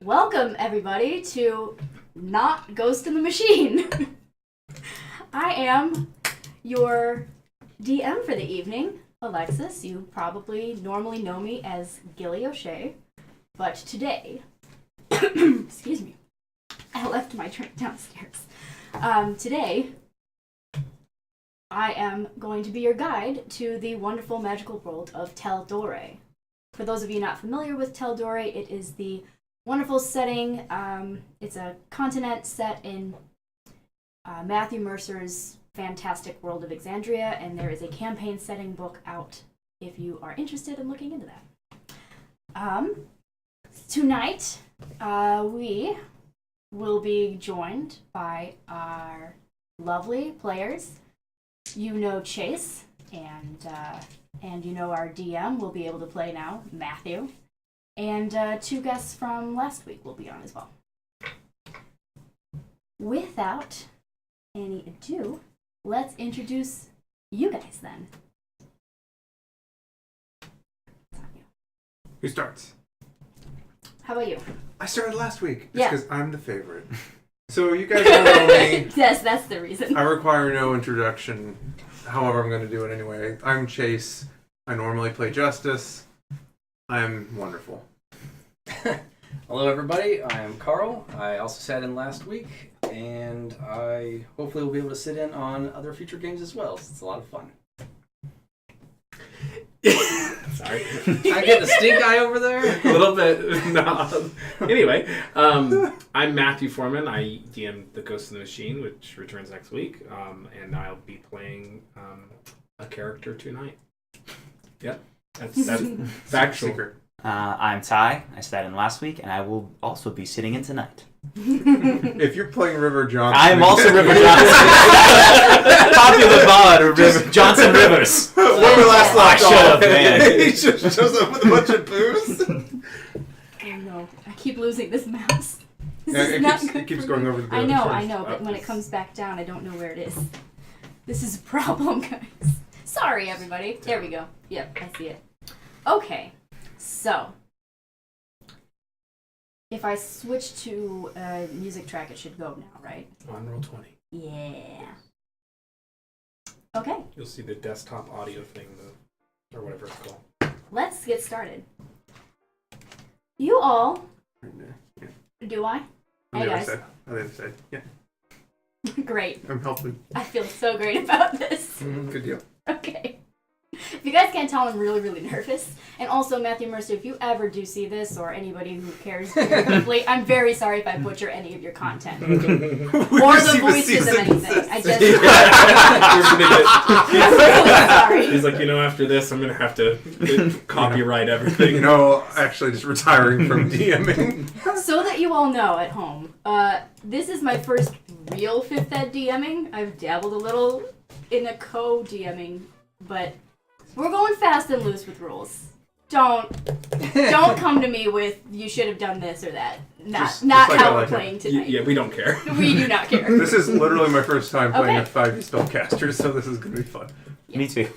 Welcome, everybody, to Not Ghost in the Machine. I am your DM for the evening, Alexis. You probably normally know me as Gilly O'Shea, but today, excuse me, I left my drink downstairs. Today, I am going to be your guide to the wonderful magical world of Tal'Dorei. For those of you not familiar with Tal'Dorei, it is the wonderful setting. It's a continent set in Matthew Mercer's fantastic world of Exandria, and there is a campaign setting book out if you are interested in looking into that. Tonight, we will be joined by our lovely players. You know Chase, and you know our DM will be able to play now, Matthew. And two guests from last week will be on as well. Without any ado, let's introduce you guys then. Who starts? How about you? I started last week, just Yeah. because I'm the favorite. So you guys don't know me. Yes, that's the reason. I require no introduction. However, I'm going to do it anyway. I'm Chase. I normally play Justice. I'm wonderful. Hello, everybody. I'm Carl. I also sat in last week, and I hopefully will be able to sit in on other future games as well. It's a lot of fun. Sorry. I get the stink eye over there? A little bit. No. Anyway, I'm Matthew Foreman. I DM The Ghost in the Machine, which returns next week, and I'll be playing a character tonight. Yep. That's factual. Secret. I'm Ty. I sat in last week, and I will also be sitting in tonight. If you're playing River Johnson... I'm also River Johnson. Popular bard, Johnson Rivers. When we last left shut off, up, man. he just shows up with a bunch of booze. Oh no, I keep losing this mouse. This Yeah, is it not keeps- good it keeps for going me. over the I charts. know, but when it comes back down, I don't know where it is. This is a problem, guys. Sorry, everybody. There we go. Yep, I see it. Okay, so if I switch to a music track, it should go now, right? On roll 20. Yeah. Okay, You'll see the desktop audio thing, or whatever it's called. let's get started. You all, do I? On Hey, the other guys. side. On the other side. Yeah. Great. I'm helping. I feel so great about this. Good deal. Okay. If you guys can't tell, I'm really, really nervous. And also, Matthew Mercer, if you ever do see this, or anybody who cares directly, I'm very sorry if I butcher any of your content. Or the voices of anything. I just... I'm really sorry. He's like, after this, I'm going to have to copyright everything. Actually just retiring from DMing. So that you all know at home, this is my first real 5th Ed DMing. I've dabbled a little in a co-DMing, but we're going fast and loose with rules. Don't come to me with you should have done this or that. Just Not like how I we're like it. playing tonight. Yeah, we don't care. We do not care. This is literally my first time playing Okay. a 5e spellcaster, so this is going to be fun. Me too.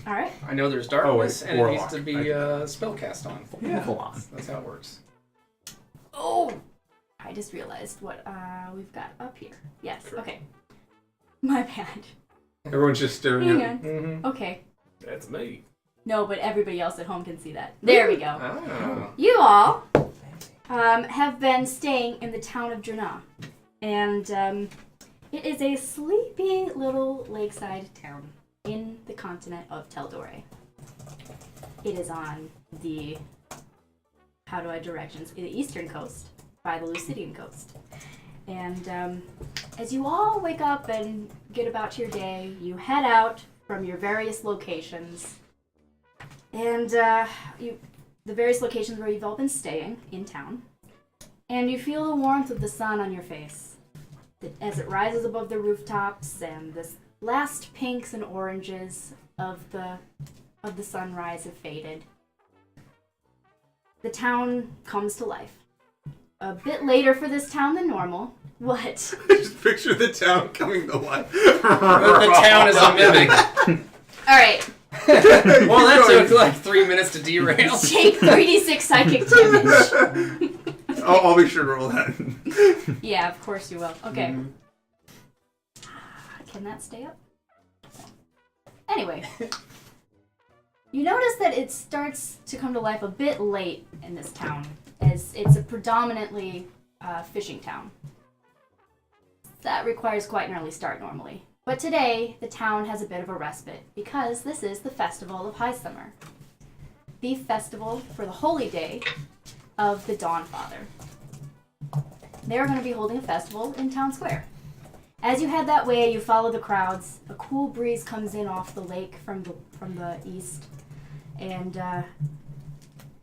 All right. I know there's Oh, darkness, wait, and it warlock. needs to be spellcast on. Yeah. Full on. That's how it works. Oh, I just realized what we've got up here. Yes. Okay. My bad. Everyone's just staring Hang at on. Mm-hmm. Okay. That's me. No, but everybody else at home can see that. There we go. Oh. You all have been staying in the town of Drana, and it is a sleepy little lakeside town in the continent of Tal'Dorei. It is on the, how do I directions, the eastern coast by the Lucidian coast. And as you all wake up and get about your day, you head out from your various locations, and the various locations where you've all been staying in town, and you feel the warmth of the sun on your face as it rises above the rooftops, and the last pinks and oranges of the sunrise have faded. The town comes to life. A bit later for this town than normal. What? Just picture the town coming to life. The town is a mimic. All right. Well, that took like 3 minutes to derail. Take 3d6 psychic damage. I'll be sure to roll that. Yeah, of course you will. Okay. Mhm. Can that stay up? Anyway. You notice that it starts to come to life a bit late in this town, as it's a predominantly fishing town. That requires quite an early start normally. But today, the town has a bit of a respite, because this is the Festival of High Summer. The festival for the holy day of the Dawn Father. They're going to be holding a festival in Town Square. As you head that way, you follow the crowds. A cool breeze comes in off the lake from the east. And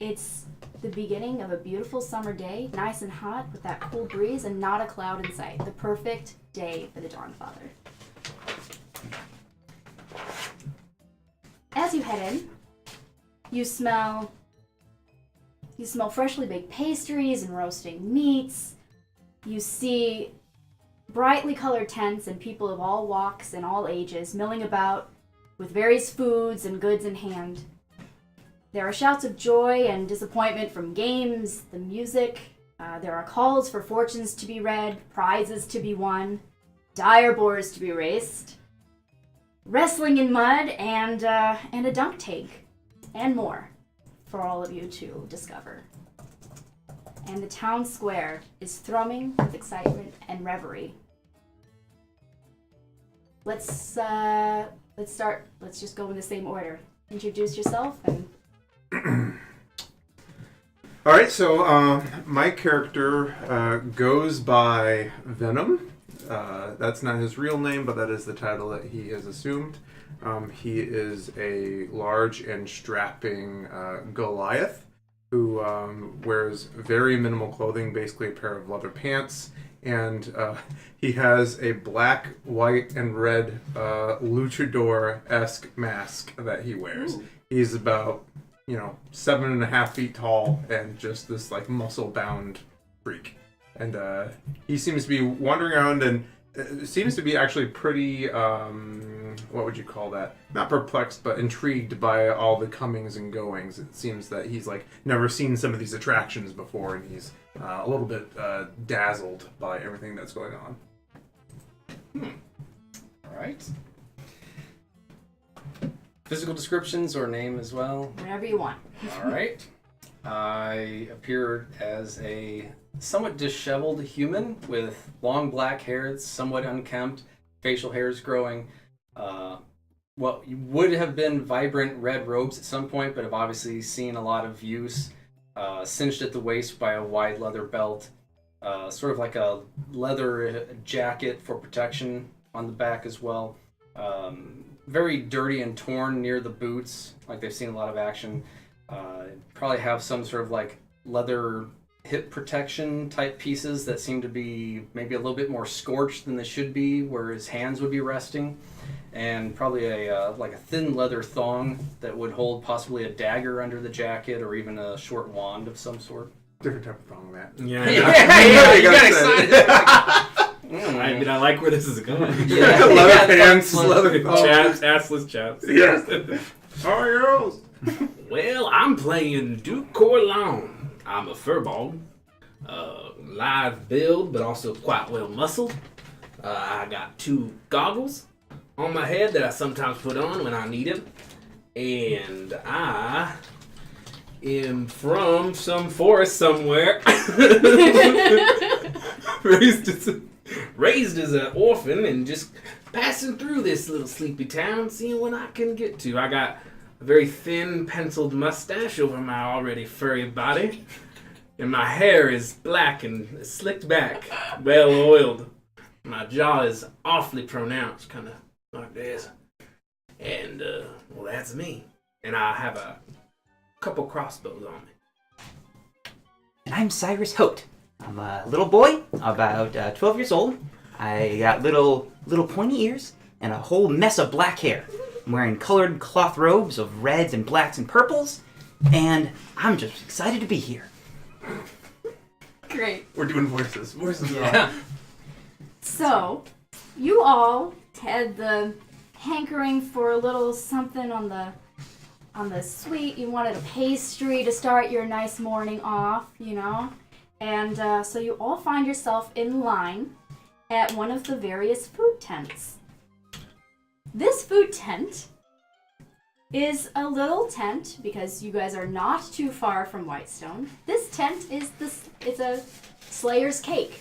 it's the beginning of a beautiful summer day, nice and hot with that cool breeze and not a cloud in sight. The perfect day for the Dawn Father. As you head in, you smell freshly baked pastries and roasting meats. You see brightly colored tents and people of all walks and all ages milling about with various foods and goods in hand. There are shouts of joy and disappointment from games, the music. There are calls for fortunes to be read, prizes to be won, dire boars to be raced, wrestling in mud, and a dunk tank, and more for all of you to discover. And the town square is thrumming with excitement and revelry. Let's start. Let's just go in the same order. Introduce yourself and. All right, so my character goes by Venom. That's not his real name, but that is the title that he has assumed. He is a large and strapping Goliath who wears very minimal clothing, basically a pair of leather pants, and he has a black, white, and red luchador-esque mask that he wears. Ooh. He's about 7.5 feet tall and just this like muscle-bound freak. And he seems to be wandering around and seems to be actually pretty, what would you call that? Not perplexed, but intrigued by all the comings and goings. It seems that he's like never seen some of these attractions before, and he's a little bit dazzled by everything that's going on. All right. Physical descriptions or name as well? Whatever you want. All right. I appear as a somewhat disheveled human with long black hair. It's somewhat unkempt, facial hairs growing. What would have been vibrant red robes at some point, but have obviously seen a lot of use. Cinched at the waist by a wide leather belt. Sort of like a leather jacket for protection on the back as well. Very dirty and torn near the boots, like they've seen a lot of action. Probably have some sort of like leather hip protection type pieces that seem to be maybe a little bit more scorched than they should be, where his hands would be resting, and probably a like a thin leather thong that would hold possibly a dagger under the jacket or even a short wand of some sort. Different type of thong, Matt. Yeah, you got excited. I mean, I like where this is going. Leather pants, leather thong. Chaps, assless chaps. Yes. All yours. Well, I'm playing Duke Corleone. I'm a furball. Live build, but also quite well muscled. I got 2 goggles on my head that I sometimes put on when I need them. And I am from some forest somewhere. Raised as an orphan and just passing through this little sleepy town, seeing what I can get to. I got a very thin penciled mustache over my already furry body, and my hair is black and slicked back, well oiled. My jaw is awfully pronounced, kind of like this. And, well, that's me. And I have a couple crossbows on me. And I'm Cyrus Hote. I'm a little boy, about 12 years old. I got little pointy ears and a whole mess of black hair. I'm wearing colored cloth robes of reds and blacks and purples, and I'm just excited to be here. Great. We're doing voices. Voices are Yeah. So, you all had the hankering for a little something on the sweet. You wanted a pastry to start your nice morning off, And so you all find yourself in line at one of the various food tents. This food tent is a little tent because you guys are not too far from Whitestone. This tent is it's a Slayer's Cake,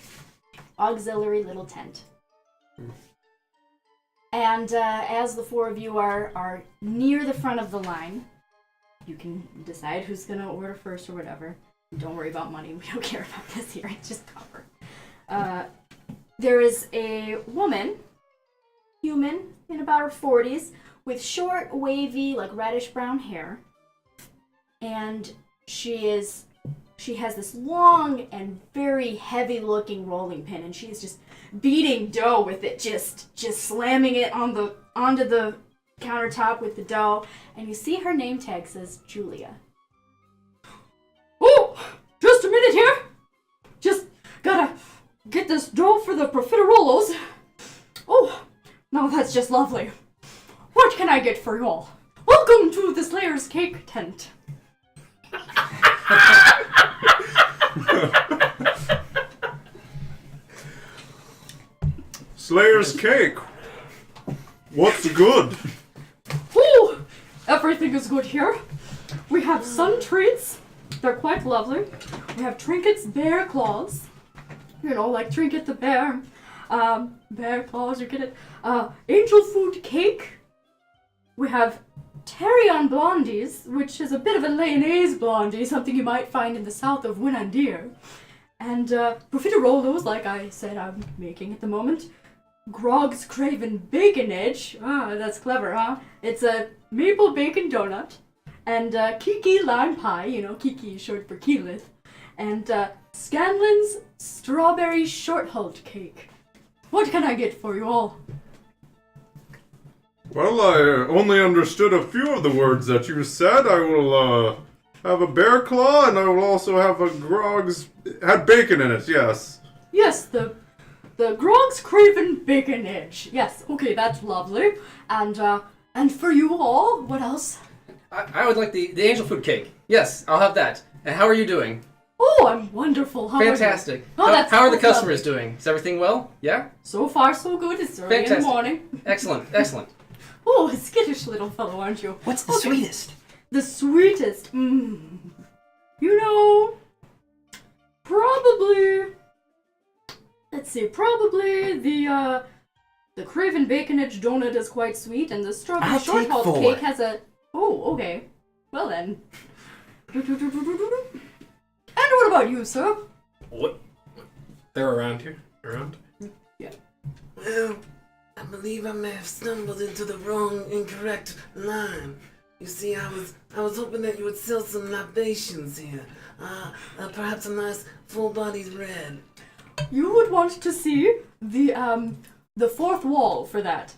auxiliary little tent. And as the four of you are near the front of the line, you can decide who's gonna order first or whatever. Don't worry about money. We don't care about this here. It's just copper. There is a woman, human, in about her 40s, with short, wavy, like reddish-brown hair. And she has this long and very heavy-looking rolling pin, and she's just beating dough with it, just slamming it onto the countertop with the dough. And you see her name tag says Julia. Oh, just a minute here. Just gotta get this dough for the profiteroles. Oh, no, that's just lovely. What can I get for y'all? Welcome to the Slayer's Cake tent. Slayer's Cake. What's good? Ooh, everything is good here. We have sun treats. They're quite lovely. We have trinkets, bear claws. You know, like Trinket the bear. Bear claws, you get it. Angel food cake. We have Terrion blondies, which is a bit of a mayonnaise blondie, something you might find in the south of Winandir. And profiterolos, like I said, I'm making at the moment. Grog's Craven Bacon Edge. Ah, that's clever, huh? It's a maple bacon donut. And Kiki lime pie, you know, Kiki is short for Keyleth. And Scanlan's strawberry shorthalt cake. What can I get for you all? Well, I only understood a few of the words that you said. I will have a bear claw, and I will also have a Grog's... had bacon in it, yes. Yes, the Grog's Craven Bacon Edge. Yes, okay, that's lovely. And for you all, what else? I would like the angel food cake. Yes, I'll have that. And how are you doing? Oh, I'm wonderful. How Fantastic. Are you? Oh, that's how are the lovely. customers doing? Is everything well? Yeah? So far, so good. It's early in the Fantastic. morning. Excellent, excellent. Oh, a skittish little fellow, aren't you? What's the Okay. sweetest? The sweetest? You know, probably... Let's see, probably the Craven Bacon Edge donut is quite sweet, and the strawberry I'll short take haul 4. cake has a... Oh, okay. Well then. And what about you, sir? What? They're around here? Around? Yeah. Well, I believe I may have stumbled into the incorrect line. You see, I was hoping that you would sell some libations here. Perhaps a nice full-bodied red. You would want to see the fourth wall for that.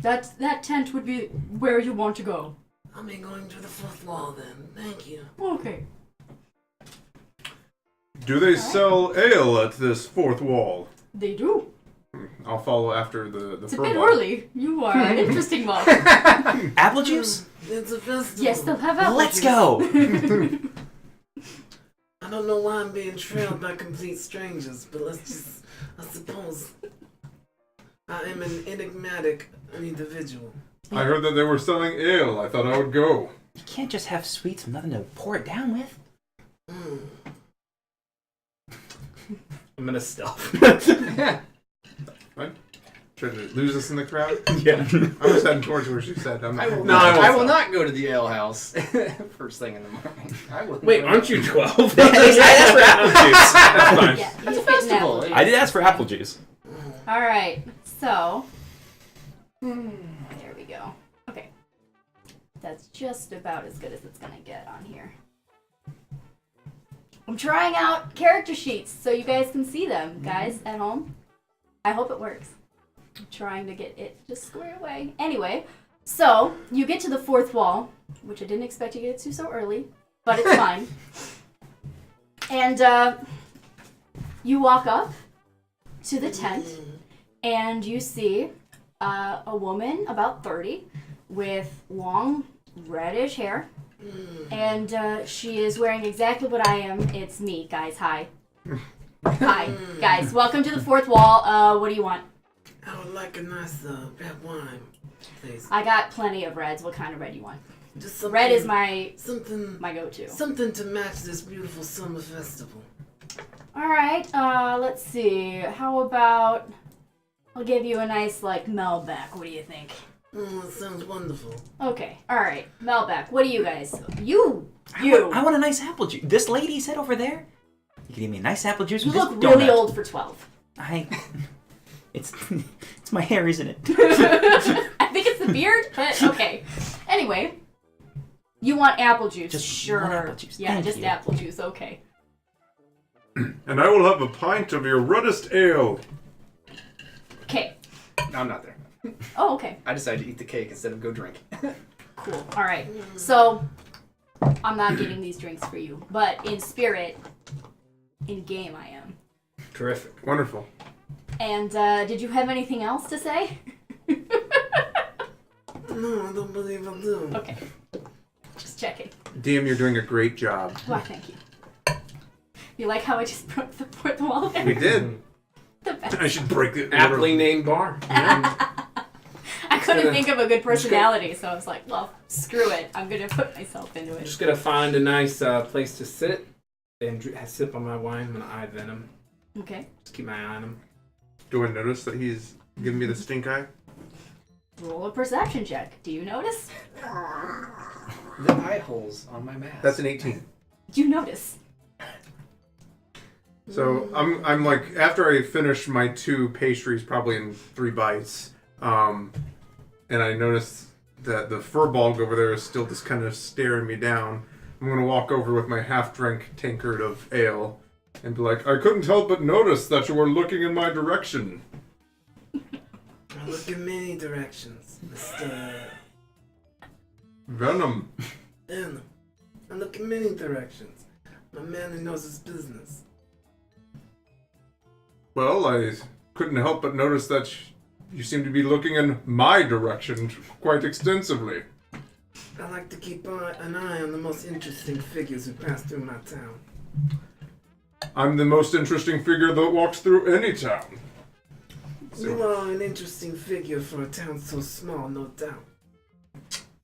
That tent would be where you want to go. I'll be going to the fourth wall then. Thank you. Okay. Do they sell ale at this fourth wall? They do. I'll follow after the It's a furball. bit early. You are an interesting one. Apple juice? It's a festival. Yes, they'll have apple Let's juice. go! I don't know why I'm being trailed by complete strangers, but I suppose I am an enigmatic individual. I heard that they were selling ale. I thought I would go. You can't just have sweets and nothing to pour it down with. I'm gonna stealth. What? Trying to lose us in the crowd? Yeah. I was heading towards where she said. I'm I will, not. No, I won't I will stop. not go to the ale house first thing in the morning. I will. Wait, aren't you 12? I asked for apple juice. That's fine. Yeah, That's you a fit in festival. apple I did ask for apple juice. All right, so there we go. Okay, that's just about as good as it's gonna get on here. I'm trying out character sheets so you guys can see them, guys at home. I hope it works. I'm trying to get it just squared away. Anyway, so you get to the fourth wall, which I didn't expect you to get to so early, but it's fine. And you walk up to the tent, and you see a woman about 30 with long reddish hair, and she is wearing exactly what I am. It's me, guys. Hi. Hi, guys. Welcome to the fourth wall. What do you want? I would like a nice red wine, please. I got plenty of reds. What kind of red do you want? Just something, Red is my something go-to. something to match this beautiful summer festival. All right. Let's see. How about I'll give you a nice Melbeck. What do you think? That sounds wonderful. Okay. All right. Melbeck. What do you guys? You. I want a nice apple juice. This lady said over there. You can give me a nice apple juice You with look this really donut. old for 12. It's my hair, isn't it? I think it's the beard, but okay. Anyway, you want apple juice? Just sure. one apple juice. Yeah, Thank just you. apple juice. Okay. And I will have a pint of your reddest ale. Okay. No, I'm not there. Oh, okay. I decided to eat the cake instead of go drink. Cool. All right. So, I'm not getting these drinks for you, but in spirit, in game, I am. Terrific. Wonderful. And did you have anything else to say? No, I don't believe I do. Okay. Just checking. DM, you're doing a great job. Why, thank you. You like how I just broke the fourth wall there? We did. The best. I should break it. Aptly named bar. I couldn't think of a good personality, so I was like, well, screw it. I'm going to put myself into I'm it. just gonna find a nice place to sit and sip on my wine. I'm gonna eye Venom. Okay. Just keep my eye on him. Do I notice that he's giving me the stink eye? Roll a perception check. Do you notice? The eye holes on my mask. That's an 18. Do you notice? So I'm like, after I finish my 2 pastries, probably in 3 bites, and I notice that the furball over there is still just kind of staring me down. I'm gonna walk over with my half-drink tankard of ale and be like, I couldn't help but notice that you were looking in my direction. I look in many directions, Mr. Venom. Venom. I look in many directions. I'm a man who knows his business. Well, I couldn't help but notice that you seem to be looking in my direction quite extensively. I like to keep an eye on the most interesting figures who pass through my town. I'm the most interesting figure that walks through any town. You are an interesting figure for a town so small, no doubt.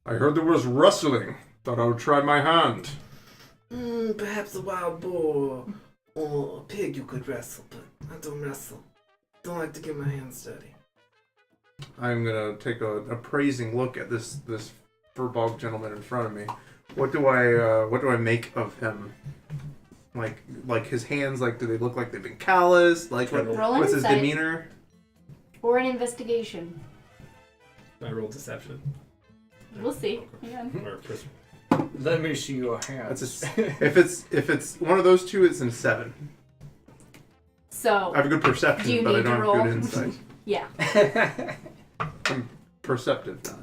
I heard there was wrestling. Thought I would try my hand. Perhaps a wild boar or a pig you could wrestle, but I don't wrestle. Don't like to get my hands dirty. I'm gonna take a appraising look at this furball gentleman in front of me. What do I make of him? Like his hands, do they look like they've been calloused? Like Roll an what's his insight. demeanor? Or an investigation. I roll deception. We'll see. Yeah. Or perception. Let me see your hands. If it's one of those 2, it's in 7. So, I have a good perception, Do you but I need to don't roll? have good insight. yeah. I'm perceptive, not.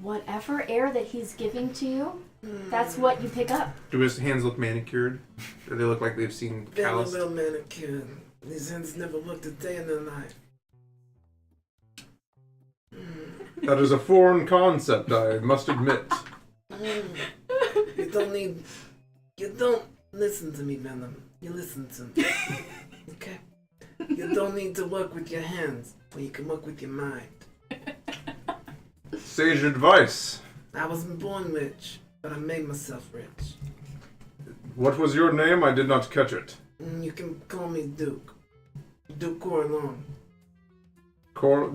Whatever air that he's giving to you, that's what you pick up. Do his hands look manicured? Do they look like they've seen Very calloused? well manicured. These hands never looked a day in their life. That is a foreign concept, I must admit. You don't listen to me, Venom. You listen to me. Okay? You don't need to work with your hands when you can work with your mind. Sage advice. I wasn't born rich, but I made myself rich. What was your name? I did not catch it. You can call me Duke. Duke Corleone.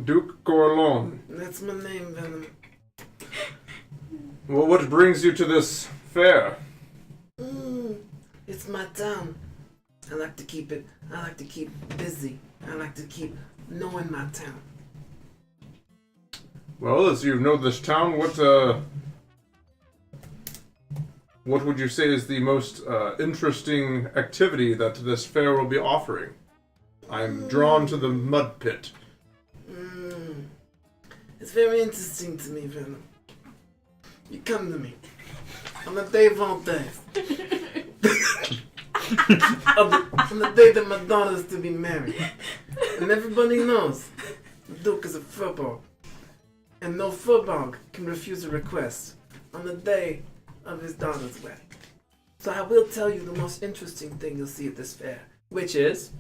Duke Corleone. That's my name, Venom. Well, what brings you to this fair? It's my town. I like to keep busy. I like to keep knowing my town. Well, as you know this town, what would you say is the most interesting activity that this fair will be offering? I'm drawn to the mud pit. It's very interesting to me, Venom. You come to me on the day of all days. on the day that my daughter is to be married. And everybody knows the Duke is a furball. And no furball can refuse a request on the day of his daughter's wedding. So I will tell you the most interesting thing you'll see at this fair. Which is?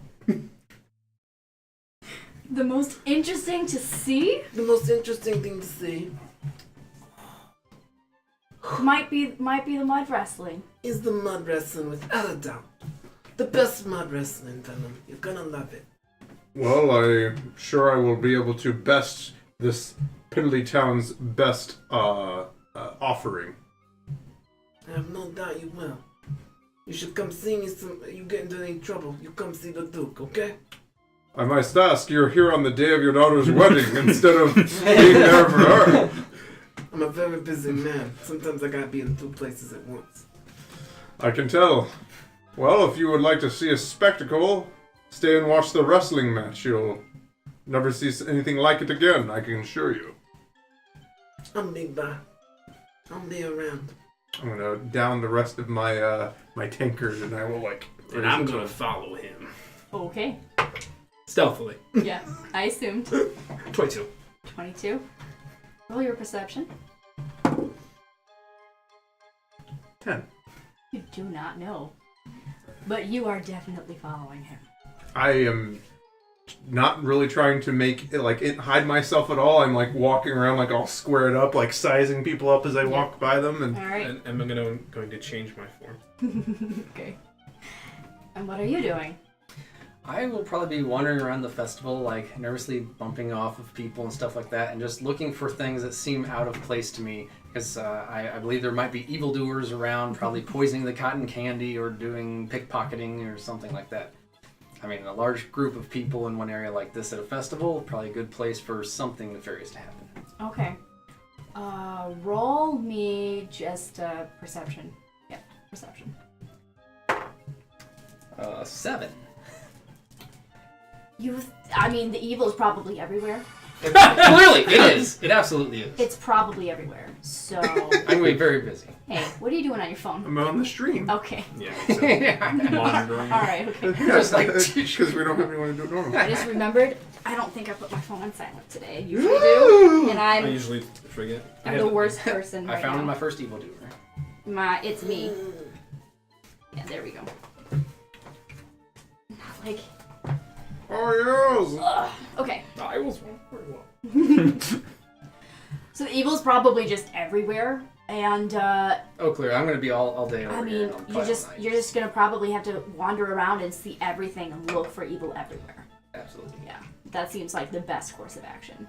The most interesting to see The most interesting thing to see might be the mud wrestling. is the mud wrestling, without a doubt. The best mud wrestling, Venom. You're gonna love it. Well, I'm sure I will be able to best this Piddly Town's best offering. I have no doubt you will. You should come see me you get into any trouble. You come see the Duke, okay? I must ask, you're here on the day of your daughter's wedding instead of being there for her. I'm a very busy man. Sometimes I gotta be in 2 places at once. I can tell. Well, if you would like to see a spectacle, stay and watch the wrestling match. You'll never see anything like it again, I can assure you. I'm big by. I'll be around. I'm gonna down the rest of my my tankard, and I will And I'm gonna follow him. Okay. Stealthily. Yeah, I assumed. 22. 22. Roll your perception. 10. You do not know. But you are definitely following him. I am not really trying to hide myself at all. I'm walking around all squared up, sizing people up as I walk by them, and Alright. And I'm going to change my form. Okay. And what are you doing? I will probably be wandering around the festival, nervously bumping off of people and stuff like that, and just looking for things that seem out of place to me. Because I believe there might be evildoers around, probably poisoning the cotton candy or doing pickpocketing or something like that. I mean, a large group of people in one area like this at a festival, probably a good place for something nefarious to happen. Okay. Roll me just perception. Yeah, perception. 7. The evil is probably everywhere. Clearly, it is. It absolutely is. It's probably everywhere. So, I'm going to be very busy. hey, what are you doing on your phone? I'm on the stream. Okay. Yeah. So monitoring. All right. Okay. Because we don't have anyone to do it normally. I just remembered. I don't think I put my phone on silent today. I usually do, and I I'm usually forget. the worst person I right found now. my first evildoer. It's me. Yeah, there we go. Not Oh, okay. I was one very well. So the evil's probably just everywhere, and Oh, clear. I'm going to be all day over here. and I'll you're just gonna probably have to wander around and see everything and look for evil everywhere. Absolutely. Yeah, that seems like the best course of action.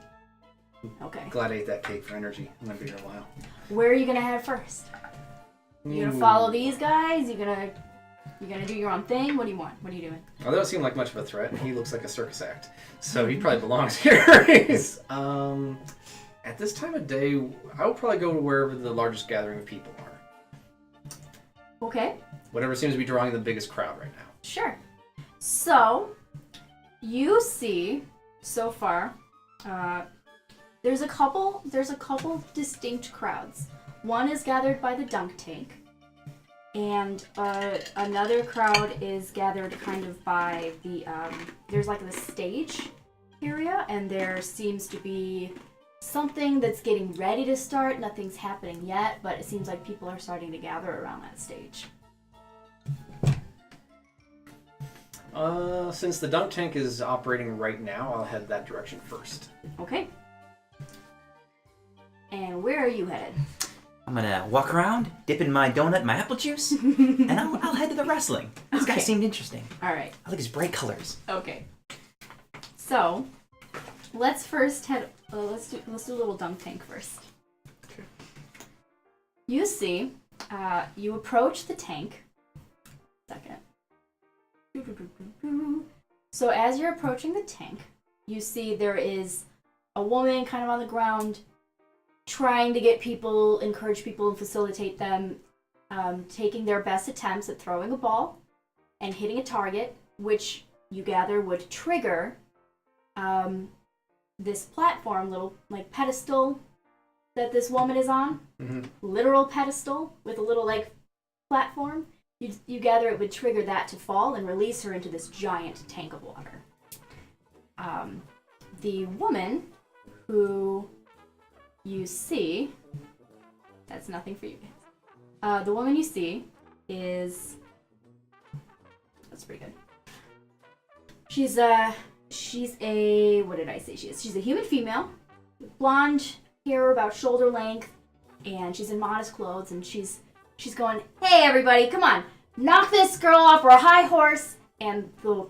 Okay. Glad I ate that cake for energy. I'm going to be here a while. Where are you gonna head first? You gonna follow these guys? You gonna do your own thing? What do you want? What are you doing? Well, that doesn't seem like much of a threat. He looks like a circus act. So he probably belongs here. At this time of day, I will probably go to wherever the largest gathering of people are. Okay. Whatever seems to be drawing the biggest crowd right now. Sure. So, you see, so far, there's a couple distinct crowds. One is gathered by the dunk tank, and another crowd is gathered kind of by the, there's the stage area, and there seems to be something that's getting ready to start. Nothing's happening yet, but it seems like people are starting to gather around that stage. Since the dunk tank is operating right now, I'll head that direction first. Okay. And where are you headed? I'm gonna walk around, dip in my donut, in my apple juice, and I'll head to the wrestling. This guy Okay. seemed interesting. All right. I like his bright colors. Okay. So, let's first head. Let's do a little dunk tank first. Okay. You see, you approach the tank. Second. So as you're approaching the tank, you see there is a woman kind of on the ground, trying to get people, encourage people, and facilitate them, taking their best attempts at throwing a ball and hitting a target, which you gather would trigger this platform, little pedestal that this woman is on, literal pedestal with a little platform. You gather it would trigger that to fall and release her into this giant tank of water. The woman who you see, that's nothing for you guys. The woman you see is... That's pretty good. She's a... What did I say she is? She's a human female. Blonde hair about shoulder length. And she's in modest clothes. And she's going, hey, everybody, come on. Knock this girl off her high horse. And the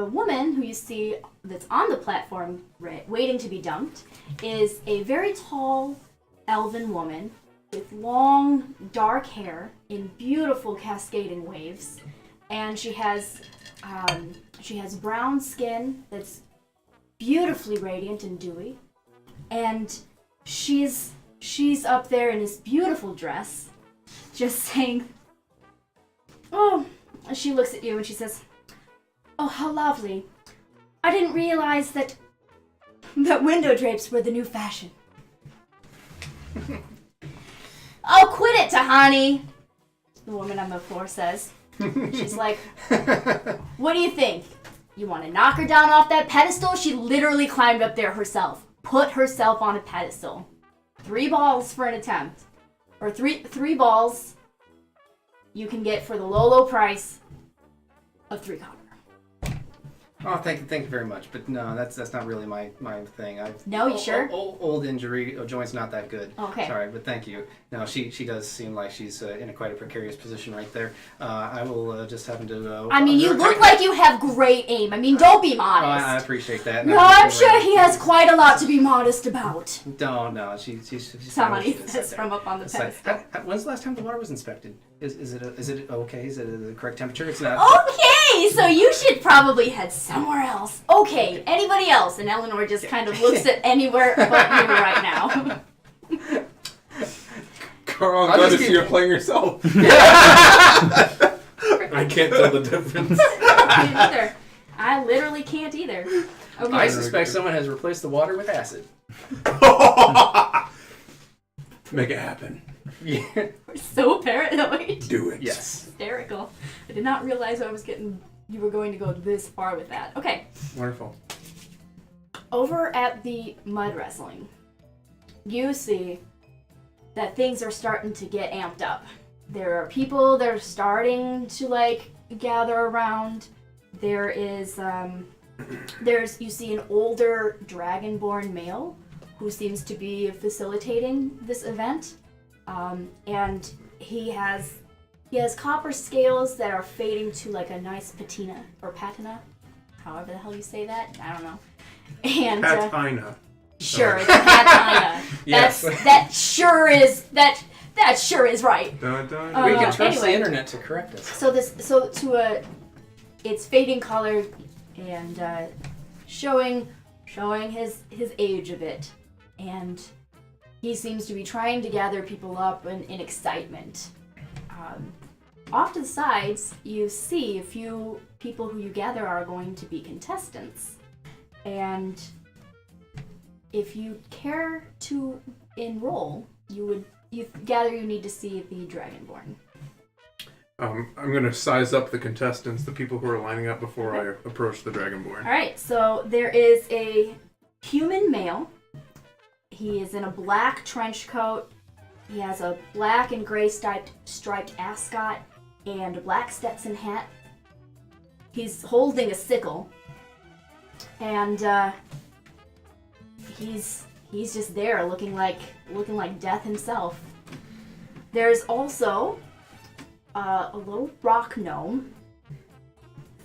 woman who you see that's on the platform waiting to be dumped is a very tall elven woman with long dark hair in beautiful cascading waves, and she has brown skin that's beautifully radiant and dewy, and she's up there in this beautiful dress just saying, oh, she looks at you and she says, oh, how lovely. I didn't realize that window drapes were the new fashion. Oh, quit it, Tahani, the woman on the floor says. She's like, what do you think? You want to knock her down off that pedestal? She literally climbed up there herself. Put herself on a pedestal. 3 balls for an attempt. Or three balls you can get for the low price of 3 copper. Oh, thank you very much. But no, that's not really my thing. No, you sure? Old injury, joint's not that good. Okay. Sorry, but thank you. No, she does seem like she's in quite a precarious position right there. I will just happen to. I mean, you look like you have great aim. I mean, don't be modest. I appreciate that. No, I'm sure he has quite a lot to be modest about. No, she's Somebody says from up on the pedestal. When's the last time the water was inspected? Is it okay? Is it the correct temperature? It's not. Okay, so you should probably head somewhere else. Okay, anybody else? And Eleanor just kind of looks at anywhere but you right now. Carl, I'm glad to see you're playing yourself. I can't tell the difference. I can't either. I literally can't either. Okay. I suspect someone has replaced the water with acid. Make it happen. Yeah. We're so paranoid. Do it. Yes. Hysterical. I did not realize you were going to go this far with that. Okay. Wonderful. Over at the mud wrestling, you see that things are starting to get amped up. There are people that are starting to gather around. There is you see an older dragonborn male who seems to be facilitating this event. And he has copper scales that are fading to a nice patina or patina, however the hell you say that. I don't know. And Patina. sure, it's patina. Yes. That sure is right. Dun, dun, We dun. can trust Anyway. the internet to correct us. It's fading color and showing his age a bit, and he seems to be trying to gather people up in excitement. Off to the sides, you see a few people who you gather are going to be contestants. And if you care to enroll, you need to see the Dragonborn. I'm going to size up the contestants, the people who are lining up before I approach the Dragonborn. Alright, so there is a human male. He is in a black trench coat. He has a black and gray striped ascot and a black Stetson hat. He's holding a sickle. And he's just there looking like death himself. There's also a little rock gnome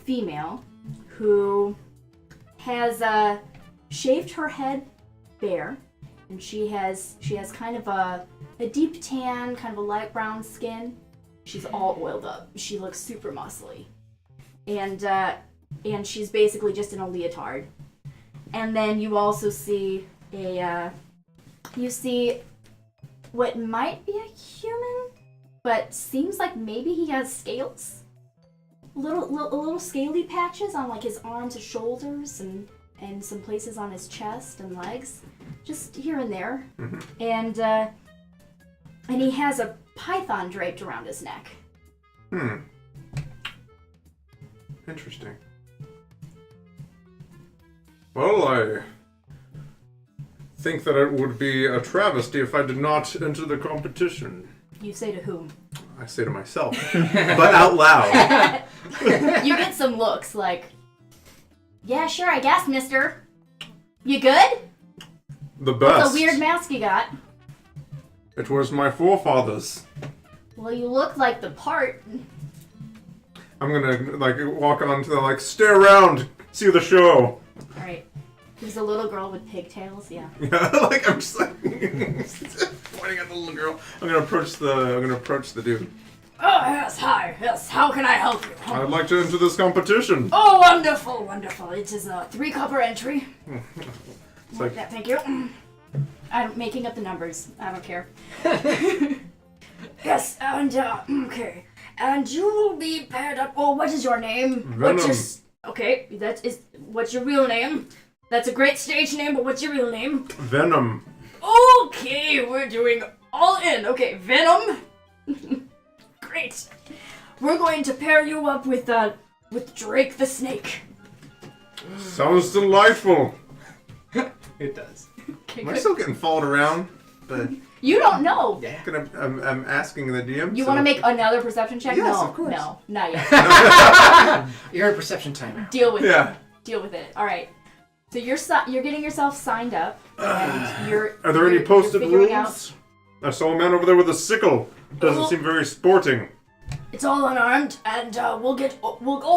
female who has shaved her head bare, and she has kind of a deep tan, kind of a light brown skin. She's all oiled up. She looks super muscly, and she's basically just in a leotard. And then you also see what might be a human, but seems like maybe he has scales. Little scaly patches on his arms and shoulders and some places on his chest and legs, just here and there. Mm-hmm. And he has a python draped around his neck. Interesting. Well, I think that it would be a travesty if I did not enter the competition. You say to whom? I say to myself, but out loud. You get some looks like, yeah, sure, I guess, mister. You good? The best. That's a weird mask you got. It was my forefathers. Well, you look like the part. I'm gonna walk on to the stay around, see the show. Alright. There's a little girl with pigtails, yeah. Yeah, I'm just pointing at the little girl. I'm gonna approach the dude. Oh, yes, hi. Yes, how can I help you? I'd like to enter this competition. Oh, wonderful, wonderful. It is a 3-copper entry. It's like, Thank you. I'm making up the numbers. I don't care. Yes, and, okay. And you will be paired up. Oh, what is your name? Venom. Okay, what's your real name? That's a great stage name, but what's your real name? Venom. Okay, we're doing all in. Okay, Venom. Great. We're going to pair you up with Drake the Snake. Sounds delightful. It does. Okay, Am I good. still getting followed around? But You don't know. Yeah. I'm asking the DM. You want to make another perception check? Yes, no, of course. no, not yet. You're in perception timer. Deal with Yeah. it. Deal with it. All right. So you're getting yourself signed up, and you're. Are there any you're posted figuring rules? I saw a man over there with a sickle. Doesn't seem very sporting. It's all unarmed, and we'll go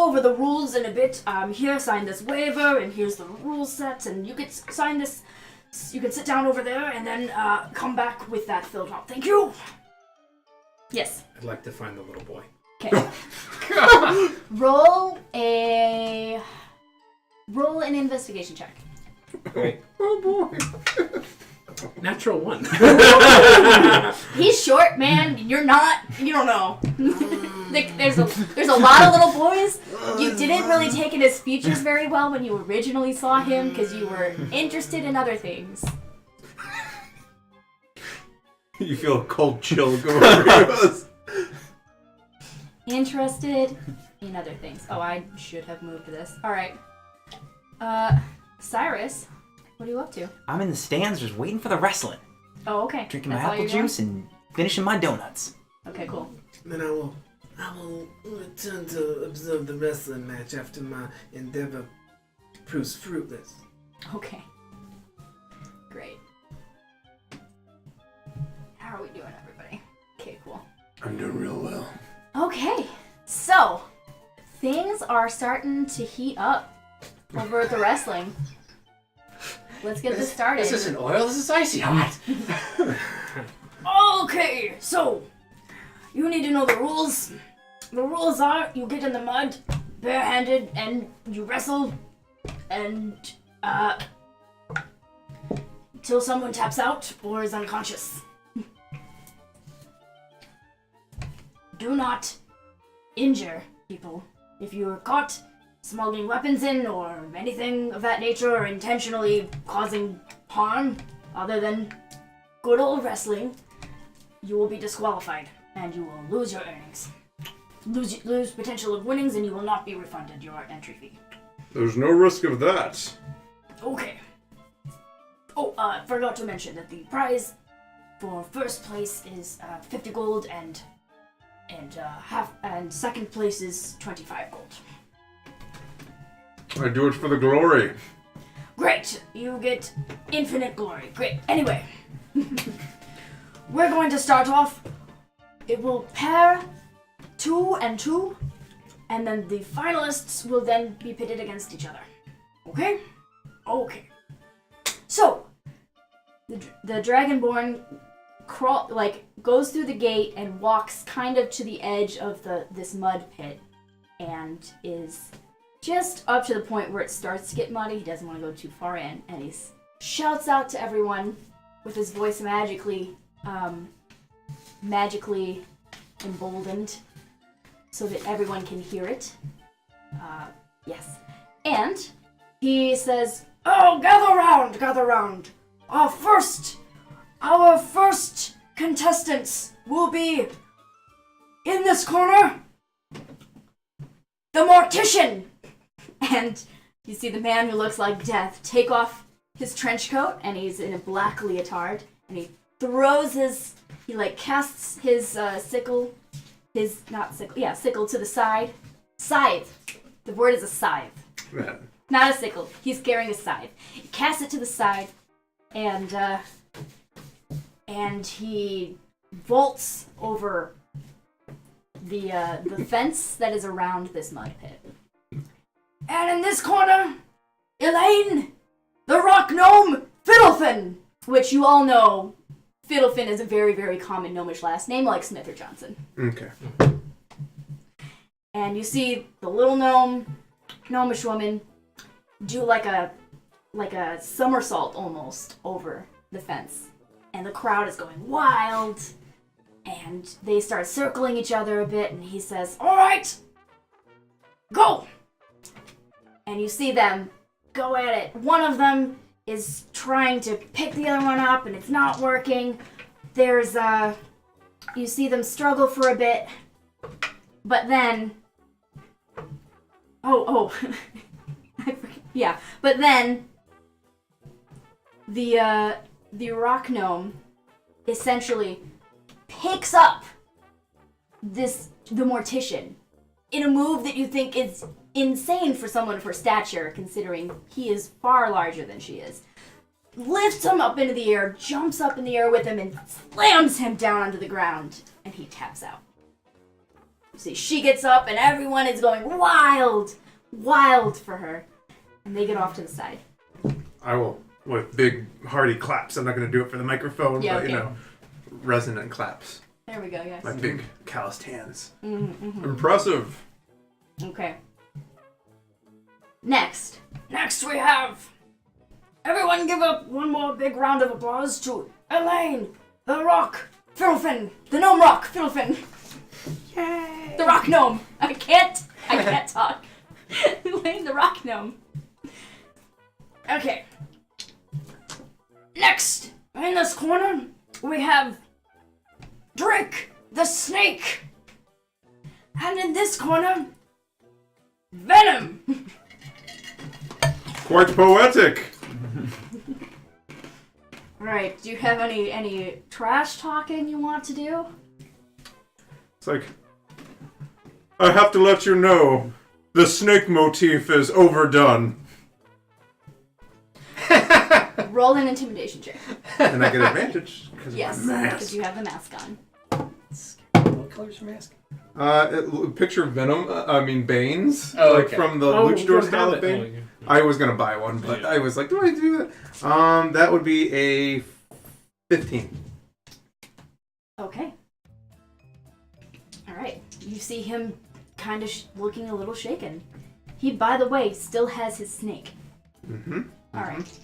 over the rules in a bit. Here, sign this waiver, and here's the rule set, and you can sign this. You can sit down over there, and then come back with that filled out. Thank you. Yes. I'd like to find the little boy. Okay. Roll an investigation check. Wait. Oh boy. Natural 1. He's short, man. You're not. You don't know. there's a lot of little boys. You didn't really take in his features very well when you originally saw him because you were interested in other things. You feel a cold chill go over you. Interested in other things. Oh, I should have moved this. All right. Cyrus, what are you up to? I'm in the stands just waiting for the wrestling. Oh, okay. Drinking That's my all apple you're doing? juice and finishing my donuts. Okay, cool. Then I will return to observe the wrestling match after my endeavor proves fruitless. Okay. Great. How are we doing, everybody? Okay, cool. I'm doing real well. Okay, so things are starting to heat up over at the wrestling. Let's get this started. This isn't oil, this is icy hot. Okay, so you need to know the rules. The rules are you get in the mud barehanded and you wrestle and till someone taps out or is unconscious. Do not injure people. If you are caught smuggling weapons in or anything of that nature or intentionally causing harm other than good old wrestling, you will be disqualified and you will lose your earnings. Lose potential of winnings and you will not be refunded your entry fee. There's no risk of that. Okay. Oh, forgot to mention that the prize for first place is 50 gold and second place is 25 gold. I do it for the glory. Great! You get infinite glory. Great. Anyway, we're going to start off. It will pair 2 and 2, and then the finalists will then be pitted against each other. Okay? Okay. So, the Dragonborn goes through the gate and walks kind of to the edge of this mud pit, and is just up to the point where it starts to get muddy. He doesn't want to go too far in, and he shouts out to everyone with his voice magically emboldened so that everyone can hear it. Yes. And he says, "Oh, gather round. Our first contestants will be in this corner, the Mortician." And you see the man who looks like death take off his trench coat, and he's in a black leotard, and he casts his sickle his, not sickle, yeah, sickle to the side. Scythe. The word is a scythe. Yeah. Not a sickle. He's carrying a scythe. He casts it to the side, and he vaults over the fence that is around this mud pit. And in this corner, Elaine, the rock gnome, Fiddlefin, which you all know, Fiddlefin is a very, very common gnomish last name, like Smith or Johnson. Okay. And you see the little gnomish woman do like a somersault almost over the fence. And the crowd is going wild. And they start circling each other a bit, and he says, "All right, go!" And you see them go at it. One of them is trying to pick the other one up, and it's not working. You see them struggle for a bit, but then, but then the rock gnome essentially picks up the mortician in a move that you think is insane for someone of her stature, considering he is far larger than she is. Lifts him up into the air, jumps up in the air with him, and slams him down onto the ground, and he taps out. See, she gets up, and everyone is going wild for her, and they get off to the side. I will, with big hearty claps. I'm not going to do it for the microphone, Yeah, but okay. Resonant claps. There we go, guys. My big calloused hands. Mm-hmm. Impressive. Okay. Next we have... Everyone give up one more big round of applause to Elaine, the rock, Fiddlefin, the gnome rock, Fiddlefin. Yay! The rock gnome. I can't talk. Elaine, the rock gnome. Okay. Next, in this corner, we have Drake, the snake. And in this corner, Venom. Quite poetic. Right, do you have any trash talking you want to do? It's like, I have to let you know, the snake motif is overdone. Roll an intimidation check. And I get advantage because Yes, of my because mask. you have the mask on. What color's your mask? Picture Venom, Banes, Oh, like okay. from the Oh, Luchador you style have of it. Bane. Oh, yeah. I was gonna buy one, but Yeah. I was like, do I do that? That would be a 15. Okay. Alright, you see him kind of looking a little shaken. He, by the way, still has his snake. Mm-hmm. Alright.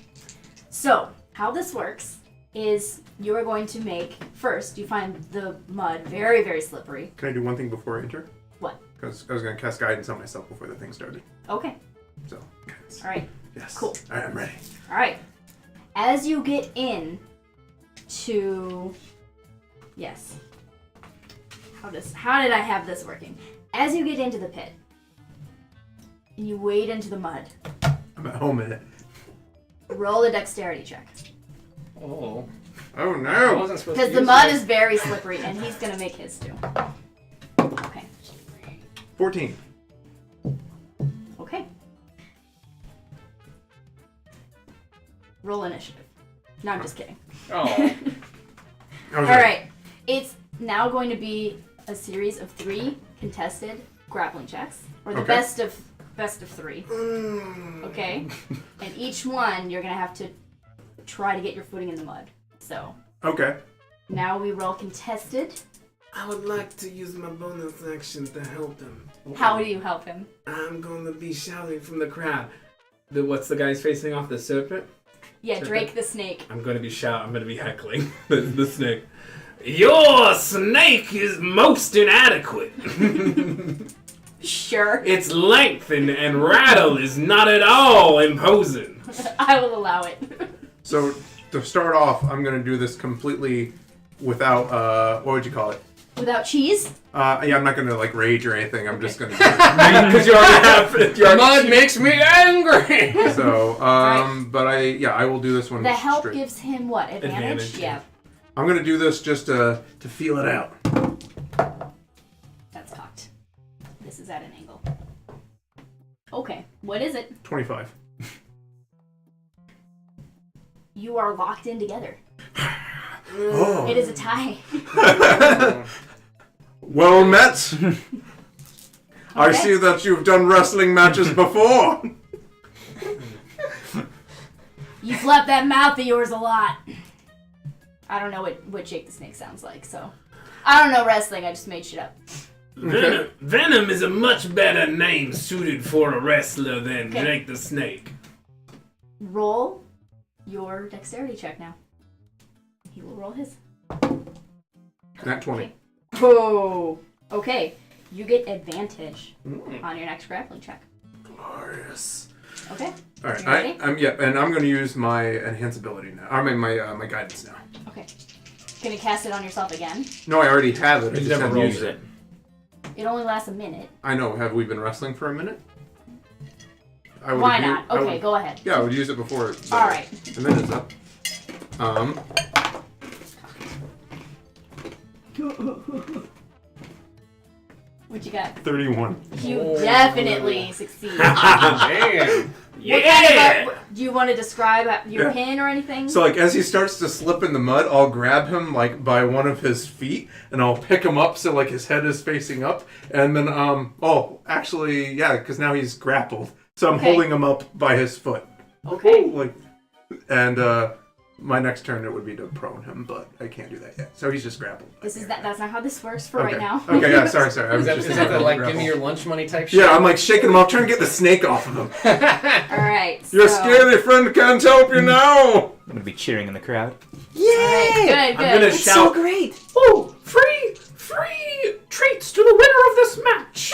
So, how this works is you are going to make, first, you find the mud very, very slippery. Can I do one thing before I enter? What? Because I was gonna cast guidance on myself before the thing started. Okay. So, guidance. Alright. Yes. Cool. Alright, I'm ready. Alright. As you get in to... Yes. How did I have this working? As you get into the pit, and you wade into the mud, I'm at home in it. roll a dexterity check. Oh. Oh I no! wasn't supposed to Because the use mud this. is very slippery, and he's gonna make his too. Okay. 14. Okay. Roll initiative. No, I'm just kidding. Oh. I was Alright. It's now going to be a series of 3 contested grappling checks. Or the Okay. best of 3. Okay? And each one you're gonna have to try to get your footing in the mud. So Okay. now we roll contested. I would like to use my bonus action to help him. How do you help him? I'm going to be shouting from the crowd. What's the guys facing off the serpent? Yeah, Drake the snake. I'm going to be heckling the snake. Your snake is most inadequate. Sure. Its length and rattle is not at all imposing. I will allow it. So, to start off, I'm gonna do this completely without, what would you call it? Without cheese? Yeah, I'm not gonna, like, rage or anything. I'm just gonna do Because you already have. The mud makes me angry! it. So, Right. but I will do this one The help straight. gives him what? Advantage? Advantage, Yeah. I'm gonna do this just to feel it out. Okay, what is it? 25. You are locked in together. Oh. It is a tie. Well met. I Okay. see that you've done wrestling matches before. You flap that mouth of yours a lot. I don't know what Jake the Snake sounds like, so. I don't know wrestling, I just made shit up. Venom is a much better name suited for a wrestler than Okay. Jake the Snake. Roll your dexterity check now. He will roll his. Nat 20. Okay. Oh, okay. You get advantage on your next grappling check. Glorious. Okay. All right, You ready? I'm and I'm going to use my enhance ability now. I mean my guidance now. Okay. Gonna cast it on yourself again. No, I already have it. I He's just never haven't rolled used it. It only lasts a minute. I know. Have we been wrestling for a minute? I would Why use- not? I Okay, would- go ahead. Yeah, I would use it before. All right. The minute's up. What you got? 31. You Oh. definitely succeed. Man. What kind of do you want to describe your Yeah. pin or anything? So like as he starts to slip in the mud, I'll grab him like by one of his feet and I'll pick him up so like his head is facing up, and then actually yeah, because now he's grappled, so I'm Okay. holding him up by his foot. Okay. Like, and my next turn it would be to prone him, but I can't do that yet. So he's just grappled. That's not how this works for Okay. right now. Okay, yeah, sorry. I Is was that, just is that the, like, give grappled. me your lunch money type shit? Yeah, I'm like shaking him off, trying to get the snake off of him. All right. Your so, scaly friend can't help you now. I'm gonna be cheering in the crowd. All right, good, I'm good. gonna It's shout, so great! "Oh, free treats to the winner of this match!"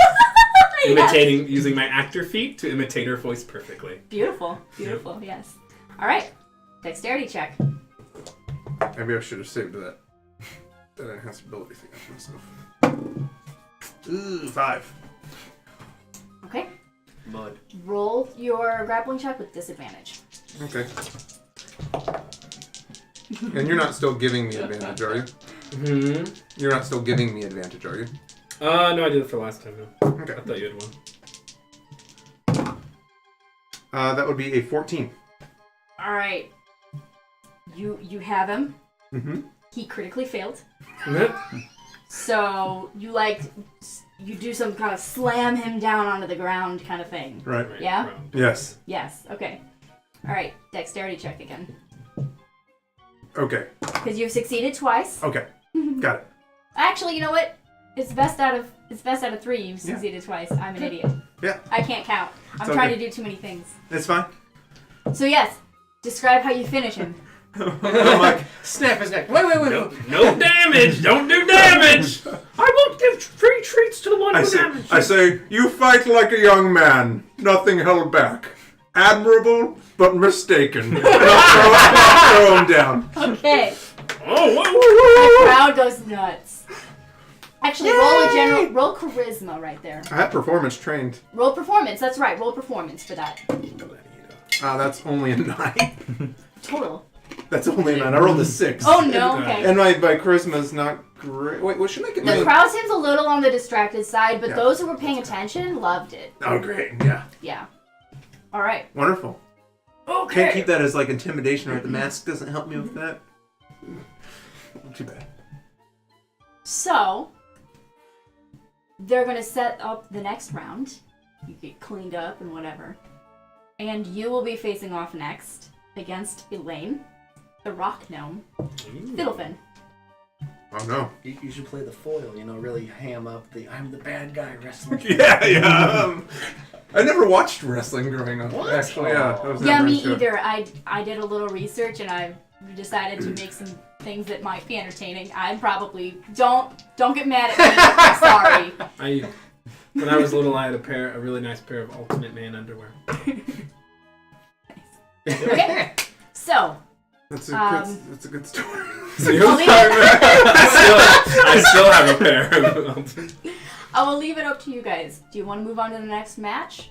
Yes. Imitating, using my actor feat to imitate her voice perfectly. Beautiful, beautiful. Yes. All right. Dexterity check. Maybe I should have saved that enhanced ability thing for myself. Ooh, 5. Okay. Mud. Roll your grappling check with disadvantage. Okay. And you're not still giving me advantage, are you? Hmm. You're not still giving me advantage, are you? No, I did it for last time. No. Okay. I thought you had one. That would be a 14. All right. You have him. Mm-hmm. He critically failed. Mm-hmm. So you do some kind of slam him down onto the ground kind of thing. Right. Yeah? Yes. Yes. Okay. All right. Dexterity check again. Okay. Because you've succeeded twice. Okay. Got it. Actually, you know what? It's best out of 3. You've Yeah. succeeded twice. I'm an idiot. Yeah. I can't count. I'm It's trying okay. to do too many things. It's fine. So yes, describe how you finish him. I'm like, Snap his neck. Wait. No damage! Don't do damage! I won't give free treats to the one I who say, damages. I say, you fight like a young man. Nothing held back. Admirable, but mistaken. And I'll throw him down. Okay. Oh, whoa, The whoa, whoa, crowd goes nuts. Actually, roll charisma right there. I have performance trained. Roll performance. That's right. Roll performance for that. That's only a 9. Total. That's only a 9. I rolled a 6. Oh no. Okay. And my charisma's not great. Wait, what should I get? The my... crowd seems a little on the distracted side, but Yeah. those who were paying attention loved it. Oh, great. Yeah. Yeah. All right. Wonderful. Okay. Can't keep that as like intimidation, right? The mask doesn't help me with that. Too bad. So, they're going to set up the next round. You get cleaned up and whatever. And you will be facing off next against Elaine, the rock gnome, Fiddlefin. Oh no. You should play the foil, really ham up the I'm the bad guy wrestling. Yeah. I never watched wrestling growing up. What? Actually, yeah. I was Yeah, never me into it. either. I did a little research and I decided to make some things that might be entertaining. I'm probably don't get mad at me. I'm sorry. When I was little, I had a really nice pair of Ultimate Man underwear. Okay. So, That's that's a good story. I'll leave it, I still have a pair. I will leave it up to you guys. Do you want to move on to the next match?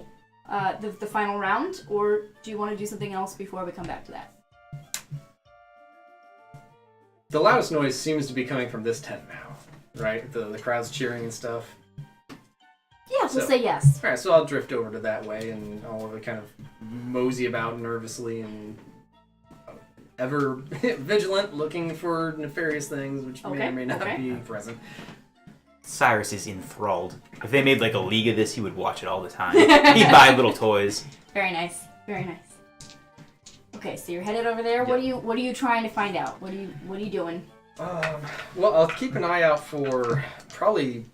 The final round? Or do you want to do something else before we come back to that? The loudest noise seems to be coming from this tent now, right? The crowd's cheering and stuff. Yeah, So- we'll say yes. All right, so I'll drift over to that way, and I'll kind of mosey about nervously and ever vigilant, looking for nefarious things, which may Okay, or may not okay. be present. Cyrus is enthralled. If they made like a league of this, he would watch it all the time. He'd buy little toys. Very nice. Very nice. Okay, so you're headed over there. What are you trying to find out? What are you doing? Well, I'll keep an eye out for probably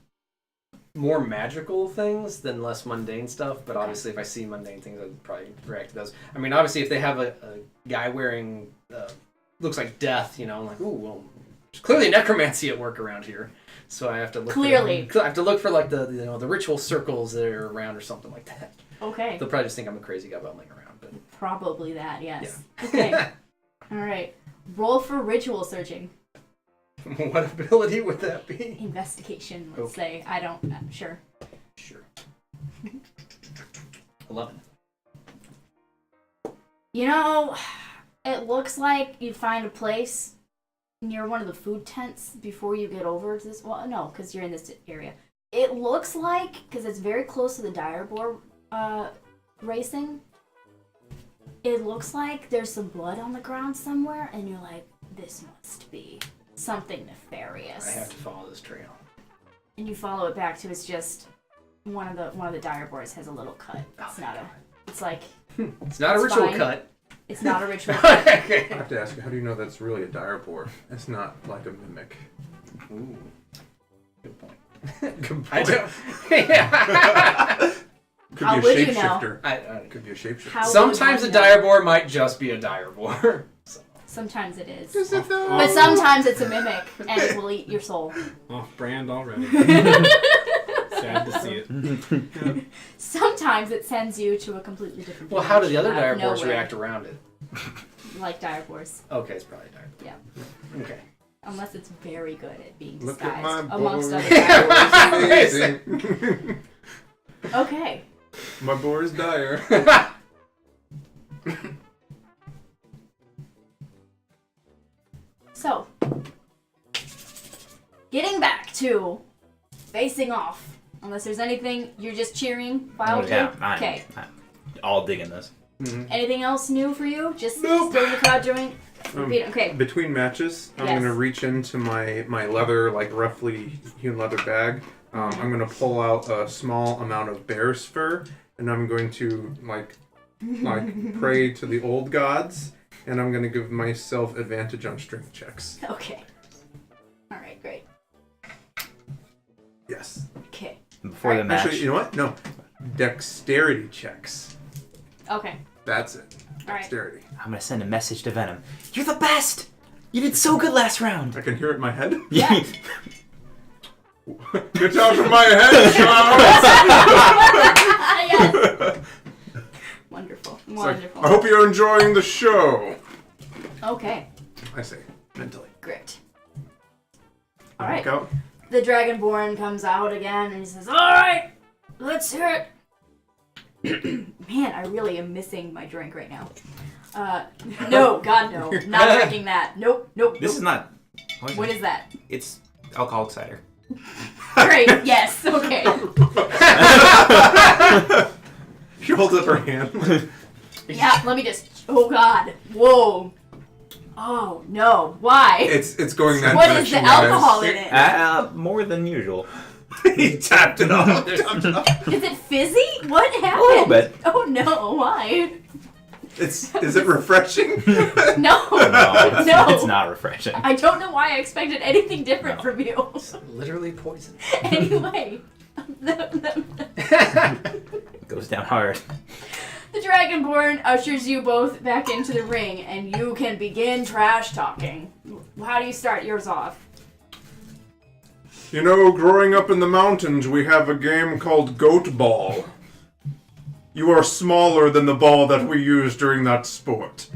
more magical things than less mundane stuff, but obviously if I see mundane things, I'd probably react to those. I mean, obviously if they have a guy wearing, looks like death, you know, I'm like, ooh, well, there's clearly necromancy at work around here. So I have to look Clearly. I have to look for like the ritual circles that are around or something like that. Okay. They'll probably just think I'm a crazy guy bumbling around, but Probably that, yes. Okay. All right. Roll for ritual searching. what ability would that be? Investigation, let's Okay. say. I'm sure. Sure. 11. You know, it looks like you find a place near one of the food tents before you get over to this. Well, no, because you're in this area. It looks like, because it's very close to the dire boar racing, it looks like there's some blood on the ground somewhere, and you're like, this must be something nefarious. I have to follow this trail. And you follow it back to it's just one of the dire boars has a little cut. It's not a. It's like It's not a It's ritual fine. cut. it's not a ritual. cut. I Okay. have to ask you, how do you know that's really a dire boar? It's not like a mimic. Ooh. Good point. Good I point. don't. Yeah. Could How be a would you know? shapeshifter. I Could be a shapeshifter. How sometimes would a one know? dire boar might just be a dire boar. So, Sometimes it is. Is it though? But sometimes it's a mimic and it will eat your soul. Off brand already. Sad to see it. Sometimes it sends you to a completely different well, how do the other dimension dire out of boars nowhere. react around it? Like dire boars. Okay, it's probably a dire. Yeah. Okay. Unless it's very good at being Look disguised at my amongst boar. other dire boars. Amazing. Okay. My boar is dire. So, getting back to facing off. Unless there's anything you're just cheering wildly. Okay. I'm all digging this. Anything else new for you? Just Nope. still in the crowd doing? Okay. Between matches, I'm Yes. gonna reach into my leather, like roughly hewn leather bag. I'm gonna pull out a small amount of bear's fur, and I'm going to like pray to the old gods, and I'm gonna give myself advantage on strength checks. Okay. Alright, great. Yes. Okay. Before the match, Actually, you know what? No, dexterity checks. Okay. That's it. Alright. Dexterity. I'm gonna send a message to Venom. You're the best. You did so good last round. I can hear it in my head. Yeah. Get out of my head, Charles! Yes. Wonderful. It's like, Wonderful. I hope you're enjoying the show. Okay. I say mentally. Great. Alright. Walk out. The Dragonborn comes out again and he says, Alright, let's hear it. Man, I really am missing my drink right now. No, God, no. Not drinking that. Nope, nope. This is not. What is that? It's alcoholic cider. Great, yes, okay. She holds up her hand. Yeah, let me just. Oh, God. Whoa. Oh, no. Why? It's going that What is the direction, guys. alcohol in it? More than usual. He tapped it off. Is it fizzy? What happened? little bit. Oh, no. Why? Is it refreshing? No. No, No. it's not refreshing. I don't know why I expected anything different No. from you. Literally poison. Anyway. The It goes down hard. Dragonborn ushers you both back into the ring, and you can begin trash talking. How do you start yours off? You know, growing up in the mountains, we have a game called Goat Ball. You are smaller than the ball that we use during that sport.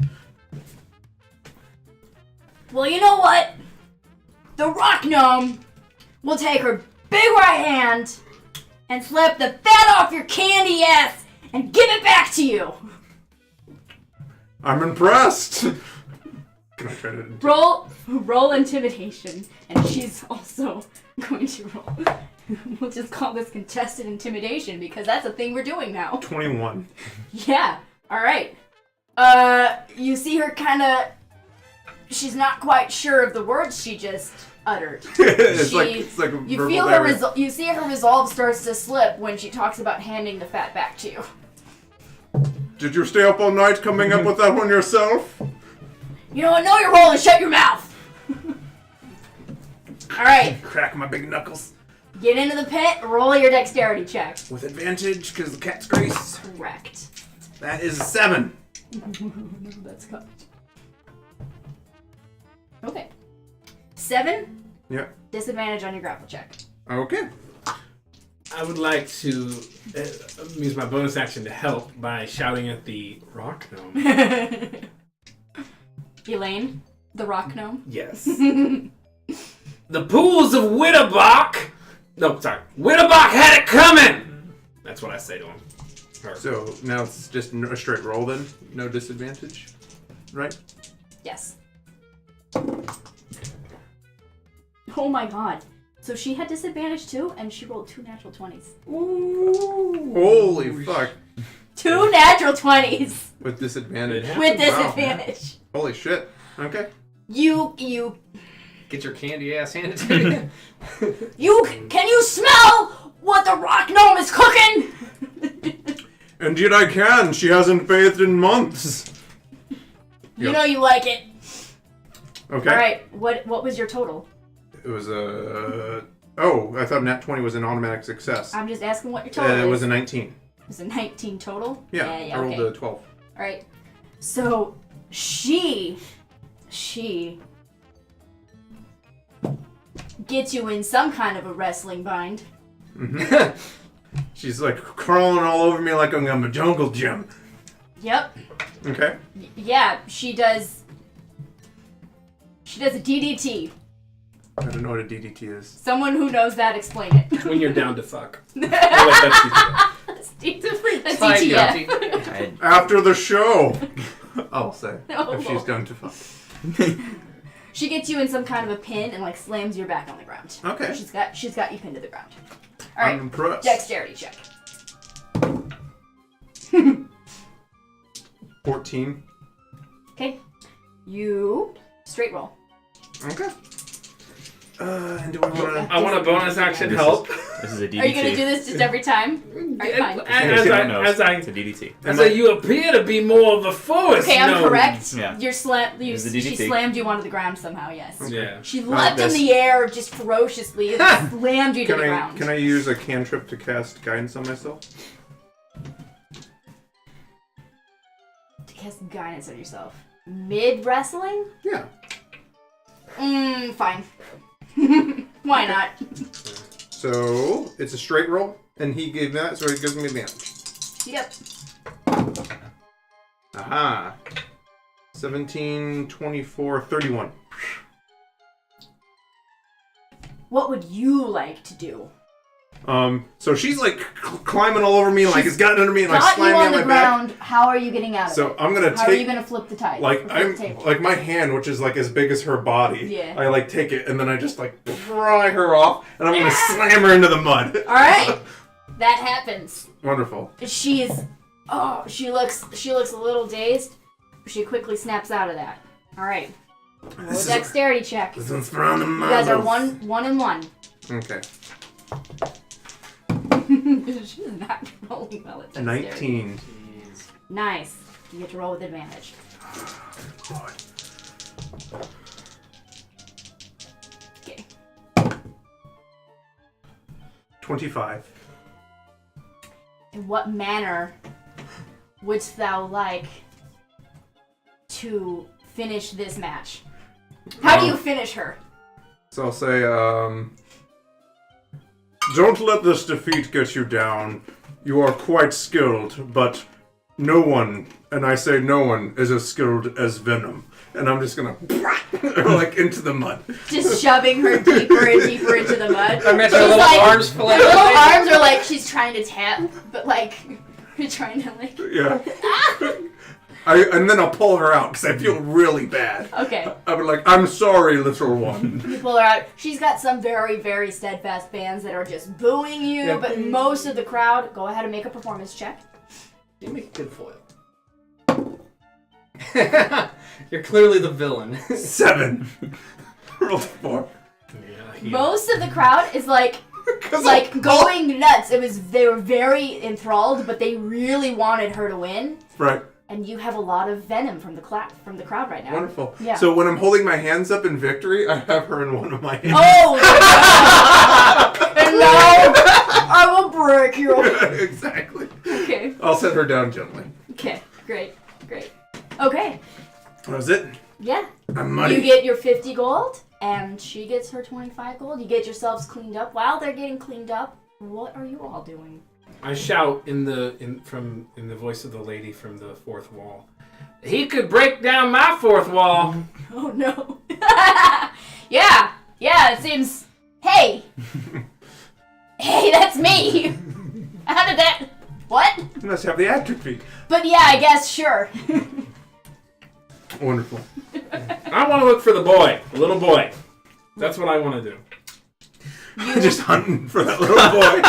Well, you know what? The rock gnome will take her big right hand and slap the fat off your candy ass and give it back to you. I'm impressed. Can I try to... Roll intimidation, and she's also going to roll. We'll just call this contested intimidation because that's a thing we're doing now. 21. Yeah. All right. You see her kind of. She's not quite sure of the words she just uttered. it's like a You verbal feel her. diarrhea. You see her resolve starts to slip when she talks about handing the fat back to you. Did you stay up all night coming up with that one yourself? You know what? Know your role and shut your mouth. All right. Crack my big knuckles. Get into the pit. Roll your dexterity check. With advantage, because the cat's grease. Correct. That is a 7. No, that's cocked. Okay. 7. Yeah. Disadvantage on your grapple check. Okay. I would like to use my bonus action to help by shouting at the rock gnome. Elaine, the rock gnome. Yes. The pools of Witterbach. No, sorry. Witterbach had it coming. That's what I say to him. Or- So now it's just a straight roll then? No disadvantage? Right? Yes. Oh my god. So she had disadvantage too, and she rolled 2 natural 20s. Ooh. Holy fuck. 2 natural 20s With disadvantage. with Wow. disadvantage. Holy shit. Okay. You Get your candy ass handed to you. can you smell what the rock gnome is cooking? Indeed I can. She hasn't bathed in months. You Yep. know you like it. Okay. All right. What was your total? It was a... Oh, I thought nat 20 was an automatic success. I'm just asking what your total It is. was a 19. It was a 19 total? Yeah, I rolled okay. a 12. Alright. So, she gets you in some kind of a wrestling bind. She's like crawling all over me like I'm a jungle gym. Yep. Okay. Yeah, she does a DDT. I don't know what a DDT is. Someone who knows that, explain it. When you're down to fuck. Oh, wait, that's That's Fine, DTF. I, After the show! I'll say. No. If she's done to fuck. She gets you in some kind of a pin and like slams your back on the ground. Okay. She's got you pinned to the ground. I'm Alright. impressed. Dexterity check. 14. Okay. You straight roll. Okay. And do I want to... I want a bonus action help. this is a DDT. Are you gonna do this just every time? Alright, fine. As it's a DDT. As you appear to be more of a forest Okay, I'm gnome. correct. Yeah. She DDT. slammed you onto the ground somehow, yes. Yeah. She leapt in this. the air just ferociously and slammed you to Can the I, ground. can I use a cantrip to cast guidance on myself? To cast guidance on yourself. Mid wrestling? Yeah. Fine. Why not? So, it's a straight roll, and he gave that, so he gives me advantage. Yep. Aha. 17, 24, 31. What would you like to do? So she's like climbing all over me, like it's gotten under me, and like Got you slamming me on on the my back. ground. How are you getting out of So it? I'm gonna How are you take, gonna flip the tide? like Flip I'm the table. like my hand, which is like as big as her body. Yeah. I like take it, and then I just like pry her off, and I'm gonna slam her into the mud. All right. That happens. Wonderful. She looks a little dazed. She quickly snaps out of that. All right. Roll a This is- dexterity check. You This one's for the guys are marbles. one and one. Okay. She's not rolling well at dexterity. 19. Nice. You get to roll with advantage. God. Okay. 25. In what manner wouldst thou like to finish this match? How do you finish her? So I'll say, don't let this defeat get you down. You are quite skilled, but no one, and I say no one, is as skilled as Venom. And I'm just gonna, like, into the mud. Just shoving her deeper and deeper into the mud. I imagine her She's little like- arms Her flailing. little arms are like she's trying to tap, but like you're trying to like. Yeah. And then I'll pull her out because I feel really bad. Okay. I'll be like, I'm sorry, little one. You pull her out. She's got some very, very steadfast fans that are just booing you, Yeah. but most of the crowd, go ahead and make a performance check. You make a good foil. You're clearly the villain. 7. Roll 4. Yeah, Most of the crowd is like going nuts. They were very enthralled, but they really wanted her to win. Right. And you have a lot of venom from the crowd right now. Wonderful. Yeah. So when I'm holding my hands up in victory, I have her in one of my hands. Oh! And now I will break you. Exactly. Okay. I'll set her down gently. Okay. Great. Okay. That was it. Yeah. I'm money. You get your 50 gold, and she gets her 25 gold. You get yourselves cleaned up. While they're getting cleaned up, what are you all doing? I shout in the voice of the lady from the fourth wall. He could break down my fourth wall. Oh no. Yeah, it seems. Hey, that's me. How did that? What? You must have the atrophy. But yeah, I guess sure. Wonderful. I want to look for the boy, the little boy. That's what I want to do. Just hunting for that little boy.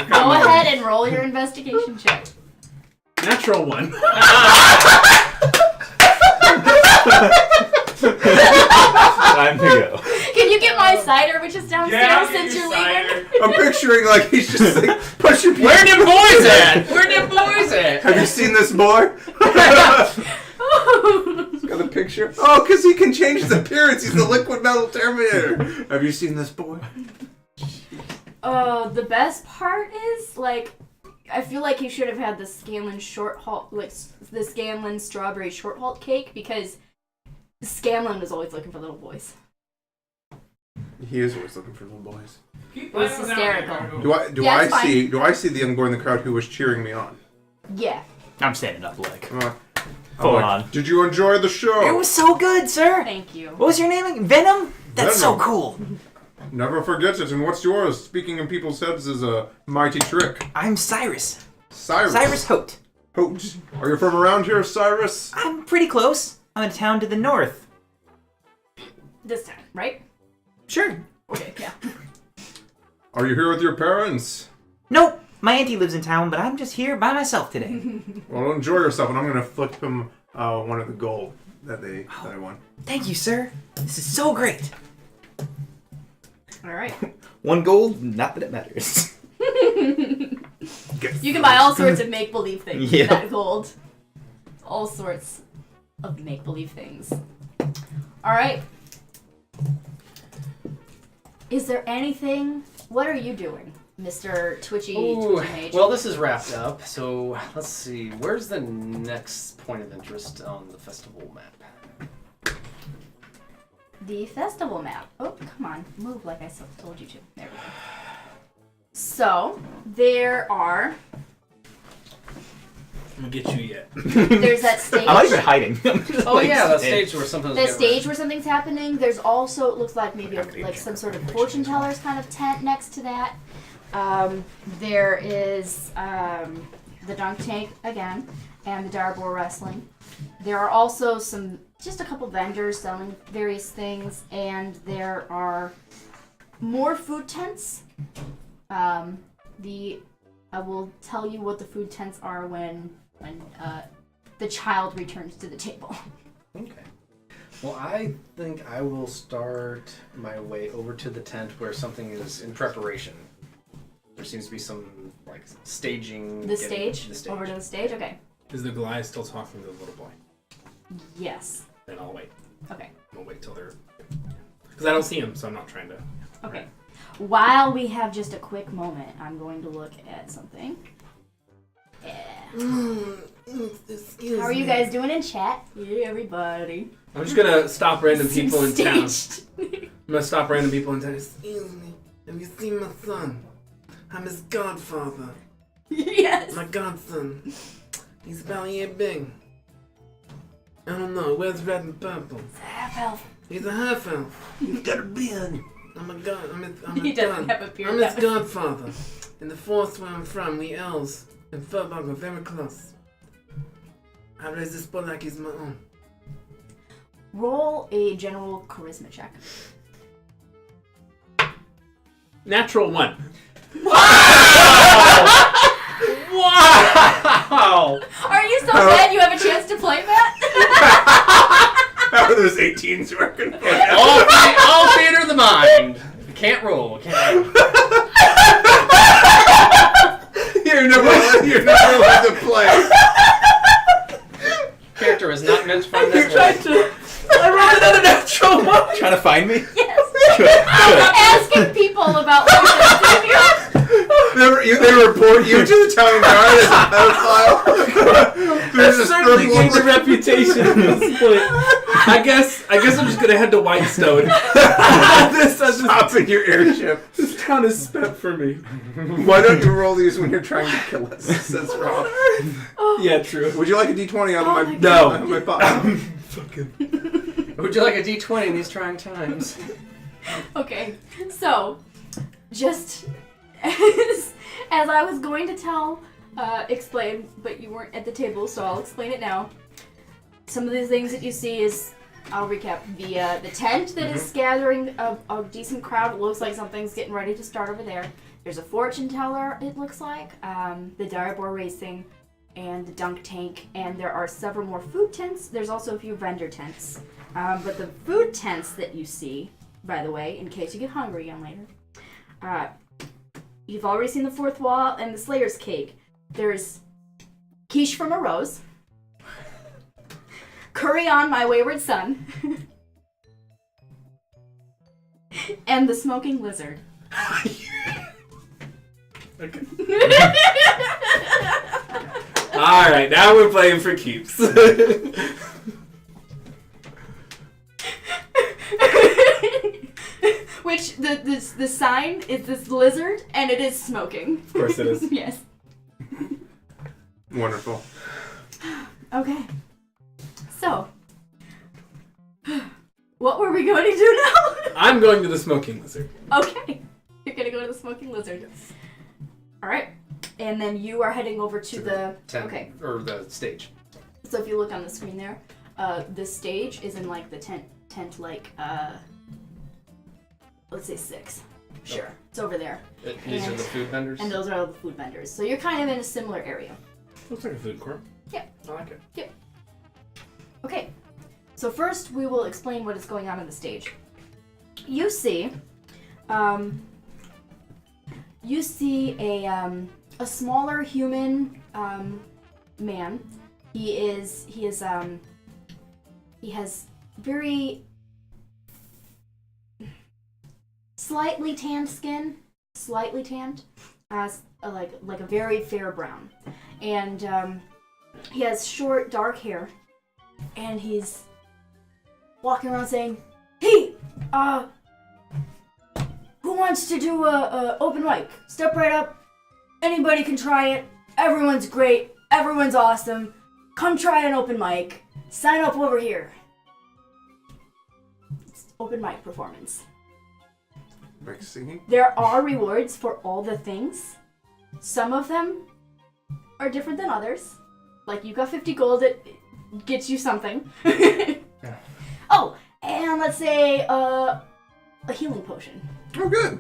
Go ahead and roll your investigation check. Natural 1. Time to go. Can you get my cider, which is downstairs, since you're leaving? I'm picturing like he's just like pushing people. Where them boys at? Where them boys at? Have you seen this boy? He's got a picture. Oh, because he can change his appearance. He's the liquid metal Terminator. Have you seen this boy? The best part is, like, I feel like he should have had the Scanlan short halt, like, the Scanlan strawberry short halt cake, because Scanlan was always looking for little boys. He is always looking for little boys. It was hysterical. Do Yeah, I it's fine. see the young boy in the crowd who was cheering me on? Yeah. I'm standing up, like. I'm Hold like, on. Did you enjoy the show? It was so good, sir. Thank you. What was your name again? Venom? That's so Venom. cool. Never forget it. And what's yours? Speaking in people's heads is a mighty trick. I'm Cyrus. Cyrus. Cyrus Hote. Hote. Are you from around here, Cyrus? I'm pretty close. I'm in a town to the north. This time, right? Sure. Okay, yeah. Are you here with your parents? Nope. My auntie lives in town, but I'm just here by myself today. Well, enjoy yourself, and I'm gonna flip him one of the gold that I won. Thank you, sir. This is so great. All right. 1 gold, not that it matters. You can buy all sorts of make-believe things Yeah. with that gold. All sorts of make-believe things. All right. Is there anything? What are you doing, Mr. Twitchy Mage? Well, this is wrapped up, so let's see. Where's the next point of interest on the festival map? The festival map. Oh, come on. Move like I told you to. There we go. So, there are... I'm gonna get you yet. There's that stage. I'm not even hiding. I'm just Oh like, yeah, that hey. stage where sometimes The stage where something's happening. There's also, it looks like maybe like some sort of fortune teller's kind of tent next to that. There is the dunk tank again, and the Darbor wrestling. There are also just a couple vendors selling various things, and there are more food tents. I will tell you what the food tents are when the child returns to the table. Okay. Well, I think I will start my way over to the tent where something is in preparation. There seems to be some like staging. The stage? The stage. Over to the stage? Okay. Is the Goliath still talking to the little boy? Yes. Then I'll wait. Okay. I'll wait till they're... Because I don't see him, so I'm not trying to... Okay. While we have just a quick moment, I'm going to look at something. Yeah. Excuse How are you me. guys doing in chat? Yeah, everybody. I'm just gonna stop random people in town. Staged. I'm gonna stop random people in town. Excuse me. Have you seen my son? I'm his godfather. Yes. My godson. He's about a year big. I don't know. Where's red and purple? Half elf. He's a half elf. He's got a beard. I'm He his doesn't god. have a beard. I'm his though. godfather. In the forest where I'm from, we elves and Furbolg are very close. I raise this boy like he's my own. Roll a general charisma check. Natural 1. Wow! Are you so glad you have a chance to play that? How are those 18s working for you? All theater of the mind. Can't roll. You're never allowed to play. Character is not meant to find that way. I rolled another natural 1. Trying to find me? Yes. Good. Asking people about They report you to the town guard as a pedophile. That certainly gained a reputation at this point. I guess I'm just gonna head to Whitestone. Stop in your airship. This town is spent for me. Why don't you roll these when you're trying to kill us? Says Rob. Yeah, true. Would you like a D20 on my No. on my bottom? Would you like a D20 in these trying times? Okay, so just as I was going to explain, but you weren't at the table, so I'll explain it now. Some of the things that you see is, I'll recap, the tent that is gathering a decent crowd. It looks like something's getting ready to start over there. There's a fortune teller, it looks like, the Tal'Dorei racing, and the dunk tank, and there are several more food tents. There's also a few vendor tents. But the food tents that you see, by the way, in case you get hungry again later, you've already seen the fourth wall and the Slayer's cake. There's quiche from a rose, curry on my wayward son, and the smoking lizard. Okay. Alright, now we're playing for keeps. Which the sign is this lizard, and it is smoking. Of course it is. Yes. Wonderful. Okay. So, what were we going to do now? I'm going to the smoking lizard. Okay. You're gonna go to the smoking lizard. Yes. Alright. And then you are heading over to the... Tent, Okay. Or the stage. So if you look on the screen there, the stage is in like the tent like, let's say 6. Sure. Okay. It's over there. These are And- the food vendors? And those are all the food vendors. So you're kind of in a similar area. Looks like a food court. Yeah. I like it. Okay. So first we will explain what is going on the stage. You see a smaller human man. He has very slightly tanned skin, like a very fair brown, and he has short dark hair, and he's walking around saying, "Hey, who wants to do a open mic? Step right up. Anybody can try it. Everyone's great. Everyone's awesome. Come try an open mic. Sign up over here." It's open mic performance. Like singing? There are rewards for all the things. Some of them are different than others. Like, you got 50 gold, it gets you something. Yeah. Oh, and let's say a healing potion. Oh, good.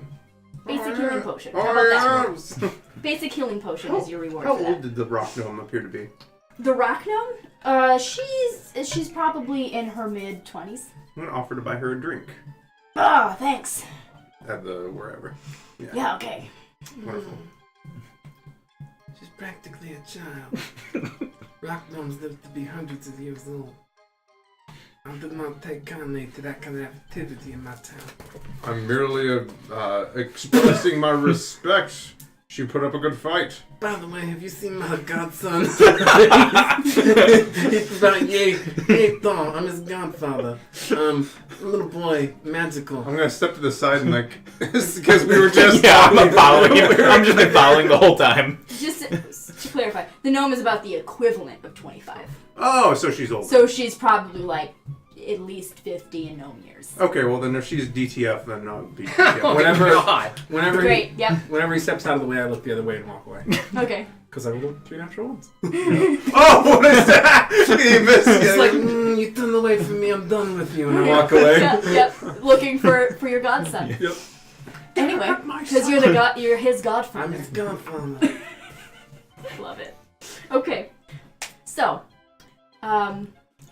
Basic healing potion. Oh, How about that? yes. Basic healing potion is your reward How for old that. did the rock gnome appear to be? The rock gnome? She's probably in her mid-20s. I'm gonna offer to buy her a drink Ah, thanks. at the wherever. Yeah, okay. Wonderful. She's practically a child. Rock gnomes live to be hundreds of years old. I do not take kindly to that kind of activity in my town. I'm merely expressing my respect. She put up a good fight. By the way, have you seen my godson? He's about yay tall. I'm his godfather. Little boy, magical. I'm gonna step to the side and because we were just Yeah, I'm talking. following him. I'm just been following the whole time. Just to clarify, the gnome is about the equivalent of 25. Oh, so she's old. So she's probably like at least 50 in gnome years. Okay, well then if she's DTF, then I'll be DTF. Oh, Whenever- God. Whenever Great, yep. Whenever he steps out of the way, I look the other way and walk away. Okay. Because I rolled 3 natural ones. Oh, what is that? He missed It's it. like, you turn away from me, I'm done with you. And I walk Walk away. Yep. Looking for your godson. Yep. Anyway, because you're his godfather. I'm his godfather. Love it. Okay. So,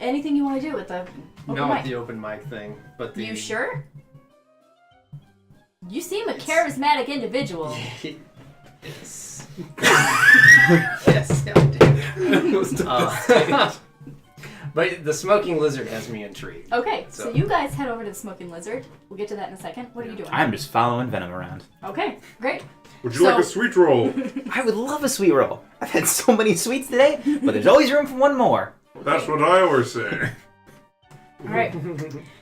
anything you want to do with the open Not mic? the open mic thing, but the. You sure? You seem a charismatic individual. Yes. Yes, I do. But the smoking lizard has me intrigued. Okay, so So- you guys head over to the smoking lizard. We'll get to that in a second. What are you doing? I'm just following Venom around. Okay, great. Would you like a sweet roll? I would love a sweet roll. I've had so many sweets today, but there's always room for one more. That's what I always say. All right.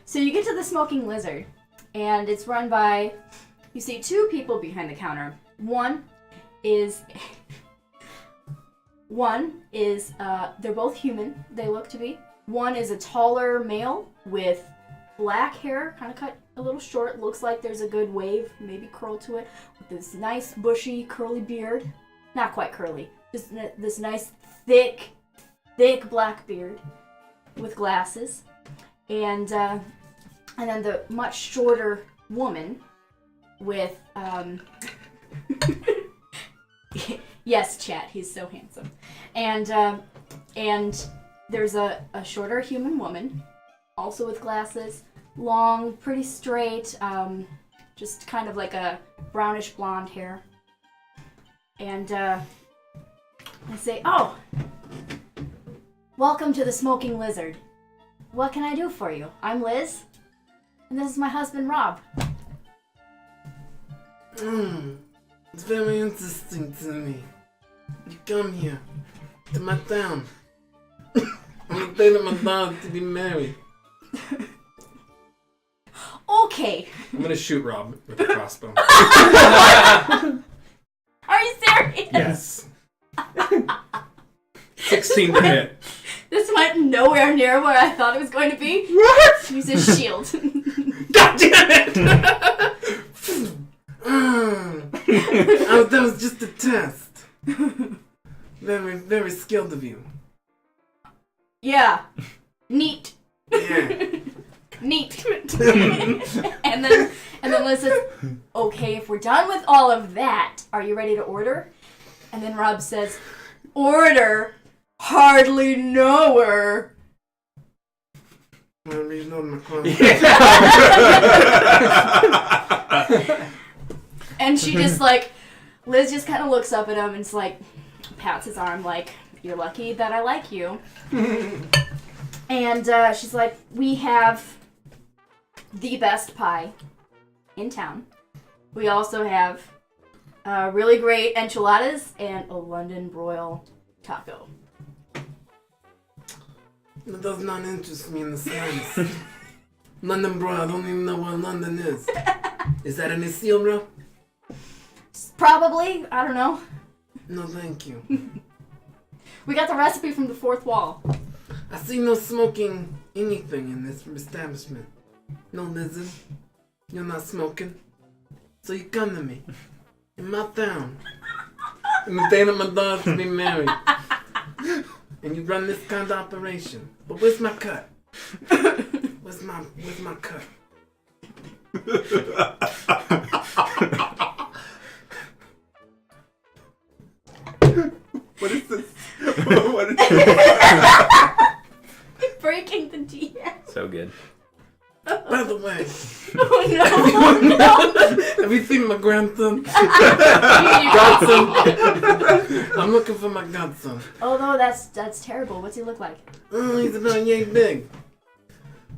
So you get to the smoking lizard, and it's run by. You see 2 people behind the counter. One is. They're both human. They look to be. One is a taller male with black hair, kind of cut a little short. Looks like there's a good wave, maybe curl to it, with this nice bushy curly beard. Not quite curly, just this nice thick black beard with glasses, and then the much shorter woman with yes, chat, he's so handsome, and there's a shorter human woman, also with glasses, long, pretty straight, just kind of like a brownish blonde hair, and I say, oh. Welcome to the Smoking Lizard. What can I do for you? I'm Liz, and this is my husband, Rob. It's very interesting to me. You come here to my town. I'm dating my dog to be married. Okay. I'm going to shoot Rob with a crossbow. Are you serious? Yes. 16 to hit. This went nowhere near where I thought it was going to be. What? Use his shield. God damn it! That was just a test. Very, very skilled of you. Yeah. Neat. Yeah. Neat. and then Liz says, okay, if we're done with all of that, are you ready to order? And then Rob says, order? Hardly know her. I'm reloading my clothes. And she just like, Liz just kind of looks up at him and it's like, pats his arm like, you're lucky that I like you. And she's like, we have the best pie in town. We also have really great enchiladas and a London broil taco. That does not interest me in the slightest. London bro, I don't even know where London is. Is that in the seal, bro? Probably, I don't know. No, thank you. We got the recipe from the fourth wall. I see no smoking anything in this establishment. No lizard. You're not smoking. So you come to me. In my town. In the day that my dog's to be married. And you run this kind of operation. But where's my cut? Where's my cut? What is this? What is this? Breaking the DM. So good. By the way, Oh no! have you seen my grandson? You- Godson? I'm looking for my godson. Oh no, that's terrible. What's he look like? Oh, he's about yay big.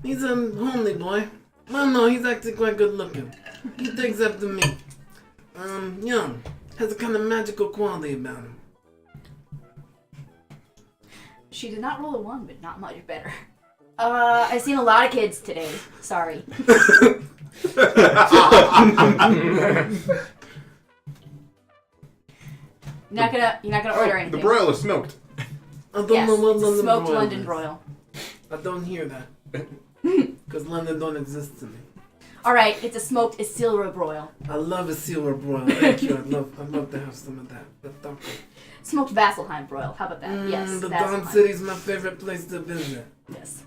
He's a homely boy. Well, no, he's actually quite good looking. He takes after me. Young. Has a kind of magical quality about him. She did not roll a 1, but not much better. I've seen a lot of kids today. Sorry. You're not gonna order anything. The broil is smoked. I don't Yes, know what it's a London smoked broil London is. broil. I don't hear that. Because London don't exist to me. All right, it's a smoked Isilra broil. I love a silver broil. Thank you. I'd love to have some of that. But okay. smoked Vasselheim broil. How about that? Yes, The Vasselheim. Dawn City's my favorite place to visit. Yes.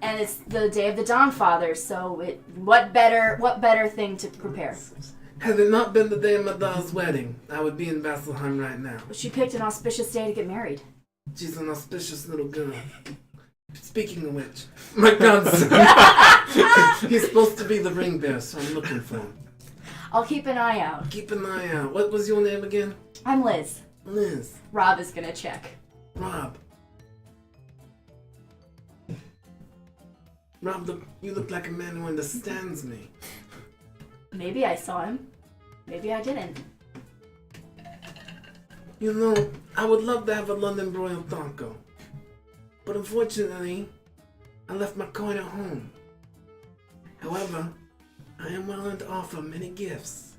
And it's the day of the Dawn Father, so what better thing to prepare? Had it not been the day of my daughter's wedding, I would be in Vasselheim right now. She picked an auspicious day to get married. She's an auspicious little girl. Speaking of which, my godson, he's supposed to be the ring bearer, so I'm looking for him. I'll keep an eye out. Keep an eye out. What was your name again? I'm Liz. Liz. Rob is gonna check. Rob. Rob, you look like a man who understands me. Maybe I saw him. Maybe I didn't. You know, I would love to have a London broiled taco. But unfortunately, I left my coin at home. However, I am willing to offer many gifts.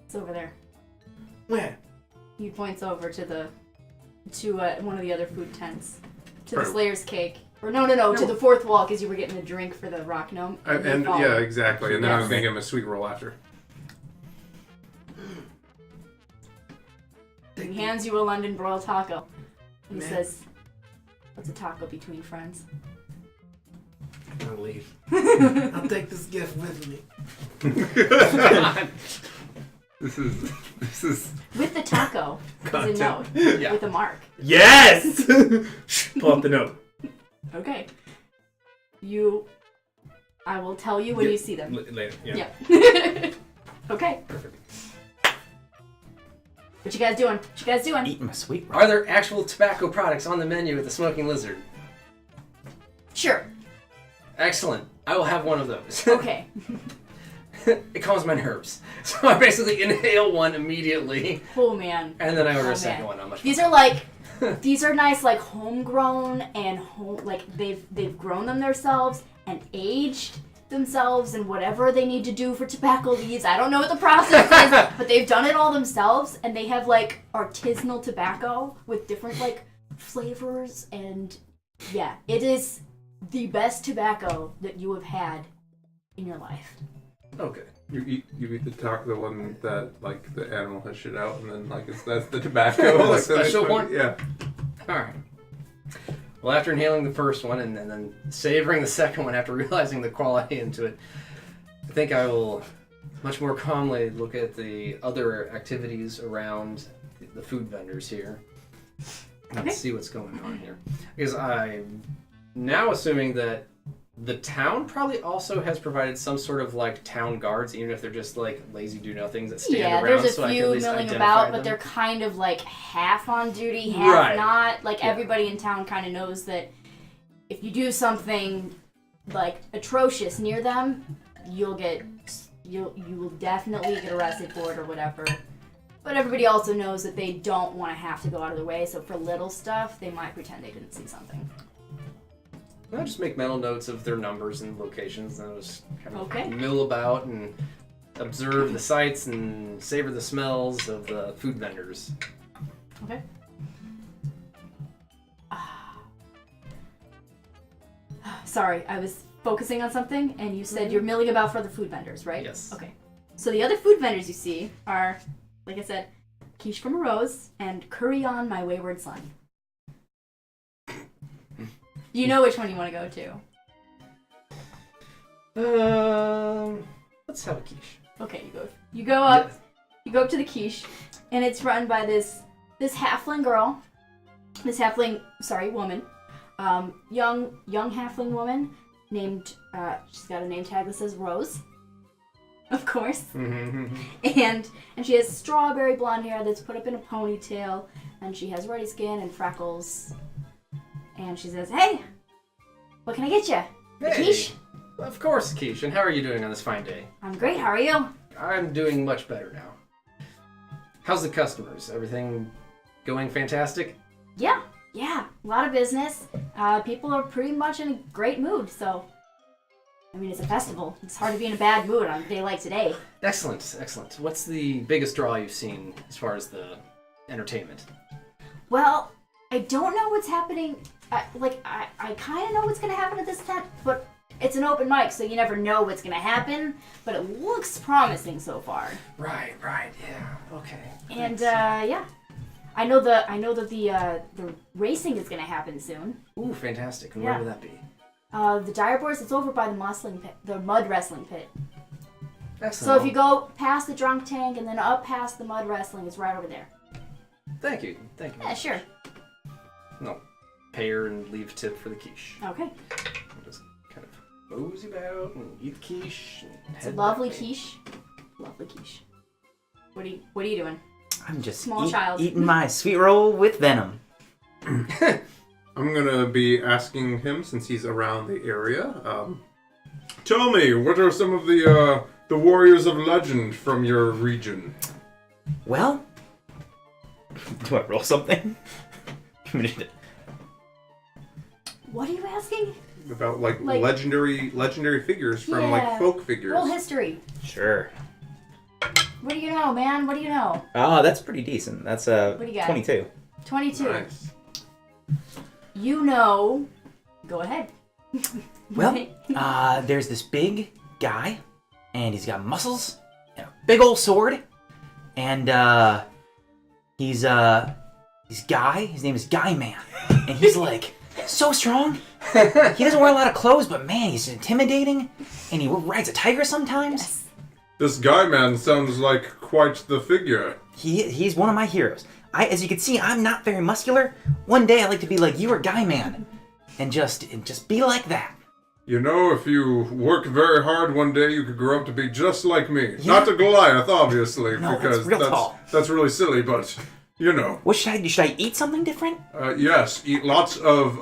It's over there. Where? He points over to one of the other food tents. To the Right. Slayer's cake. Or no, to the fourth wall because you were getting a drink for the rock gnome. And you followed. yeah, exactly. And then I was Yes. gonna give him a sweet roll after. He hands you a London broiled taco. And he Man. says, "What's a taco between friends?" I'll leave. I'll take this gift with me. This is With the taco is a Content. note Yeah. with a mark. Yes! Pull up the note. Okay. I will tell you when Yeah, you see them. Later. Yeah. Yeah. Okay. Perfect. What you guys doing? What you guys doing? Eating my sweet roll. Are there actual tobacco products on the menu with the smoking lizard? Sure. Excellent. I will have one of those. Okay. It calms my nerves. So I basically inhale one immediately, Oh man. and then I order Oh, a second man. one. How much? These are like, these are nice, like homegrown and like they've grown them themselves and aged themselves and whatever they need to do for tobacco leaves. I don't know what the process is, but they've done it all themselves and they have like artisanal tobacco with different like flavors and yeah, it is the best tobacco that you have had in your life. Okay. you eat the one that like the animal has shit out, and then like that's the tobacco. The like, special one? Yeah. All right. Well, after inhaling the first one and then savoring the second one after realizing the quality into it, I think I will much more calmly look at the other activities around the food vendors here and Okay. see what's going on here. Because I'm now assuming that the town probably also has provided some sort of like town guards, even if they're just like lazy do-nothings that stand Yeah, around. there's a so I can at few least milling identify about, but them. they're kind of like half on duty, half Right. not. Like Yeah. everybody in town kind of knows that if you do something like atrocious near them, you will definitely get arrested for it or whatever. But everybody also knows that they don't want to have to go out of their way, so for little stuff, they might pretend they didn't see something. I'll just make mental notes of their numbers and locations, and I'll just kind of Okay. mill about and observe the sights and savor the smells of the food vendors. Okay. Sorry, I was focusing on something, and you said you're milling about for the food vendors, right? Yes. Okay. So the other food vendors you see are, like I said, quiche from a rose and curry on my wayward son. You know which one you want to go to. Let's have a quiche. Okay, you go up. You go up to the quiche, and it's run by this halfling girl, woman, young halfling woman named she's got a name tag that says Rose, of course, and she has strawberry blonde hair that's put up in a ponytail, and she has ruddy skin and freckles, and she says, "Hey, what can I get you? A Hey. quiche? Of course, quiche. And how are you doing on this fine day? I'm great. How are you? I'm doing much better now. How's the customers? Everything going fantastic? Yeah, a lot of business. People are pretty much in a great mood, so, I mean, it's a festival. It's hard to be in a bad mood on a day like today. Excellent, excellent. What's the biggest draw you've seen as far as the entertainment? Well, I don't know what's happening. I kind of know what's going to happen at this tent, but it's an open mic, so you never know what's gonna happen. But it looks promising so far. Right, yeah. Okay. And yeah, I know that the racing is gonna happen soon. Ooh, fantastic. And Yeah. where will that be? The Dire Boars, it's over by the mud wrestling pit. Excellent. So if you go past the drunk tank and then up past the mud wrestling, it's right over there. Thank you. Yeah, sure. No. Pay her and leave tip for the quiche. Okay. I'll just kind of mosey about and eat the quiche. And It's a head lovely back. quiche. Lovely quiche. What are you doing? I'm just Small child. eating my sweet roll with venom. I'm gonna be asking him since he's around the area. Tell me, what are some of the warriors of legend from your region? Well, do I roll something? What are you asking? About like Like- legendary figures from like Yeah. folk figures. Roll history. Sure. What do you know, man? What do you know? Oh, that's pretty decent. That's What do you got? 22. 22. Nice. You know. Go ahead. Well, there's this big guy, and he's got muscles, and a big old sword, and he's Guy. His name is Guy Man, and he's like so strong. He doesn't wear a lot of clothes, but man, he's intimidating, and he rides a tiger sometimes. Yes. This guy man sounds like quite the figure. He's one of my heroes. As you can see, I'm not very muscular. One day I'd like to be like you or Guy Man, and just be like that. You know, if you work very hard one day, you could grow up to be just like me. Yeah. Not a Goliath, obviously, No, because that's real tall. that's really silly, but you know. What should I do? Should I eat something different? Yes, eat lots of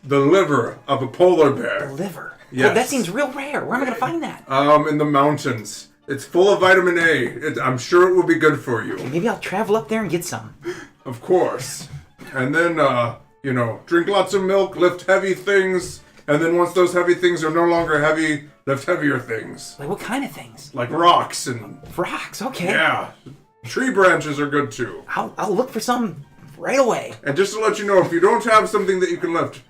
the liver of a polar bear. Liver. Yes. Oh, that seems real rare. Where am I gonna find that? In the mountains. It's full of vitamin A. I'm sure it will be good for you. Maybe I'll travel up there and get some. Of course. And then, drink lots of milk, lift heavy things, and then once those heavy things are no longer heavy, lift heavier things. Like what kind of things? Like rocks and... Rocks. Okay. Yeah. Tree branches are good too. I'll look for some right away. And just to let you know, if you don't have something that you can lift,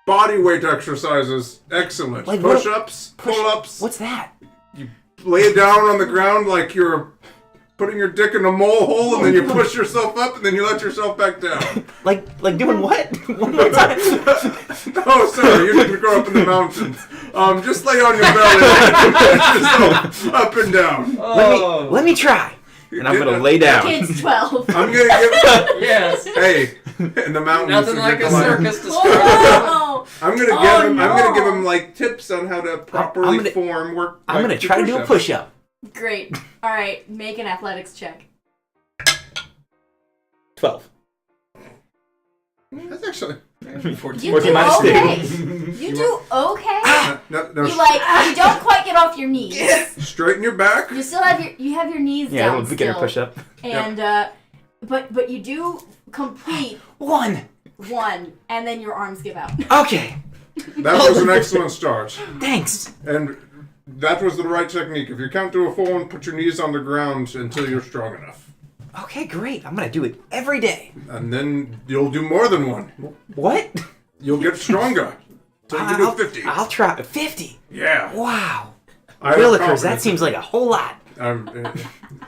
body weight exercises, excellent. Like what- Push-ups, pull-ups. What's that? You lay it down on the ground like you're putting your dick in a mole hole, and then you push yourself up, and then you let yourself back down. Like doing what? One more time. Oh, sorry, you didn't grow up in the mountains. Just lay on your belly and push yourself up and down. Let me try. And I'm gonna lay down. Kid's 12. I'm gonna give... Yes. Hey, in the mountains... Nothing you like get a to, circus to start. Oh, I'm gonna Oh, I'm no. gonna give him like tips on how to properly gonna- form work. I'm gonna try to do a push-up. great. All right, make an athletics check. 12. That's actually... 14. You 14 do minus two. okay. You do okay. No, You you don't quite get off your knees. straighten your back. You still have your knees Yeah, down we'll beginner still. push-up. And but you do complete 1. one, and then your arms give out. Okay. That was an excellent start. Thanks. And that was the right technique. If you count to a 4 and put your knees on the ground until you're strong enough. Okay, great. I'm gonna do it every day. And then you'll do more than one. What? You'll get stronger. So you can do 50. I'll try 50. Yeah. Wow. I have Willikers, confidence that seems like a whole lot.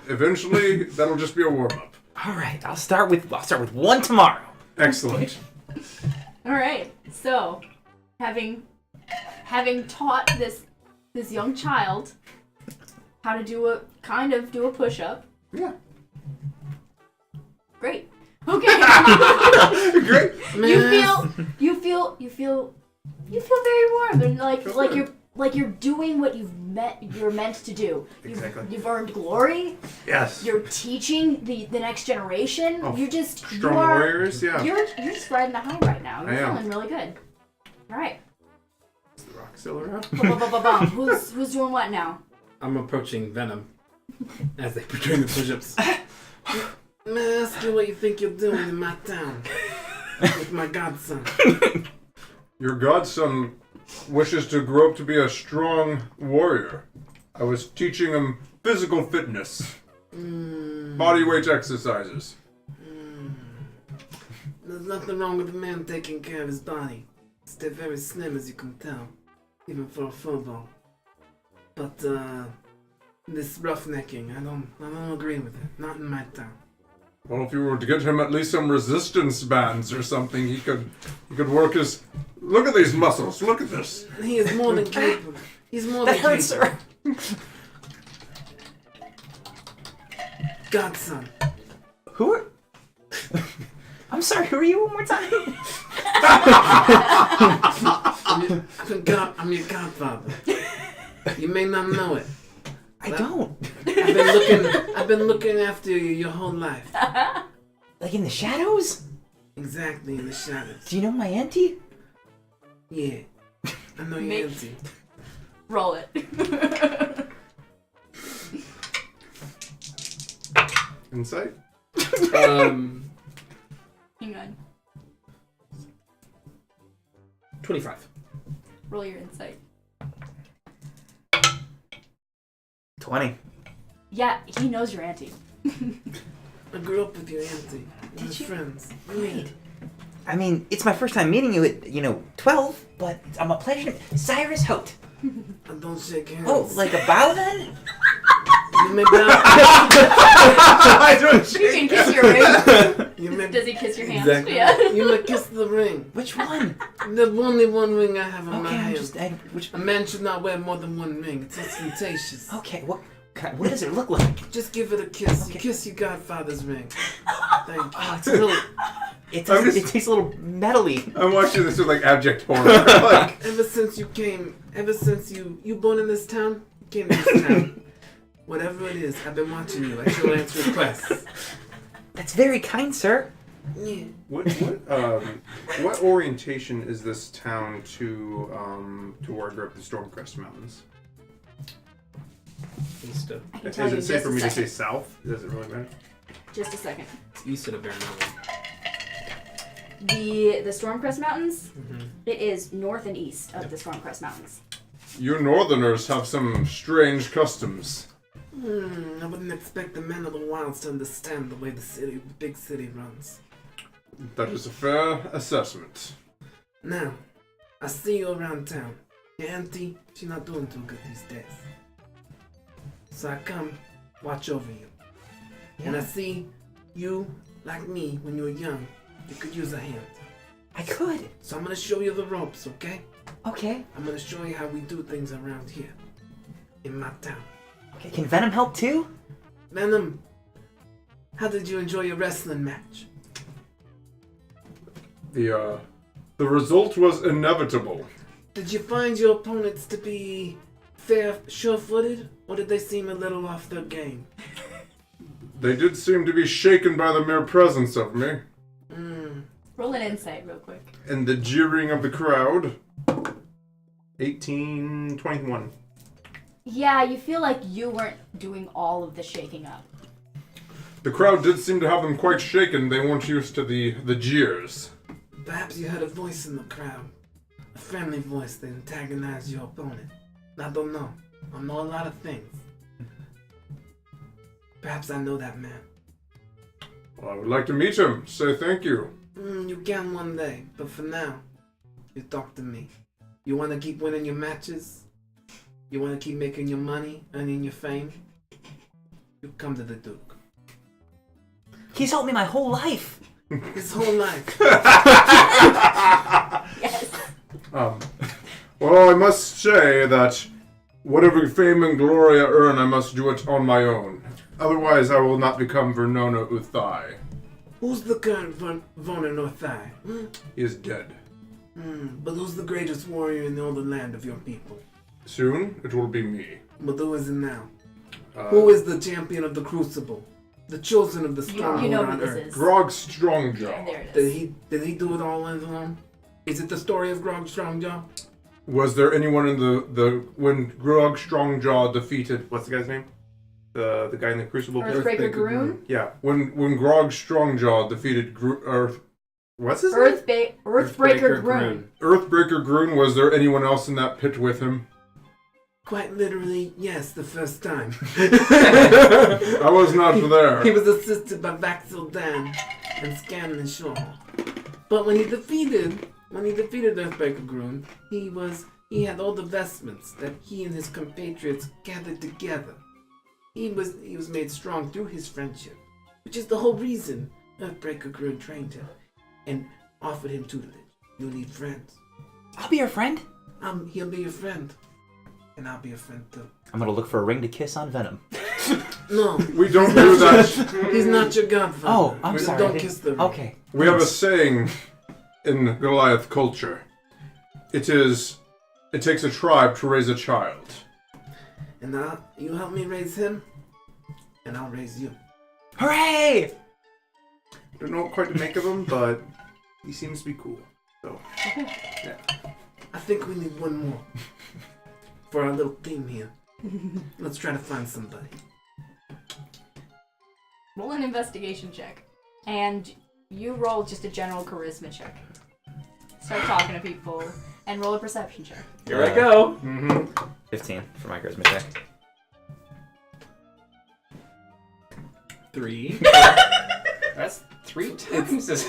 Eventually, that'll just be a warm-up. All right, I'll start with 1 tomorrow. Excellent. All right. So, having taught this young child how to do a push-up. Yeah. Great. Okay. Great. you feel very warm and like you're doing what you're meant to do. Exactly. You've earned glory. Yes. You're teaching the next generation. Oh, you Strong are warriors, yeah. you're just riding a high right now. You're I am. feeling really good. All right. Is the rock still around? Bum. Who's doing what now? I'm approaching Venom as they are doing the push-ups. May I ask you what you think you're doing in my town? With my godson. Your godson wishes to grow up to be a strong warrior. I was teaching him physical fitness, body weight exercises. There's nothing wrong with a man taking care of his body. Stay very slim, as you can tell. even for a football. But this roughnecking, I don't agree with it. Not in my town. Well, if you were to get him at least some resistance bands or something, he could work his. Look at these muscles. Look at this. He is more than capable. He's more That than hurts, capable. sir. Godson. Who are... I'm sorry, who are you one more time? I'm your godfather. You may not know it. I don't. I've been looking after you your whole life. Like in the shadows? Exactly, in the shadows. Do you know my auntie? Yeah. I know Make- your auntie. Roll it. Insight. Um, Hang on. 25. Roll your insight. 20. Yeah, he knows your auntie. I grew up with your auntie. We were Did you? friends. Great. I mean, it's my first time meeting you at, 12, but I'm a pleasure. Cyrus Hote. I don't shake hands. Oh, like a bow then? You may bow. I don't You can kiss your ring. You may, Does he kiss your hands? exactly. Yeah. You may kiss the ring. Which one? The only one ring I have on my Okay, hand. which... A man should not wear more than one ring. It's ostentatious. Okay, what does it look like? Just give it a kiss. You Okay. kiss your godfather's ring. Thank you. Oh, it's a little... It tastes a little metally. I'm watching this with like abject horror. Like, Ever since you born in this town, you came to this town. Whatever it is, I've been watching you. I shall answer requests. That's very kind, sir. Yeah. what orientation is this town to where I grew up, the Stormcrest Mountains? East of, I can Is tell you it in safe just for a me to say second. south? Does it really matter? Just a second. it's east of the Bear Mountain. The Stormcrest Mountains, Mm-hmm. it is north and east of the Stormcrest Mountains. You Northerners have some strange customs. I wouldn't expect the men of the wilds to understand the way the big city runs. That is a fair assessment. Now, I see you around town. Your auntie, she's not doing too good these days. So I come, watch over you. And I see you, like me, when you were young, you could use a hand. I could. So I'm gonna show you the ropes, okay? Okay. I'm gonna show you how we do things around here. In my town. Okay, can Venom help too? Venom, how did you enjoy your wrestling match? The result was inevitable. Did you find your opponents to be fair, sure-footed, or did they seem a little off their game? They did seem to be shaken by the mere presence of me, Roll an insight real quick. and the jeering of the crowd. 1821. Yeah, you feel like you weren't doing all of the shaking up. The crowd did seem to have them quite shaken. They weren't used to the jeers. Perhaps you heard a voice in the crowd. A friendly voice that antagonized your opponent. I don't know. I know a lot of things. Perhaps I know that man. Well, I would like to meet him. Say thank you. You can one day, but for now, you talk to me. You want to keep winning your matches? You want to keep making your money, earning your fame? You come to the Duke. He's helped me my whole life. His whole life. Yes. Well, I must say that whatever fame and glory I earn, I must do it on my own. Otherwise, I will not become Vernona Uthai. Who's the current Vona Northai? He is dead. But who's the greatest warrior in all the land of your people? Soon, it will be me. But who is it now? Who is the champion of the Crucible? The chosen of the stronghold You know on who this Earth? is. Grog And Strongjaw. there it is. Did he do it all on his own? Is it the story of Grog Strongjaw? Was there anyone in when Grog Strongjaw defeated what's the guy's name? The guy in the Crucible pit? Earthbreaker Groon? Yeah, when Grog Strongjaw defeated what's his name? Earthbreaker Groon. Earthbreaker Groon. Was there anyone else in that pit with him? Quite literally, yes, the first time. I was not there. He was assisted by Vaxil Dan and Scanlan Shaw. But when he defeated Earthbreaker Groon, he was he had all the vestments that he and his compatriots gathered together. He was made strong through his friendship, which is the whole reason Earthbreaker grew and trained him, and offered him tutelage. You'll need friends. I'll be your friend. He'll be your friend, and I'll be a friend too. I'm gonna look for a ring to kiss on Venom. No, We don't do that. he's not your godfather. Oh, I'm We sorry. Don't kiss the ring. Okay. We have a saying in Goliath culture. It takes a tribe to raise a child. And you help me raise him, and I'll raise you. Hooray! I don't know what quite to make of him, but he seems to be cool. So, yeah. I think we need one more for our little theme here. Let's try to find somebody. Roll an investigation check. And you roll just a general charisma check. Start talking to people and roll a perception check. Here I go. 15 for my charisma check. 3 That's 3 times.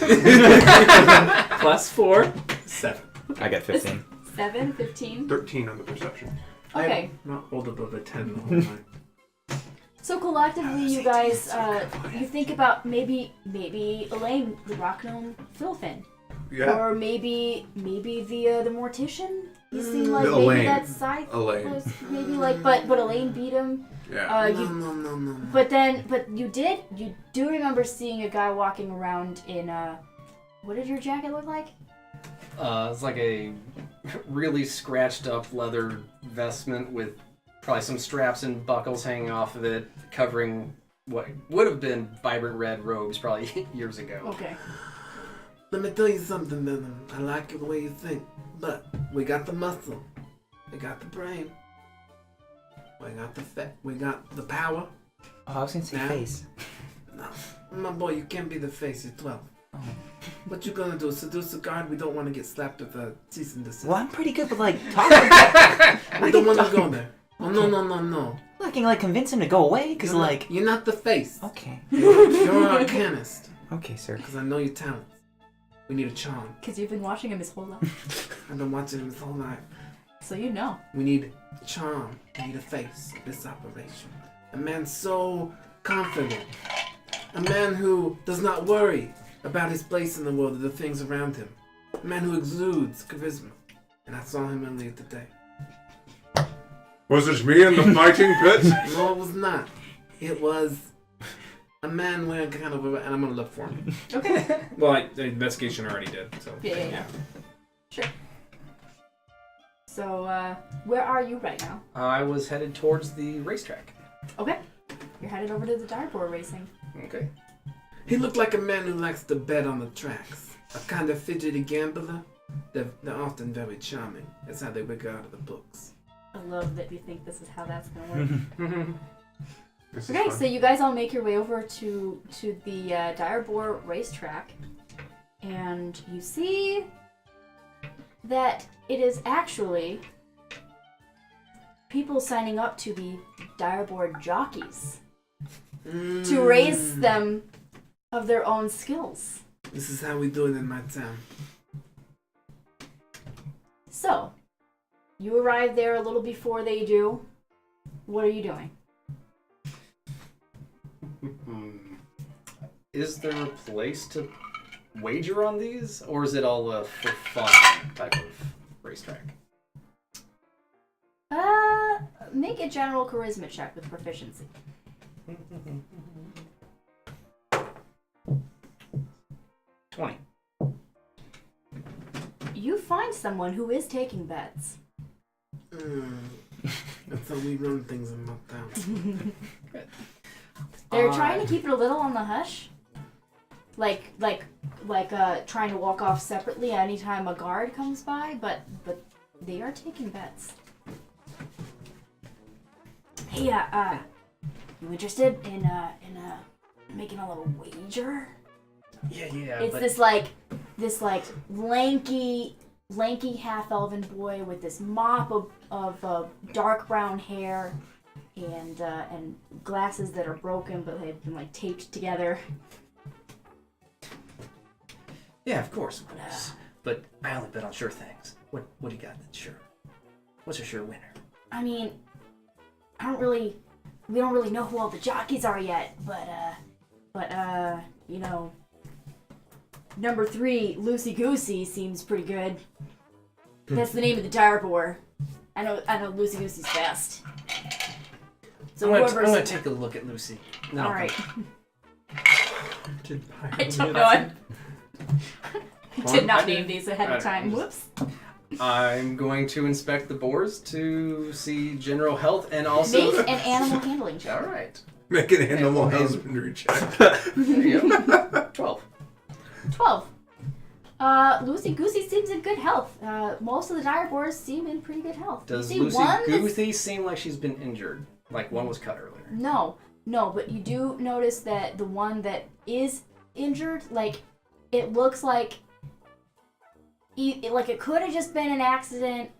plus 4, 7. I got 15. 7, 15. 13 on the perception. Okay. Not rolled above a 10 the whole time. So collectively, you guys, you think about maybe Elaine, the rock gnome, Philfin, Yeah. or maybe the mortician. You seem like maybe Elaine. that side Elaine. was maybe like, but Elaine beat him. Yeah. No. But you do remember seeing a guy walking around in what did your jacket look like? It's like a really scratched up leather vestment with probably some straps and buckles hanging off of it, covering what would have been vibrant red robes probably years ago. Okay. Let me tell you something, Venom. I like the way you think, but we got the muscle, we got the brain, we got the we got the power. Oh, I was gonna say Now? face. No, my boy, you can't be the face. You're 12. Oh. What you gonna do? Seduce a guard? We don't want to get slapped with a cease and desist. Well, I'm pretty good with like talking. We don't want to go there. Oh no. I can like convince him to go away, cause like. You're not the face. Okay. You're an arcanist. Okay, sir. Because I know your talents. We need a charm. Because you've been watching him his whole life, I've been watching him his whole life. so you know. We need a charm. We need a face of this operation. A man so confident. A man who does not worry about his place in the world or the things around him. A man who exudes charisma. And I saw him earlier today. Was it me in the fighting pit? No, it was not. It was a man wearing kind of a... And I'm going to look for him. Okay. Well, the investigation already did. So Yeah. Sure. So, where are you right now? I was headed towards the racetrack. Okay. You're headed over to the dartboard racing. Okay. He looked like a man who likes to bet on the tracks. A kind of fidgety gambler. They're often very charming. That's how they regard the books. I love that you think this is how that's gonna work. This is Okay, fun. so you guys all make your way over to the Direboar racetrack, and you see that it is actually people signing up to be Direboar jockeys to race them of their own skills. This is how we do it in my town. So, you arrive there a little before they do. What are you doing? Is there a place to wager on these, or is it all a for fun type of racetrack? Make a general charisma check with proficiency. 20. You find someone who is taking bets. That's how we run things in my town. They're trying to keep it a little on the hush. Like trying to walk off separately anytime a guard comes by, but they are taking bets. Hey, you interested in making a little wager? Yeah. It's but this lanky half-elven boy with this mop of dark brown hair and glasses that are broken but they've been like taped together. Yeah, of course. But I only bet on sure things. What do you got that's sure? What's a sure winner? I mean, we don't really know who all the jockeys are yet, but you know, number 3, Loosey Goosey seems pretty good. That's the name of the tire pour. I know Loosey Goosey's fast. So I'm whoever's gonna take a look at Lucy. No. all right. Did I don't know. I did not name these ahead of time. Whoops. I'm going to inspect the boars to see general health and also. Make an animal handling check. All right. Make an animal husbandry check. There you go. 12. 12. Loosey Goosey seems in good health. Most of the dire boars seem in pretty good health. Does You see Lucy one that's- Goothy seem like she's been injured? Like one was cut earlier. No, but you do notice that the one that is injured, like, it looks like it could have just been an accident,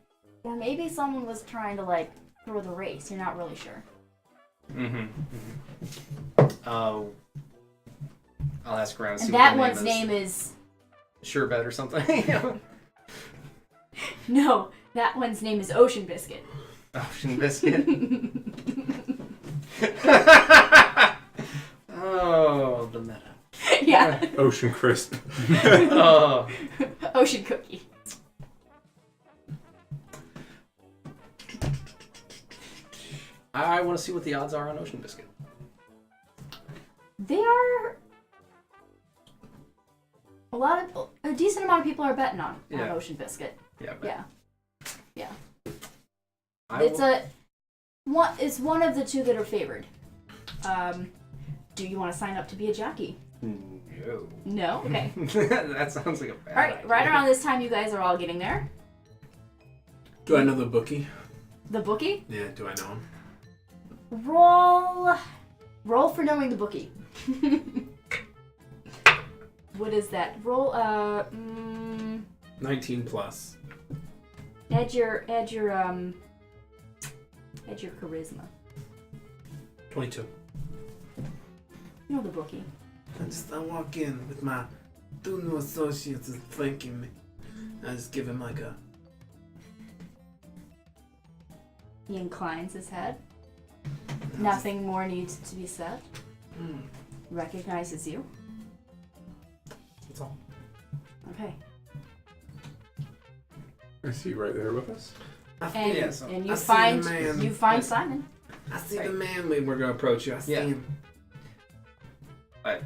or maybe someone was trying to, like, throw the race. You're not really sure. I'll ask around. See And what that their one's name is... Sure Bet or something. No, that one's name is Ocean Biscuit. Ocean Biscuit. Oh, the meta. Yeah. Ocean Crisp. Oh. Ocean Cookie. I want to see what the odds are on Ocean Biscuit. They are... A decent amount of people are betting on Yeah. Ocean Biscuit. Yeah. Bet. Yeah. It's It's one of the two that are favored. Do you want to sign up to be a jockey? No. No? Okay. That sounds like a bad Alright, idea. right around this time you guys are all getting there. Do I know the bookie? The bookie? Yeah, do I know him? Roll for knowing the bookie. What is that? Roll 19 plus. add your charisma. 22. You know the bookie. I walk in with my 2 new associates flanking me. I just give him like a... He inclines his head. Nothing more needs to be said. Recognizes you. That's all. Okay. Is he right there with us? And, Yes, and I you see find the man. you find Yes. Simon. I see Right. the man with... We're gonna approach you. I see Yeah. him. I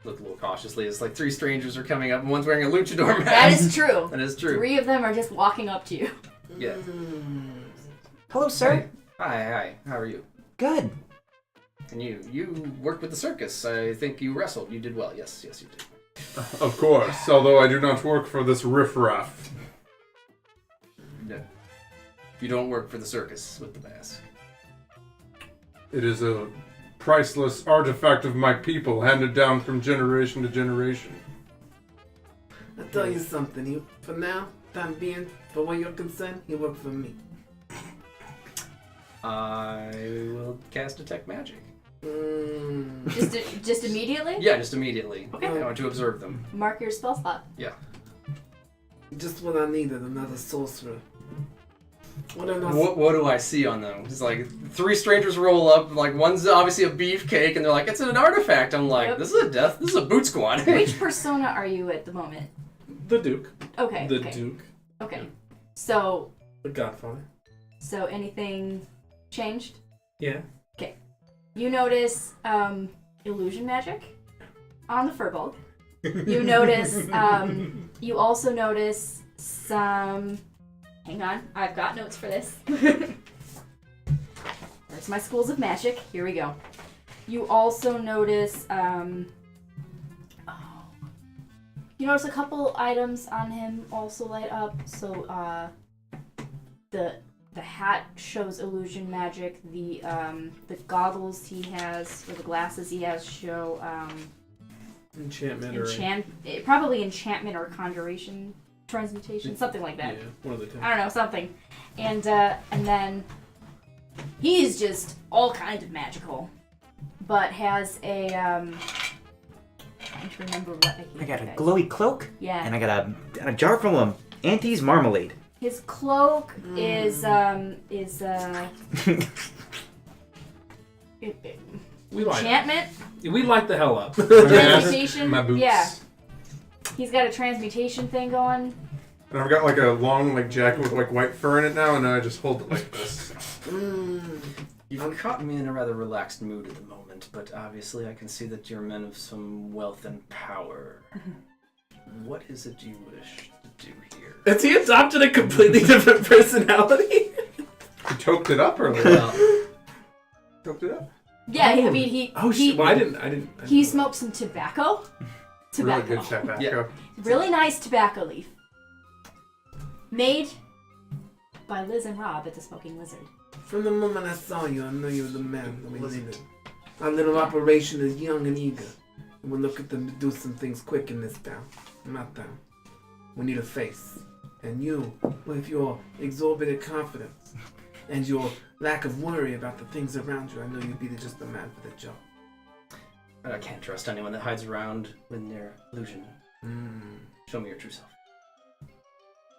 look a little cautiously. It's like 3 strangers are coming up and one's wearing a luchador mask. That is true. That is true. 3 of them are just walking up to you. Yeah. Hello, sir. Hi. How are you? Good. And you work with the circus. I think you wrestled. You did well. Yes, you did. Of course, although I do not work for this riffraff. No. You don't work for the circus with the mask. It is a priceless artifact of my people, handed down from generation to generation. I'll tell you something. For now, time being, for what you're concerned, you work for me. I will cast Detect Magic. Just immediately? Yeah, just immediately. Okay. I want to observe them. Mark your spell slot. Yeah. Just what I needed, another sorcerer. What am I... What do I see on them? It's like 3 strangers roll up. Like one's obviously a beefcake, and they're like, "It's an artifact." I'm like, Yep. "This is a death. This is a boot squad." Which persona are you at the moment? The Duke. Okay. The okay. Duke. Okay. So The Godfather. anything changed? Yeah. You notice illusion magic on the Furbolg. You notice you also notice some... Hang on, I've got notes for this. There's my schools of magic. Here we go. You also notice you notice a couple items on him also light up. So the hat shows illusion magic. The goggles he has, or the glasses he has, show Enchantment probably enchantment or conjuration, transmutation, something like that. Yeah, one of the 2. I don't know, something. And then he's just all kinds of magical, but has a trying to remember what I got a guys. glowy cloak, Yeah. and I got a jar full of Auntie's marmalade. His cloak is We like enchantment. We light the hell up. Transmutation. My boots. Yeah. He's got a transmutation thing going. And I've got like a long like jacket with like white fur in it now, and then I just hold it like this. You've caught me in a rather relaxed mood at the moment, but obviously I can see that you're men of some wealth and power. What is it you wish to do here? Has he adopted a completely different personality? You choked it up earlier. Well, Choked it up. Yeah, I mean he. Oh shit! Well, I didn't. He smoked some tobacco. Really good tobacco. Yeah. Really nice tobacco leaf. Made by Liz and Rob at the Smoking Lizard. From the moment I saw you, I knew you were the man that we needed. Our little operation is young and eager. And we're looking to do some things quick in this town. My town. We need a face. And you, with your exorbitant confidence and your lack of worry about the things around you, I know you'd be just the man for the job. I can't trust anyone that hides around with their illusion. Show me your true self.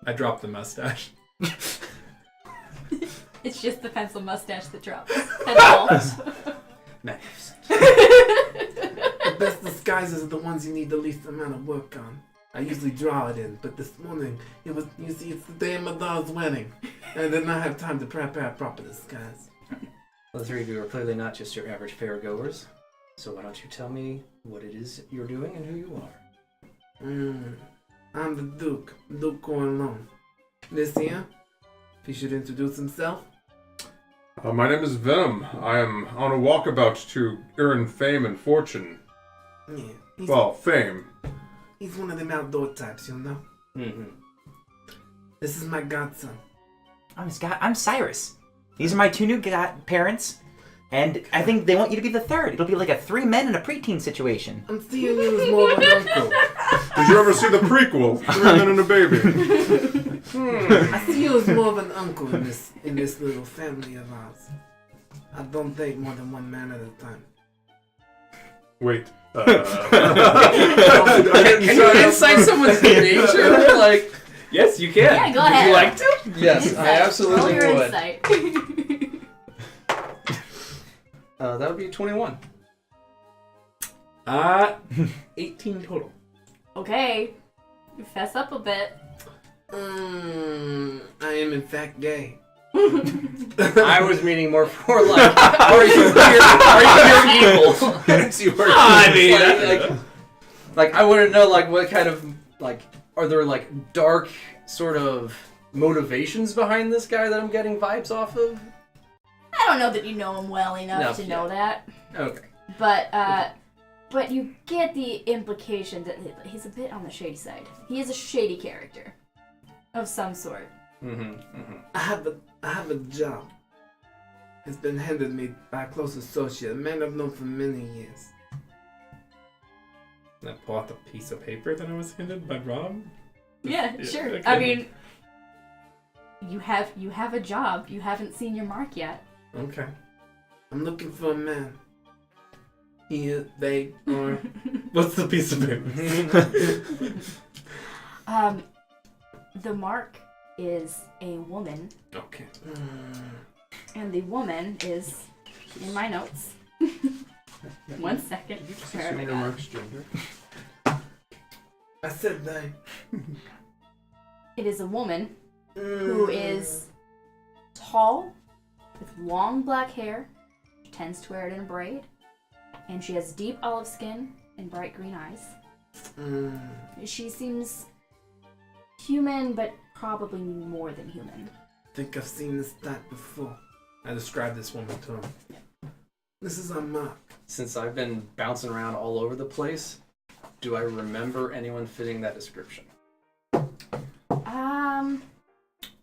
I dropped the mustache. It's just the pencil mustache that drops. That's all. Magnificent. The best disguises are the ones you need the least amount of work on. I usually draw it in, but this morning, it was, you see, it's the day of my daughter's wedding. And I did not have time to prepare a proper disguise. Well, the three of you are clearly not just your average fair-goers. So why don't you tell me what it is you're doing and who you are? I'm the Duke Cornlone. This here, if he should introduce himself. My name is Venom. I am on a walkabout to earn fame and fortune. Yeah, Well, fame. he's one of them outdoor types, you know. Mm-hmm. This is my godson. I'm Cyrus. These are my two new parents, and I think they want you to be the third. It'll be like a 3 men and a preteen situation. I'm seeing you as more of an uncle. Did you ever see the prequel, 3 Men and a Baby? I see you as more of an uncle in this little family of ours. I don't date more than one man at a time. Wait. Can you insight someone's nature? Like, Yes, you can. Yeah, go ahead. Would you like to? yes, Insight. I absolutely Roll your would. insight. That would be 21. 18 total. Okay. You fess up a bit. I am in fact gay. I was meaning more for like, are you weird? Are you evil? Yes, you were. I mean, Like I want to know like what kind of like are there like dark sort of motivations behind this guy that I'm getting vibes off of? I don't know that you know him well enough No, to yeah. know that. Okay. But you get the implication that he's a bit on the shady side. He is a shady character of some sort. I have a job. It's been handed me by a close associate, a man I've known for many years. I pull out the piece of paper that I was handed by Rob. Yeah, Yeah, sure. okay. I mean, you have a job. You haven't seen your mark yet. Okay. I'm looking for a man. He, they, or... What's the piece of paper? The mark is a woman, Okay. and the woman is in my notes. 1 second. You just Where have I assume your got it? mark's gender. I said they. It is a woman who is tall, with long black hair. She tends to wear it in a braid. And she has deep olive skin and bright green eyes. She seems human, but probably more than human. Think I've seen this type before. I described this woman to him. This is our mark. Since I've been bouncing around all over the place, do I remember anyone fitting that description?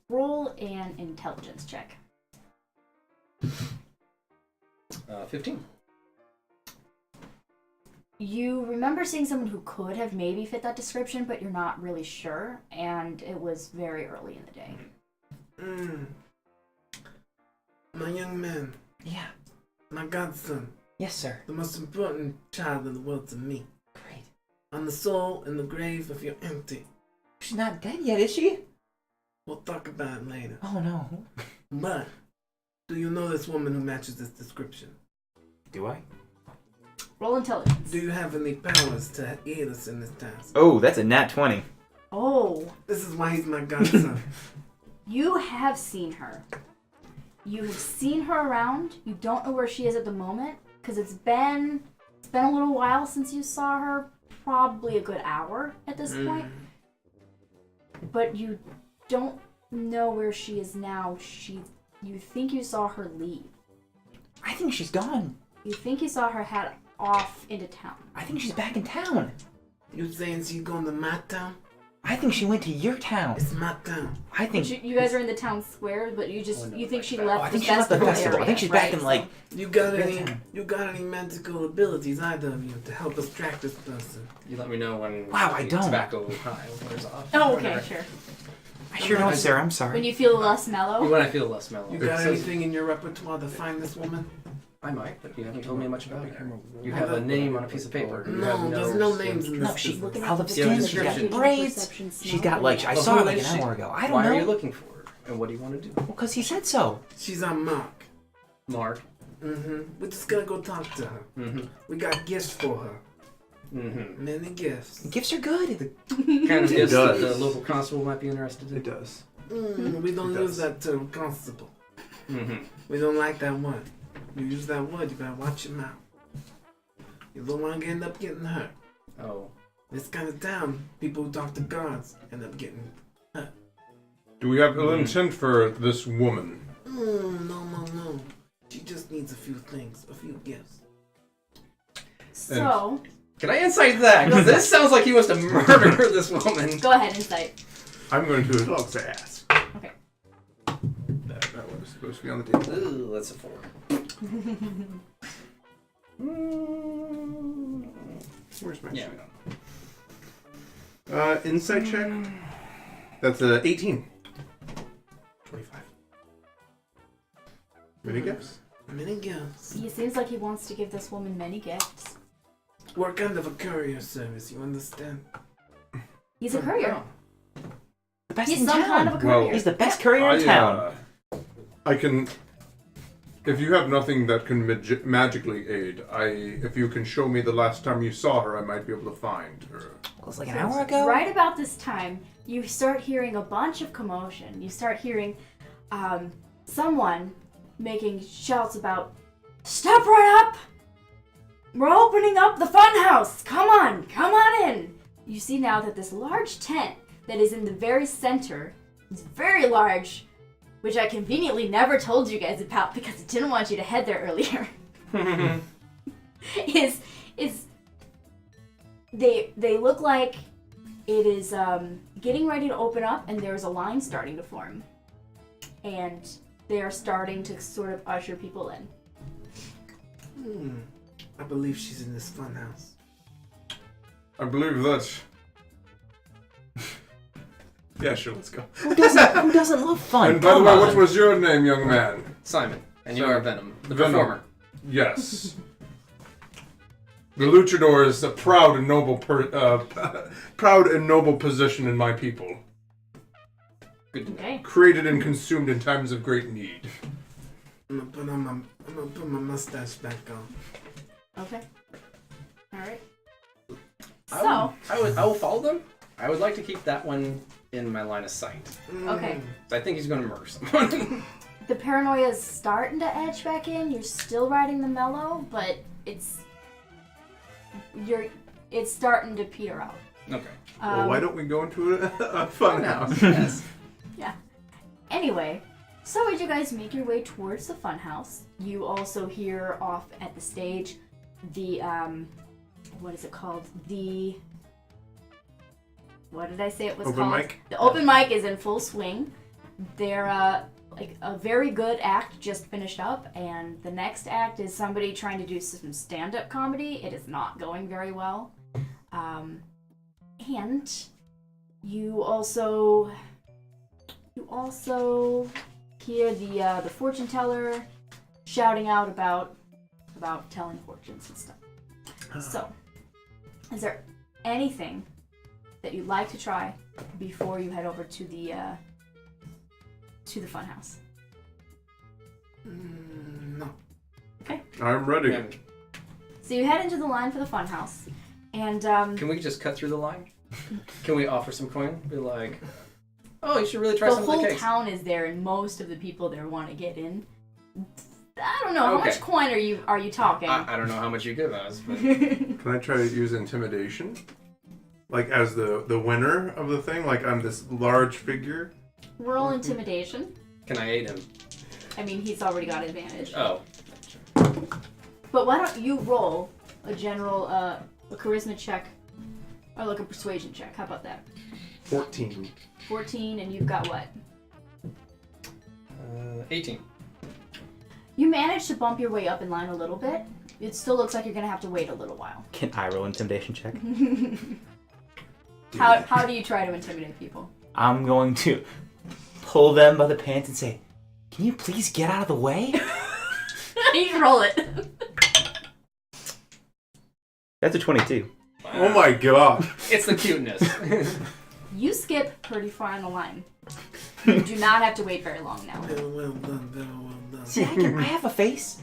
Roll an intelligence check. 15. You remember seeing someone who could have maybe fit that description, but you're not really sure, and it was very early in the day. My young man, Yeah. my godson, Yes, sir. the most important child in the world to me. Great. On the soul in the grave of your empty. She's not dead yet, is she? We'll talk about it later. Oh no. But, do you know this woman who matches this description? Do I? Roll intelligence. Do you have any powers to aid us in this task? Oh, that's a nat 20. Oh, This is why he's my godson. you have seen her. You have seen her around. You don't know where she is at the moment because it's been a little while since you saw her. Probably a good hour at this point. But you don't know where she is now. You think you saw her leave. I think she's gone. You think you saw her head off into town. I think she's back in town. You saying she's going to my town? I think she went to your town. It's my town. I think. You guys are in the town square, but you think she left. I think the she left the festival festival. I think area, she's back right? in like. You got Your any? town. You got any magical abilities, either of you, to help us track this person? You let me know when Wow, I the don't. tobacco wears off. Oh, okay, sure. I sure don't, sir. I'm When sorry. you feel less mellow. When I feel less mellow. You got So- anything in your repertoire to find this woman? I might, but you haven't told me much about her. You have a name on a piece of paper. You have No, there's no names in No, this she. business. Olive Yeah, skin. She's got description. braids. She's got like. I Well, saw who her like is an she? hour ago. I don't Why know. are you looking for her? And what do you want to do? Well, because he said so. She's our Mark. Mark. We're just gonna go talk to her. We got gifts for her. Many gifts. Gifts are good. Kind of gifts that does. the local constable might be interested in. It does. We don't It use does. that term, constable. We don't like that word. You use that word, you better watch your mouth. You don't want to end up getting hurt. Oh. This kind of town, people who talk to guards end up getting hurt. Do we have ill intent for this woman? No. She just needs a few things, a few gifts. So, Can I insight that? Because this sounds like he wants to murder this woman. go ahead, insight. I'm going to also ask. Okay. That one is supposed to be on the table. Ooh, that's a 4. Where's my Yeah. sheet? Insight check. That's 18. 25. Many gifts? Many gifts. He seems like he wants to give this woman many gifts. We're kind of a courier service, you understand? He's a courier. The best He's in some town. kind of a courier. He's the best courier in town. I can. If you have nothing that can magically aid, if you can show me the last time you saw her, I might be able to find her. It was like an hour ago. Right about this time, you start hearing a bunch of commotion. You start hearing someone making shouts about, "Step right up! We're opening up the funhouse! Come on in!" You see now that this large tent that is in the very center, is very large, which I conveniently never told you guys about because I didn't want you to head there earlier. They look like it is getting ready to open up, and there's a line starting to form, and they are starting to sort of usher people in. I believe she's in this funhouse. I believe that. Yeah, sure, let's go. Who doesn't love fun? And by the Come way, on. what was your name, young man? Simon. And you are Venom, the Venom. performer. Yes. The luchador is a proud and noble position in my people. Good to know. Okay. Created and consumed in times of great need. I'm gonna put my mustache back on. Okay. All right. I So, will follow them. I would like to keep that one in my line of sight. okay. I think he's going to murder someone. The paranoia is starting to edge back in. You're still riding the mellow, but it's starting to peter out. Okay. Well, why don't we go into a fun house? Yes. Anyway, so as you guys make your way towards the funhouse, you also hear off at the stage the what is it called? What did I say it was Open called? mic? The open mic is in full swing. They're like a very good act just finished up, and the next act is somebody trying to do some stand-up comedy. It is not going very well. And you also hear the fortune teller shouting out about telling fortunes and stuff. So, is there anything that you'd like to try before you head over to the to the funhouse? No. I'm ready. Man, So you head into the line for the funhouse, and can we just cut through the line? Can we offer some coin? Be like, oh, you should really try the some of the whole cakes. town is there, and most of the people there want to get in. I don't know how Okay. much coin are you talking. I don't know how much you give us, but Can I try to use intimidation? Like as the winner of the thing? Like I'm this large figure? Roll intimidation. can I aid him? I mean, he's already got advantage. Oh, But why don't you roll a general a charisma check or like a persuasion check? How about that? 14. 14, and you've got what? 18. You managed to bump your way up in line a little bit. It still looks like you're gonna have to wait a little while. Can I roll intimidation check? How do you try to intimidate people? I'm going to pull them by the pants and say, "Can you please get out of the way?" You can roll it. That's a 22. Oh my god. It's the cuteness. You skip pretty far in the line. You do not have to wait very long now. Very well done, very well done. See, I have a face.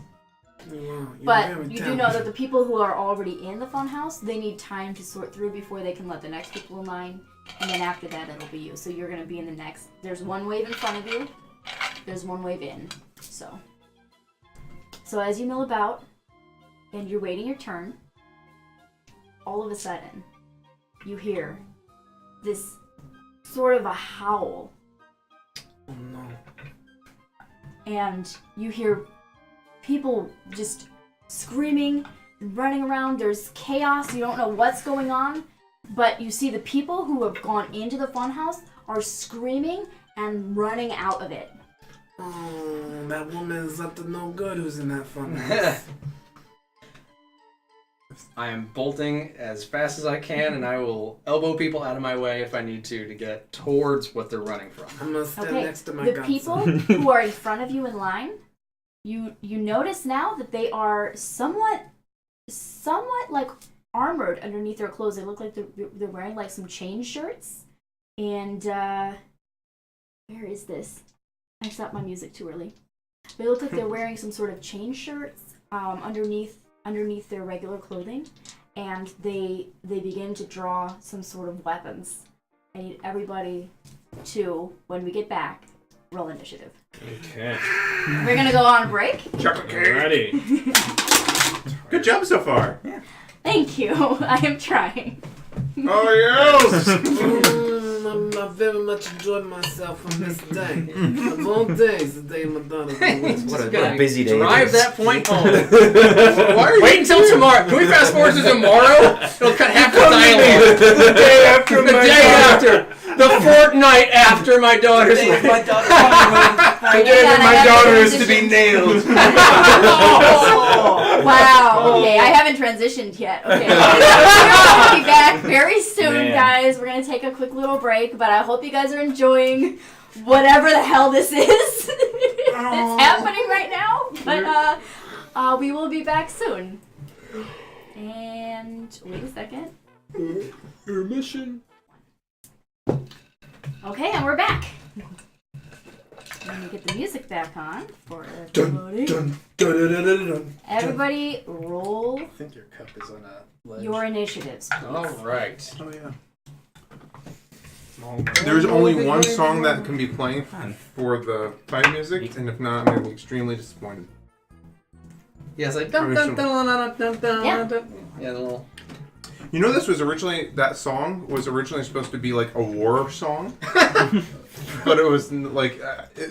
You're But very you do talented. know that the people who are already in the funhouse, they need time to sort through before they can let the next people in line. And then after that, it'll be you. So you're going to be in the next. There's one wave in front of you. There's one wave in. So as you mill about and you're waiting your turn, all of a sudden, you hear this sort of a howl. Oh no. And you hear people just screaming and running around. There's chaos. You don't know what's going on. But you see the people who have gone into the funhouse are screaming and running out of it. Oh, that woman is up to no good who's in that fun. I am bolting as fast as I can, and I will elbow people out of my way if I need to get towards what they're running from. I'm gonna stand Okay, next to my the godson. people who are in front of you in line, you notice now that they are somewhat like armored underneath their clothes. They look like they're wearing like some chain shirts. And where is this? I stopped my music too early. They look like they're wearing some sort of chain shirts underneath their regular clothing, and they begin to draw some sort of weapons. I need everybody to, when we get back, roll initiative. Okay. We're gonna go on a break. Ready. Good job so far. Thank you. I am trying. Oh yes! I very much enjoyed myself on this day. A long day is the day my daughter was What Gonna a busy day. Drive it is. that point home. Why are you Wait until tomorrow. Can we fast forward to tomorrow? It'll cut half the dialogue. the day after The day after. The fortnight after my daughter's My daughter Alright, The day hang on, that I my have daughter to is to be transition. nailed. Wow. Okay, I haven't transitioned yet. Okay. We're gonna be back very soon, Man. guys. We're gonna take a quick little break, but I hope you guys are enjoying whatever the hell this is that's happening right now. But we will be back soon. And wait a second. Mission. Okay, and we're back. Let me get the music back on for everybody. Everybody, roll I think your cup is on a ledge. your initiatives, please. All right. Oh yeah. There's only one song that can be playing for the fight music, and if not, I'm gonna be extremely disappointed. Yeah, it's like dun dun dun dun dun dun. Yeah. Dun. Yeah, the little. You know, that song was originally supposed to be like a war song, but it was like,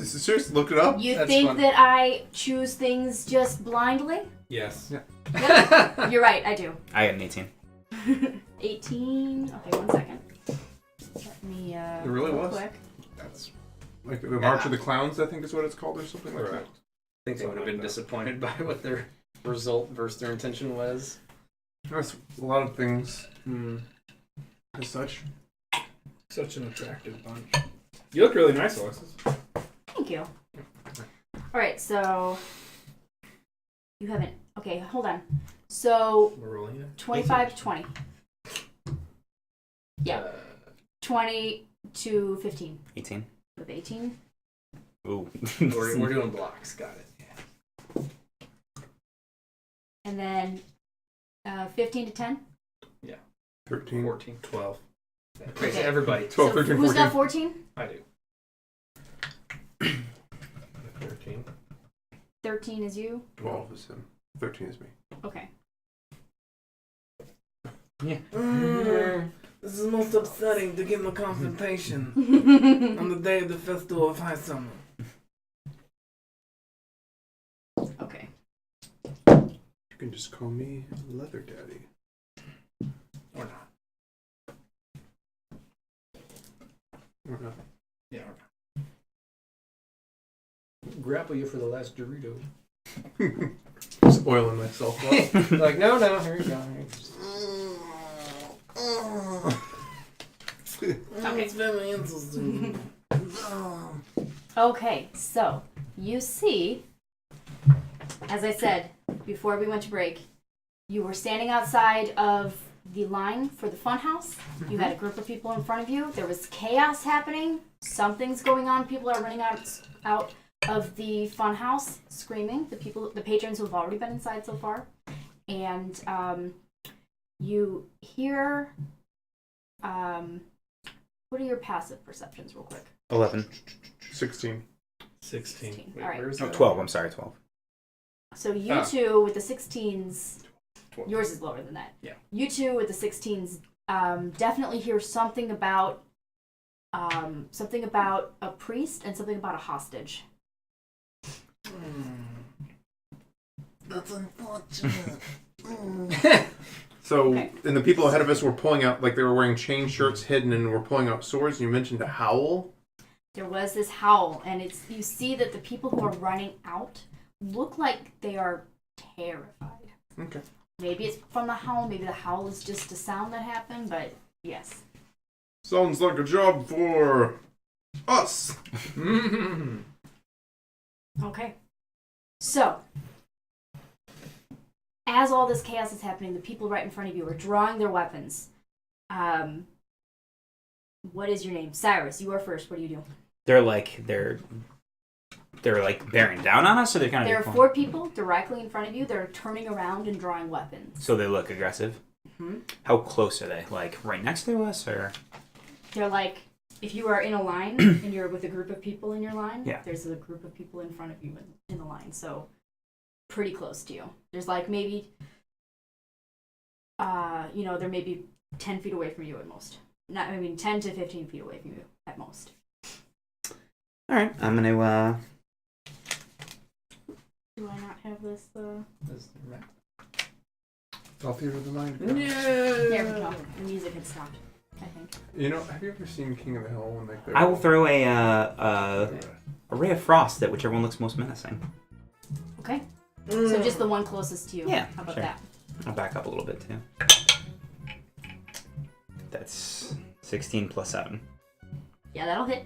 seriously, look it up. You That's think fun. that I choose things just blindly? Yes. Yep. You're right, I do. I got an 18. 18. Okay, 1 second. Let me. It really real was. Quick. That's. Like the March of the Clowns, I think is what it's called, or something like that. Correct. I think they would have been disappointed by what their result versus their intention was. That's a lot of things. As such. Such an attractive bunch. You look really nice, Alexis. Thank you. Alright, so. You haven't. Okay, hold on. So, We're rolling it. 25 to 20. Yeah. Uh, 20 to 15. 18. With 18. Ooh. We're doing blocks. Got it. Yeah. And then 15 to 10? 13. 14. 12. Okay, so everybody. 12, So 13, who's 14. got 14? I do. 13. 13 is you? 12 is him. 13 is me. Okay. This is most upsetting to get in a confrontation on the day of the festival of high summer. Okay. You can just call me Leather Daddy. Or not. Or not. Yeah, or not. Grapple you for the last Dorito. Just oiling myself up. Like, no, here you go. It's very interesting. Okay, so you see, as I said before we went to break, you were standing outside of the line for the funhouse. You had a group of people in front of you. There was chaos happening. Something's going on. People are running out of the funhouse, screaming. The patrons who have already been inside so far, and you hear. What are your passive perceptions, real quick? 11. 16. 16. All right. Where's Oh, that? 12. I'm sorry, 12. So you two with the 16s, 12. yours is lower than that. Yeah. You two with the 16s definitely hear something about a priest and something about a hostage. That's unfortunate. So, Okay. and the people ahead of us were pulling out, like they were wearing chain shirts hidden and were pulling out swords. You mentioned a howl. There was this howl, and you see that the people who are running out look like they are terrified. Okay. Maybe it's from the howl, maybe the howl is just a sound that happened, but yes. Sounds like a job for us. Okay. So, as all this chaos is happening, the people right in front of you are drawing their weapons. What is your name? Cyrus, you are first. What do you do? They're like bearing down on us, or they're kind of. There are 4 people directly in front of you that are turning around and drawing weapons. So they look aggressive. Mm-hmm. How close are they? Like right next to us, or? They're like, if you are in a line and you're with a group of people in your line, Yeah. there's a group of people in front of you in the line. So, pretty close to you. There's like maybe, they're maybe 10 feet away from you at most. 10 to 15 feet away from you at most. All right, I'm gonna. Do I not have this? It's all theater of the mind. There we go. The music had stopped, I think. You know, have you ever seen King of the Hill when they? I will throw a ray of frost at whichever one looks most menacing. Okay. So just the one closest to you. Yeah, How about sure. that? I'll back up a little bit too. That's 16 plus 7. Yeah, that'll hit.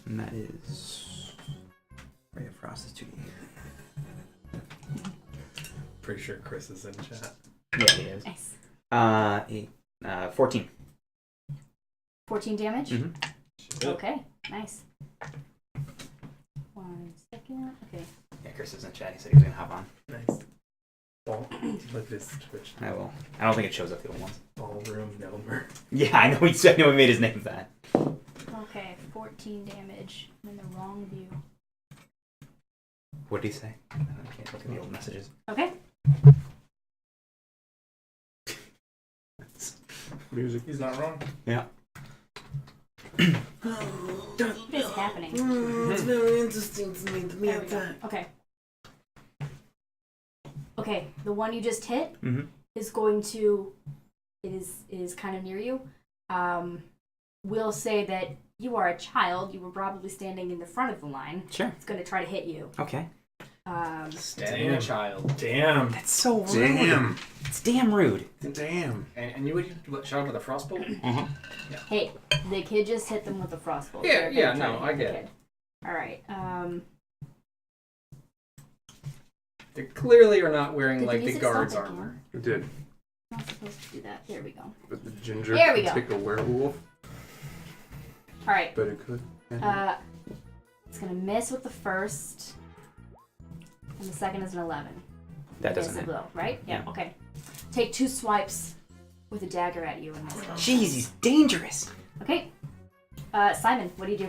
And that is. Ray of Frost is 2. Pretty sure Chris is in chat. Yeah, he is. Nice. 14. 14 damage? Mm-hmm. Okay, nice. 1 second. Okay. Yeah, Chris is in chat. He said he was gonna hop on. Nice. Like this Twitch. I will. I don't think it shows up the old ones. Ballroom Nelmer. Yeah, I know. He said. I know he made his name that. Okay, 14 damage. I'm in the wrong view. What did he say? I can't look at the old messages. Okay. Music. He's not wrong. Yeah. What is happening? It's very interesting to me to be There we go. attacked. Okay. Okay, the one you just hit Mm-hmm. is going to. It is kind of near you. We'll say that you are a child. You were probably standing in the front of the line. Sure. It's going to try to hit you. Okay. Standing Damn. a child. Damn. That's so rude. Damn. It's damn rude. Damn. And you would shot with a frostbolt? Uh-huh. Hey, the kid just hit them with a frostbolt. Yeah, They're yeah, gonna try no, to I hit the get kid. All right. They clearly are not wearing Did the like the music guard's stop again? armor. It did. Not supposed to do that. There we go. But the ginger There we could go. take a werewolf. All right. But it could. It's gonna miss with the first, and the second is an 11. That doesn't Miss hit. a little, right? Yeah. Okay. Take 2 swipes with a dagger at you and miss it. Jeez, he's dangerous. Okay. Simon, what do you do?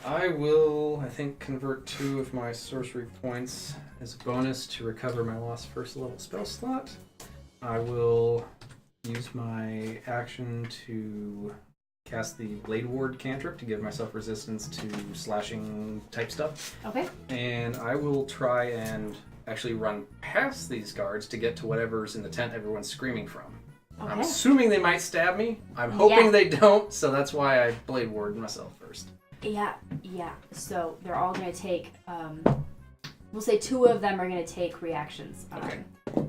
I will, I think, convert 2 of my sorcery points as a bonus to recover my lost first level spell slot. I will use my action to cast the Blade Ward cantrip to give myself resistance to slashing type stuff. Okay. And I will try and actually run past these guards to get to whatever's in the tent everyone's screaming from. I'm Okay. assuming they might stab me. I'm hoping Yeah. they don't, so that's why I Blade Ward myself first. Yeah. So they're all gonna take. We'll say 2 of them are gonna take reactions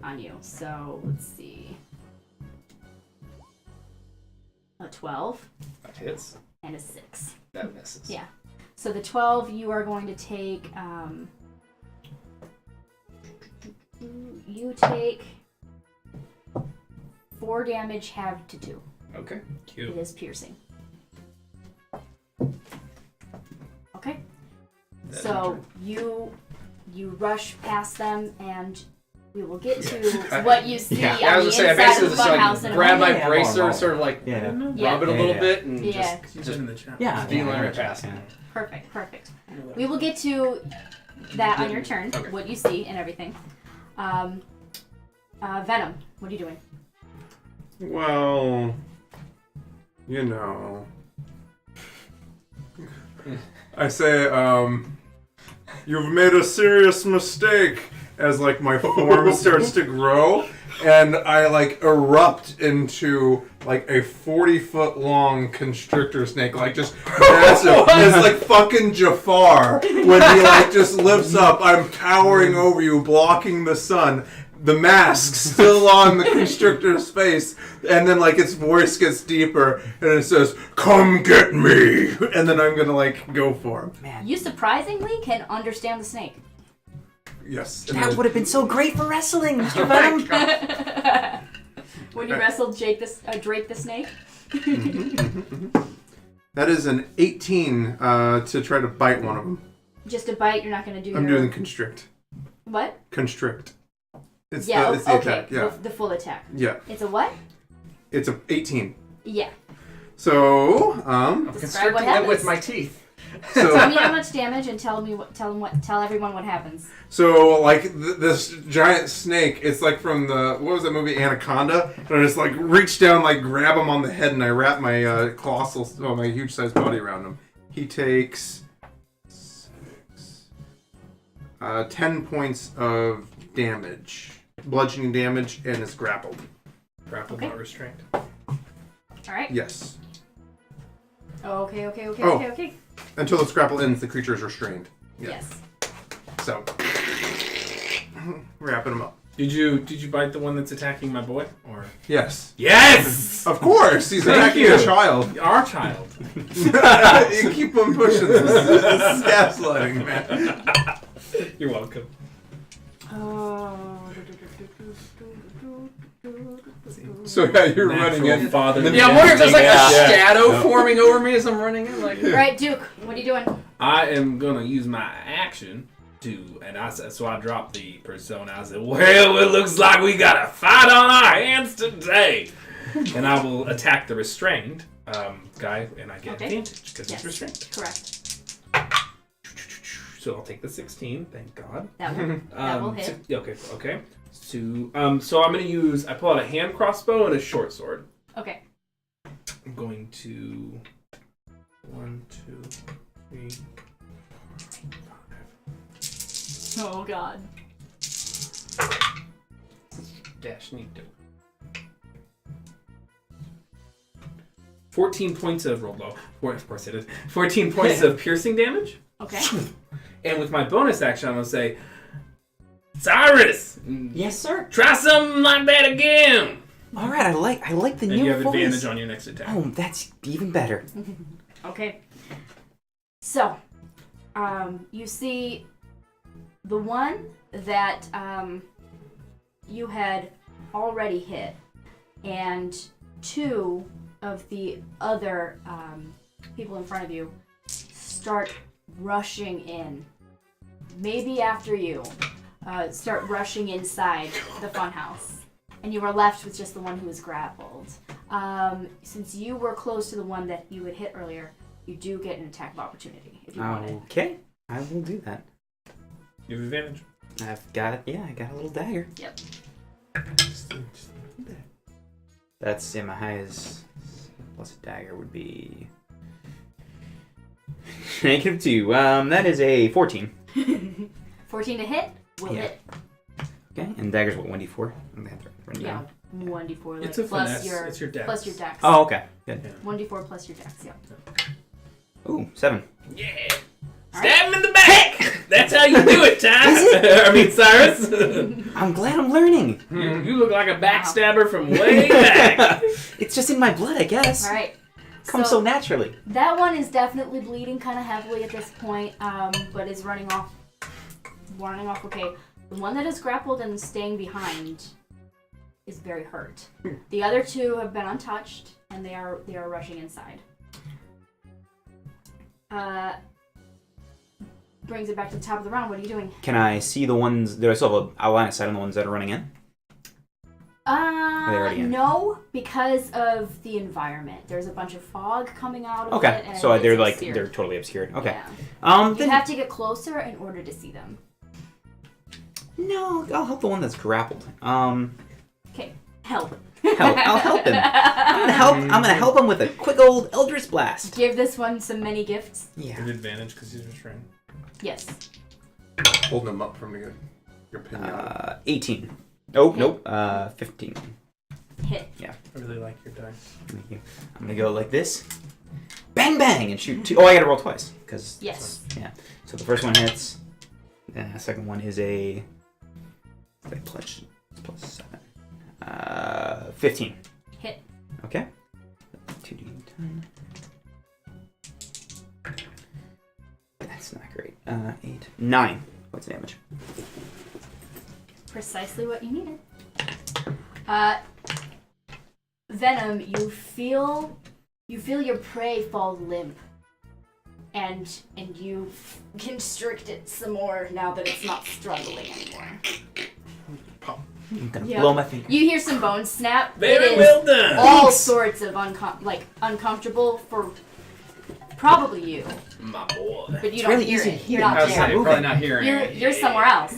on you. So let's see. A 12 That hits. and a 6. That misses. Yeah. So the 12 you are going to take. You take 4 damage, halved to 2. Okay. Cute. It is piercing. Okay. That's So you rush past them, and we will get to Yeah. what you see Yeah. on Yeah, I was the gonna say, I inside basically of the just funhouse in like a grab my moment. Yeah, bracer, more sort of like Yeah. Yeah. rub it a little bit, and Yeah. just in the chat. Yeah. beeline yeah, right past yeah. him. Perfect. We will get to that on your turn. Okay. What you see and everything. Venom, what are you doing? Well, you know. I say, you've made a serious mistake as, like, my form starts to grow, and I, like, erupt into, like, a 40-foot long constrictor snake, like, just massive. It's like fucking Jafar when he, like, just lifts up. I'm towering over you, blocking the sun. The mask still on the constrictor's face, and then like its voice gets deeper, and it says, "Come get me!" And then I'm gonna like go for him. Man, You surprisingly can understand the snake. Yes. that would have been so great for wrestling, Mr. Venom. When you wrestled Drake the snake. That is an 18 to try to bite one of them. Just a bite, you're not going to do I'm your... doing constrict. What? Constrict. It's Yeah, the okay. attack. Yeah. The full attack. Yeah. It's a what? It's a 18. Yeah. So, I'm Describe what constricting it with happens. my teeth. Tell so, me how much damage and tell everyone what happens. so like this giant snake, it's like from what was that movie, Anaconda? And I just like reach down, like grab him on the head, and I wrap my my huge sized body around him. He takes 10 points of damage, bludgeoning damage, and is grappled. Grappled, Okay. not restrained. All right. Yes. Okay. Oh. Until its grapple ends, the creature is restrained. Yeah. Yes. So, wrapping him up. Did you bite the one that's attacking my boy? Or Yes. yes, Of course, he's Thank attacking you. a child. our child. You keep him pushing. This is gaslighting, man. You're welcome. Oh. So yeah, you're running Natural in. father. Yeah, I'm wondering if there's like Yeah. a shadow forming over me as I'm running in. Like, All right, Duke, what are you doing? I am gonna use my action to, and I said, so I dropped the persona. I said, well, it looks like we got a fight on our hands today, and I will attack the restrained guy, and I get Okay. advantage because Yes. it's restrained. Correct. So I'll take the 16. Thank God. That will hit. Okay. So I'm gonna use. I pull out a hand crossbow and a short sword. Okay. I'm going to 1, 2, 3, 4, 5. Oh God. dash need to. 14 points of roll low. Of course it is. 14 points of piercing damage. Okay. And with my bonus action, I'm gonna say, Cyrus, Yes, sir. try something like that again. All right, I like the And new you have voice. advantage on your next attack. Oh, that's even better. Okay. So, you see the one that you had already hit, and 2 of the other people in front of you start rushing in. Maybe after you start rushing inside the funhouse. And you are left with just the one who is grappled. Since you were close to the one that you had hit earlier, you do get an attack of opportunity if you want it. Okay, I will do that. You have advantage. I've got, I got a little dagger. Yep. That's, my highest plus a dagger would be -2. That is a 14. 14 to hit will Yeah. hit. Okay, and dagger's what, 1d4? I'm gonna have to write it Yeah, down. 1d4 like, It's a plus finesse. your It's your dex. plus your dex. Oh, okay, good. 1d4 plus your dex. Yeah. Ooh, 7. Yeah. All Stab him in the back. That's how you do it, Ty. I mean, Cyrus. I'm glad I'm learning. You look like a backstabber from way back. It's just in my blood, I guess. All right. Comes so naturally. That one is definitely bleeding kind of heavily at this point, but is running off. Okay. The one that is grappled and staying behind is very hurt. The other two have been untouched, and they are rushing inside. Brings it back to the top of the round. What are you doing? Can I see the ones? Do I still have a line of sight on the ones that are running in? Are they already in? No, because of the environment. There's a bunch of fog coming out of it. Okay, And so it's they're like obscured. they're totally obscured. Okay. Yeah. You Then have to get closer in order to see them. no, I'll help the one that's grappled. Okay, help. I'll help him. I'm gonna help him with a quick old Eldritch Blast. Give this one some many gifts. Yeah. An advantage because he's restrained. Yes. Holding them up from your pinata. 18. Oh, nope. 15. Hit. I really like your dice. Thank you. I'm gonna go like this. Bang bang and shoot 2. Oh, I gotta roll twice because Yes. yeah. So the first one hits. Then the second one is a plus 7. 15. Hit. Okay. 2d10. That's not great. 8. 9. What's the damage? Precisely what you needed. Venom, you feel your prey fall limp. And you constrict it some more now that it's not struggling anymore. I'm gonna Yeah. blow my finger. You hear some bones snap. Very It is well done. all sorts of uncomfortable for probably you, My boy. but you It's don't really hear easy it. to You're hear. not I was there. saying, probably not hearing it. You're somewhere else.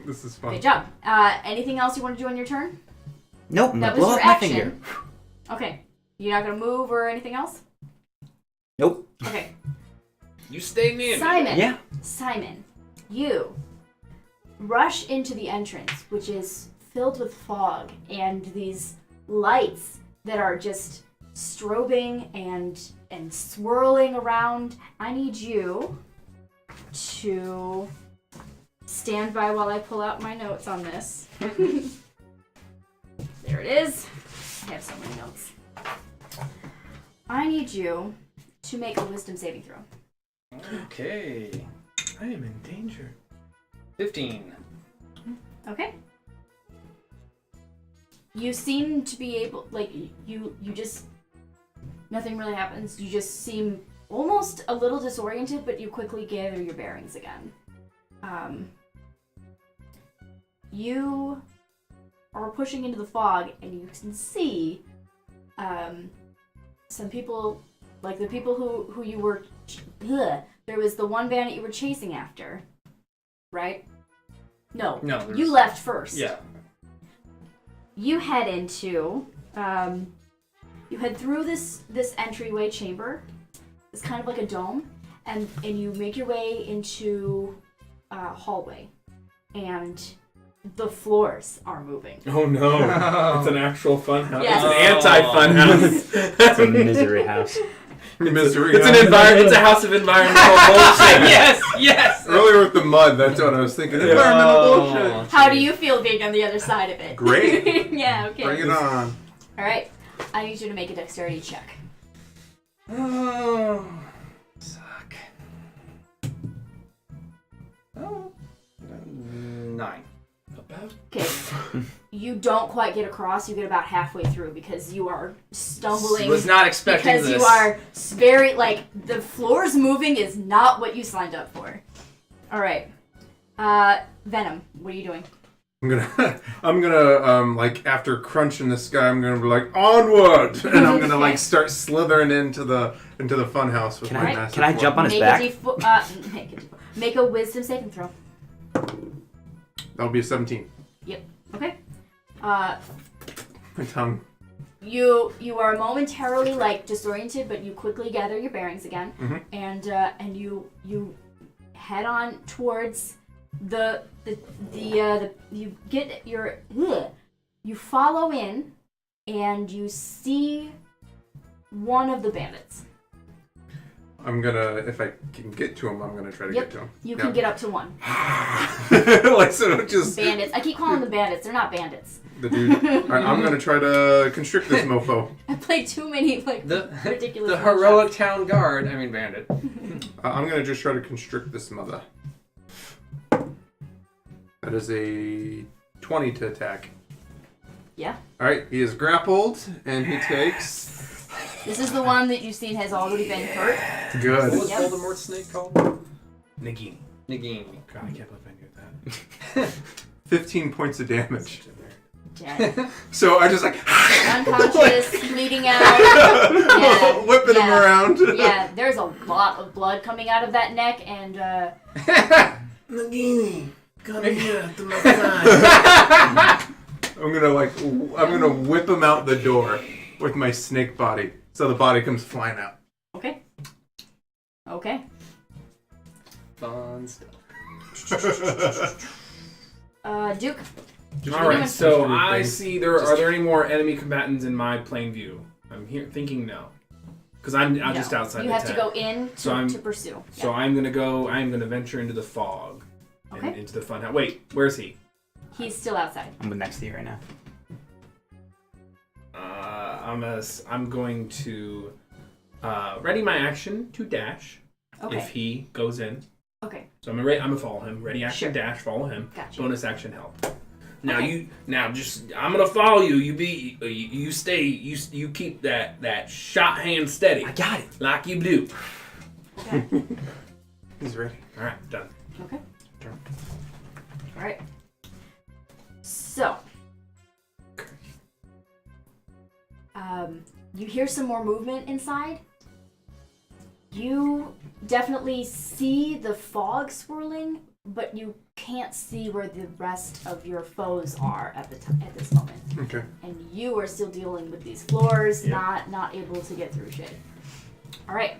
This is fun. Good job. Anything else you want to do on your turn? Nope, I'm That gonna was blow your up my action. finger. Okay. You're not gonna move or anything else? Nope. Okay. You stay near me. Simon. Yeah. Simon, you rush into the entrance, which is filled with fog and these lights that are just strobing and swirling around. I need you to stand by while I pull out my notes on this. There it is. I have so many notes. I need you to make a wisdom saving throw. Okay. I am in danger. 15. Okay. You seem to be able, you just, nothing really happens. You just seem almost a little disoriented, but you quickly gather your bearings again. You are pushing into the fog, and you can see some people, like the people who you were, there was the one bandit you were chasing after, right? No, No, you left first. Yeah. You head into, you head through this entryway chamber. It's kind of like a dome, and you make your way into a hallway, and the floors are moving. Oh no. It's an actual fun house. Yes. It's an anti-fun house. It's a misery house. Misery. It's an It's a house of environmental bullshit. Yes! Yes! Earlier with the mud, that's what I was thinking. Yeah. Environmental Oh. bullshit. How do you feel being on the other side of it? Great. Yeah, okay. Bring it on. Alright, I need you to make a dexterity check. Oh. Suck. Oh. 9. about? Okay. You don't quite get across. You get about halfway through because you are stumbling. Was not expecting because this. you are very the floor's moving is not what you signed up for. All right. Venom, what are you doing? I'm gonna like after crunching this guy, I'm gonna be like onward, and I'm gonna like start slithering into the funhouse with my massive. Can I jump on his back? Make a wisdom saving throw. That'll be a 17. Yep. Okay. My tongue. You are momentarily disoriented, but you quickly gather your bearings again, and you head on towards the you get your you follow in, and you see one of the bandits. I'm gonna, if I can get to him, I'm gonna try to get to him. You can get up to one. Like, so don't just... Bandits. I keep calling them bandits. They're not bandits. The dude. Alright, I'm gonna try to constrict this mofo. I played too many, ridiculous... The heroic town guard, I mean bandit. I'm gonna just try to constrict this mother. That is a 20 to attack. Yeah. Alright, he is grappled, and he takes... This is the one that you've seen has already been hurt. Good. What was Yep. Voldemort's snake called? Nagini. Nagini. God, I can't believe I knew that. 15 points of damage. Dead. So I just Unconscious, bleeding out. Yeah, whipping him around. Yeah, there's a lot of blood coming out of that neck, and Nagini, come here to my side. I'm gonna whip him out the door with my snake body, so the body comes flying out. Okay. Okay. Fun stuff. Duke. All right, so I things. see are there any more enemy combatants in my plain view? I'm here thinking no, because I'm just outside You the have tent. to go in to pursue. So I'm gonna venture into the fog, and Okay. into the fun house. Wait, where's he? He's still outside. I'm next to you right now. I'm going to ready my action to dash Okay. if he goes in. Okay. So I'm gonna follow him. Ready action Sure. dash, follow him. Gotcha. Bonus action help. Now Okay. I'm gonna follow you. You keep that shot hand steady. I got it. Like you do. Okay. He's ready. All right, done. Okay. Turn. All right. So. You hear some more movement inside. You definitely see the fog swirling, but you can't see where the rest of your foes are at this moment. Okay. And you are still dealing with these floors, Yeah. not able to get through shit. All right.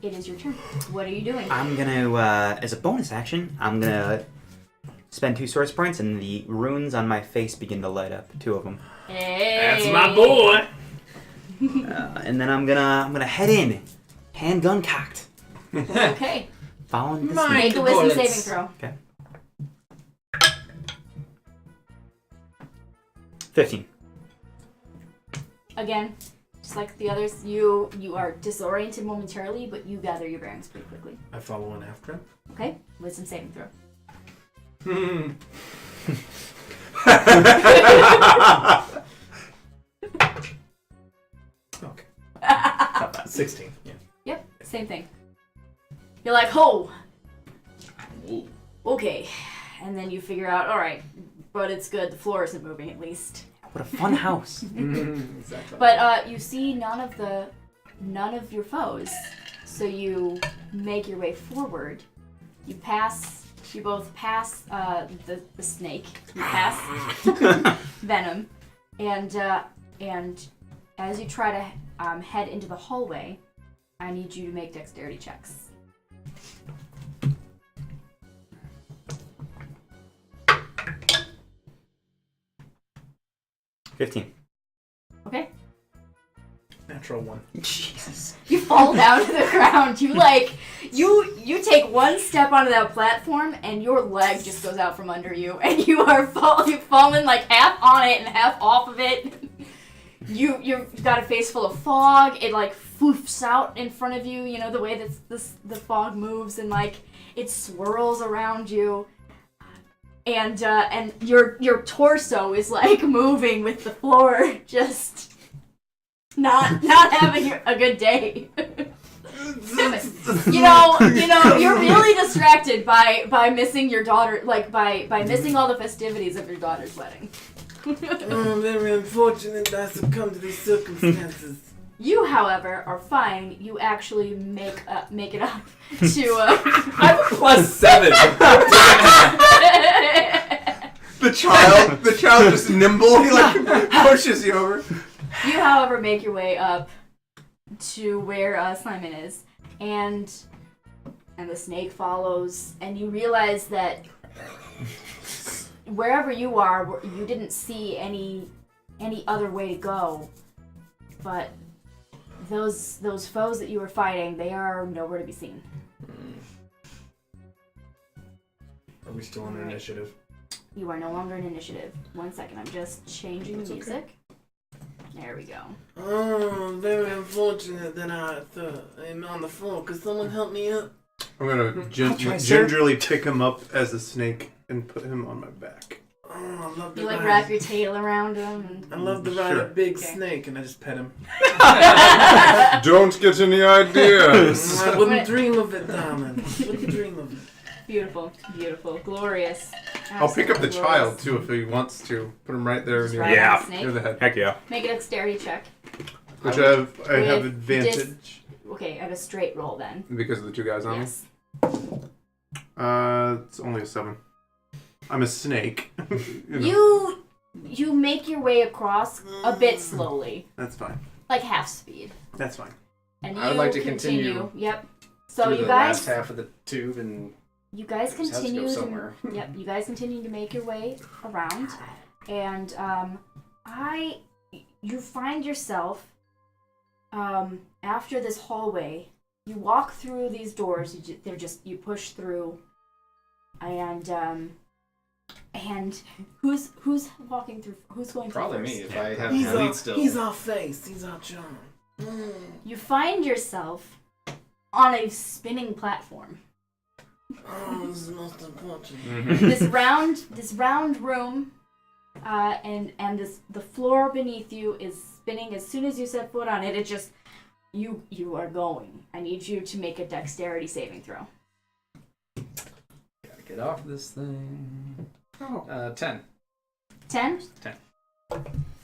It is your turn. What are you doing? I'm gonna, as a bonus action, I'm gonna spend 2 source points, and the runes on my face begin to light up. 2 of them. Hey. That's my boy. And then I'm gonna head in, handgun cocked, Okay. following this. Mine. Make a wisdom bullets. saving throw. Okay. 15. Again, just like the others, you are disoriented momentarily, but you gather your bearings pretty quickly. I follow in after him. Okay? Wisdom saving throw. Okay. 16. Yeah. Yep, same thing. You're like, oh, okay. And then you figure out, all right, but it's good. The floor isn't moving at least. What a fun house. Exactly. But you see none of your foes. So you make your way forward. You both pass the snake. You pass Venom, and as you try to head into the hallway, I need you to make dexterity checks. $15. Okay. Natural 1. Jesus. You fall down to the ground. You you take one step onto that platform and your leg just goes out from under you, and you've fallen like half on it and half off of it. You've got a face full of fog. It like floofs out in front of you. You know the way that the fog moves and like it swirls around you. and your torso is like moving with the floor, just not having a good day. you know, you're really distracted by missing your daughter, like by missing all the festivities of your daughter's wedding. Very unfortunate that I succumbed to these circumstances. You, however, are fine. You actually make it up to. I'm a +7. The child just nimble. He like pushes you over. You, however, make your way up to where Simon is, and the snake follows, and you realize that wherever you are, you didn't see any other way to go, but those foes that you were fighting, they are nowhere to be seen. Are we still on initiative? You are no longer in initiative. 1 second, I'm just changing the music. Okay. There we go. Oh, very unfortunate that I'm on the floor. Could someone help me up? I'm gonna gingerly pick him up as a snake and put him on my back. Oh, I love to You like ride. wrap your tail around him. And... I love to ride a big snake, and I just pet him. Don't get any ideas. I wouldn't dream of it, darling. Wouldn't dream of it. Beautiful, beautiful, glorious. I'll pick up the Absolutely child glorious. too if he wants to. Put him right there Just near, ride on the snake. near the head. Heck yeah. Make a dexterity check. Which I have With advantage Okay, I have a straight roll then. because of the two guys on Yes. me. It's only a 7. I'm a snake. You make your way across a bit slowly, That's fine. like half speed, That's fine. and you I would like to continue Yep. So through you the guys, last half of the tube and you guys just has to continue go to, somewhere. yep. You guys continue to make your way around, and you find yourself after this hallway. You walk through these doors. You push through, and who's walking through? Who's going probably through me first? if I have He's the our, lead still. he's our face. He's our charm. You find yourself on a spinning platform. Oh, this is most unfortunate. Mm-hmm. this round room, and the floor beneath you is spinning. As soon as you set foot on it, it just you are going. I need you to make a dexterity saving throw. Gotta get off this thing. Oh. 10. 10? 10.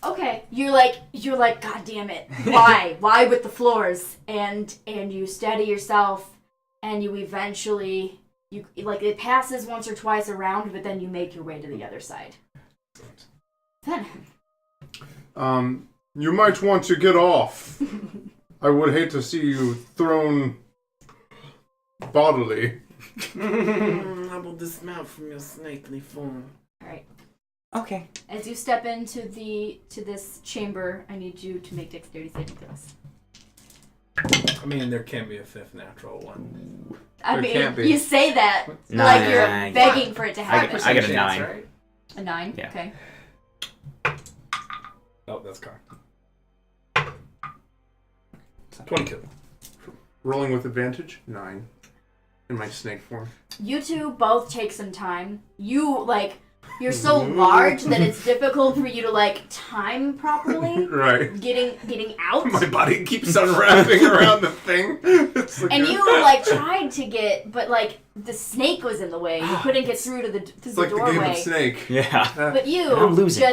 Okay, you're like, God damn it! Why with the floors? And you steady yourself, and you eventually it passes once or twice around, but then you make your way to the other side. Then, You might want to get off. I would hate to see you thrown bodily. I will dismount from your snakely form. all right. Okay. As you step into this chamber, I need you to make dexterity saving throws. I mean, there can't be a fifth natural one. I There mean, can't be. you say that Nine. like you're begging for it to happen. I get a 5% 9. Right? A 9? Yeah. Okay. Oh, that's cocked. 22. Rolling with advantage? 9. In my snake form. You two both take some time. You're so large that it's difficult for you to time properly Right. getting out. My body keeps unwrapping around the thing. It's like And a- you tried to get, but the snake was in the way. You couldn't get through to It's the like the doorway. game of Snake. Yeah. But I'm losing.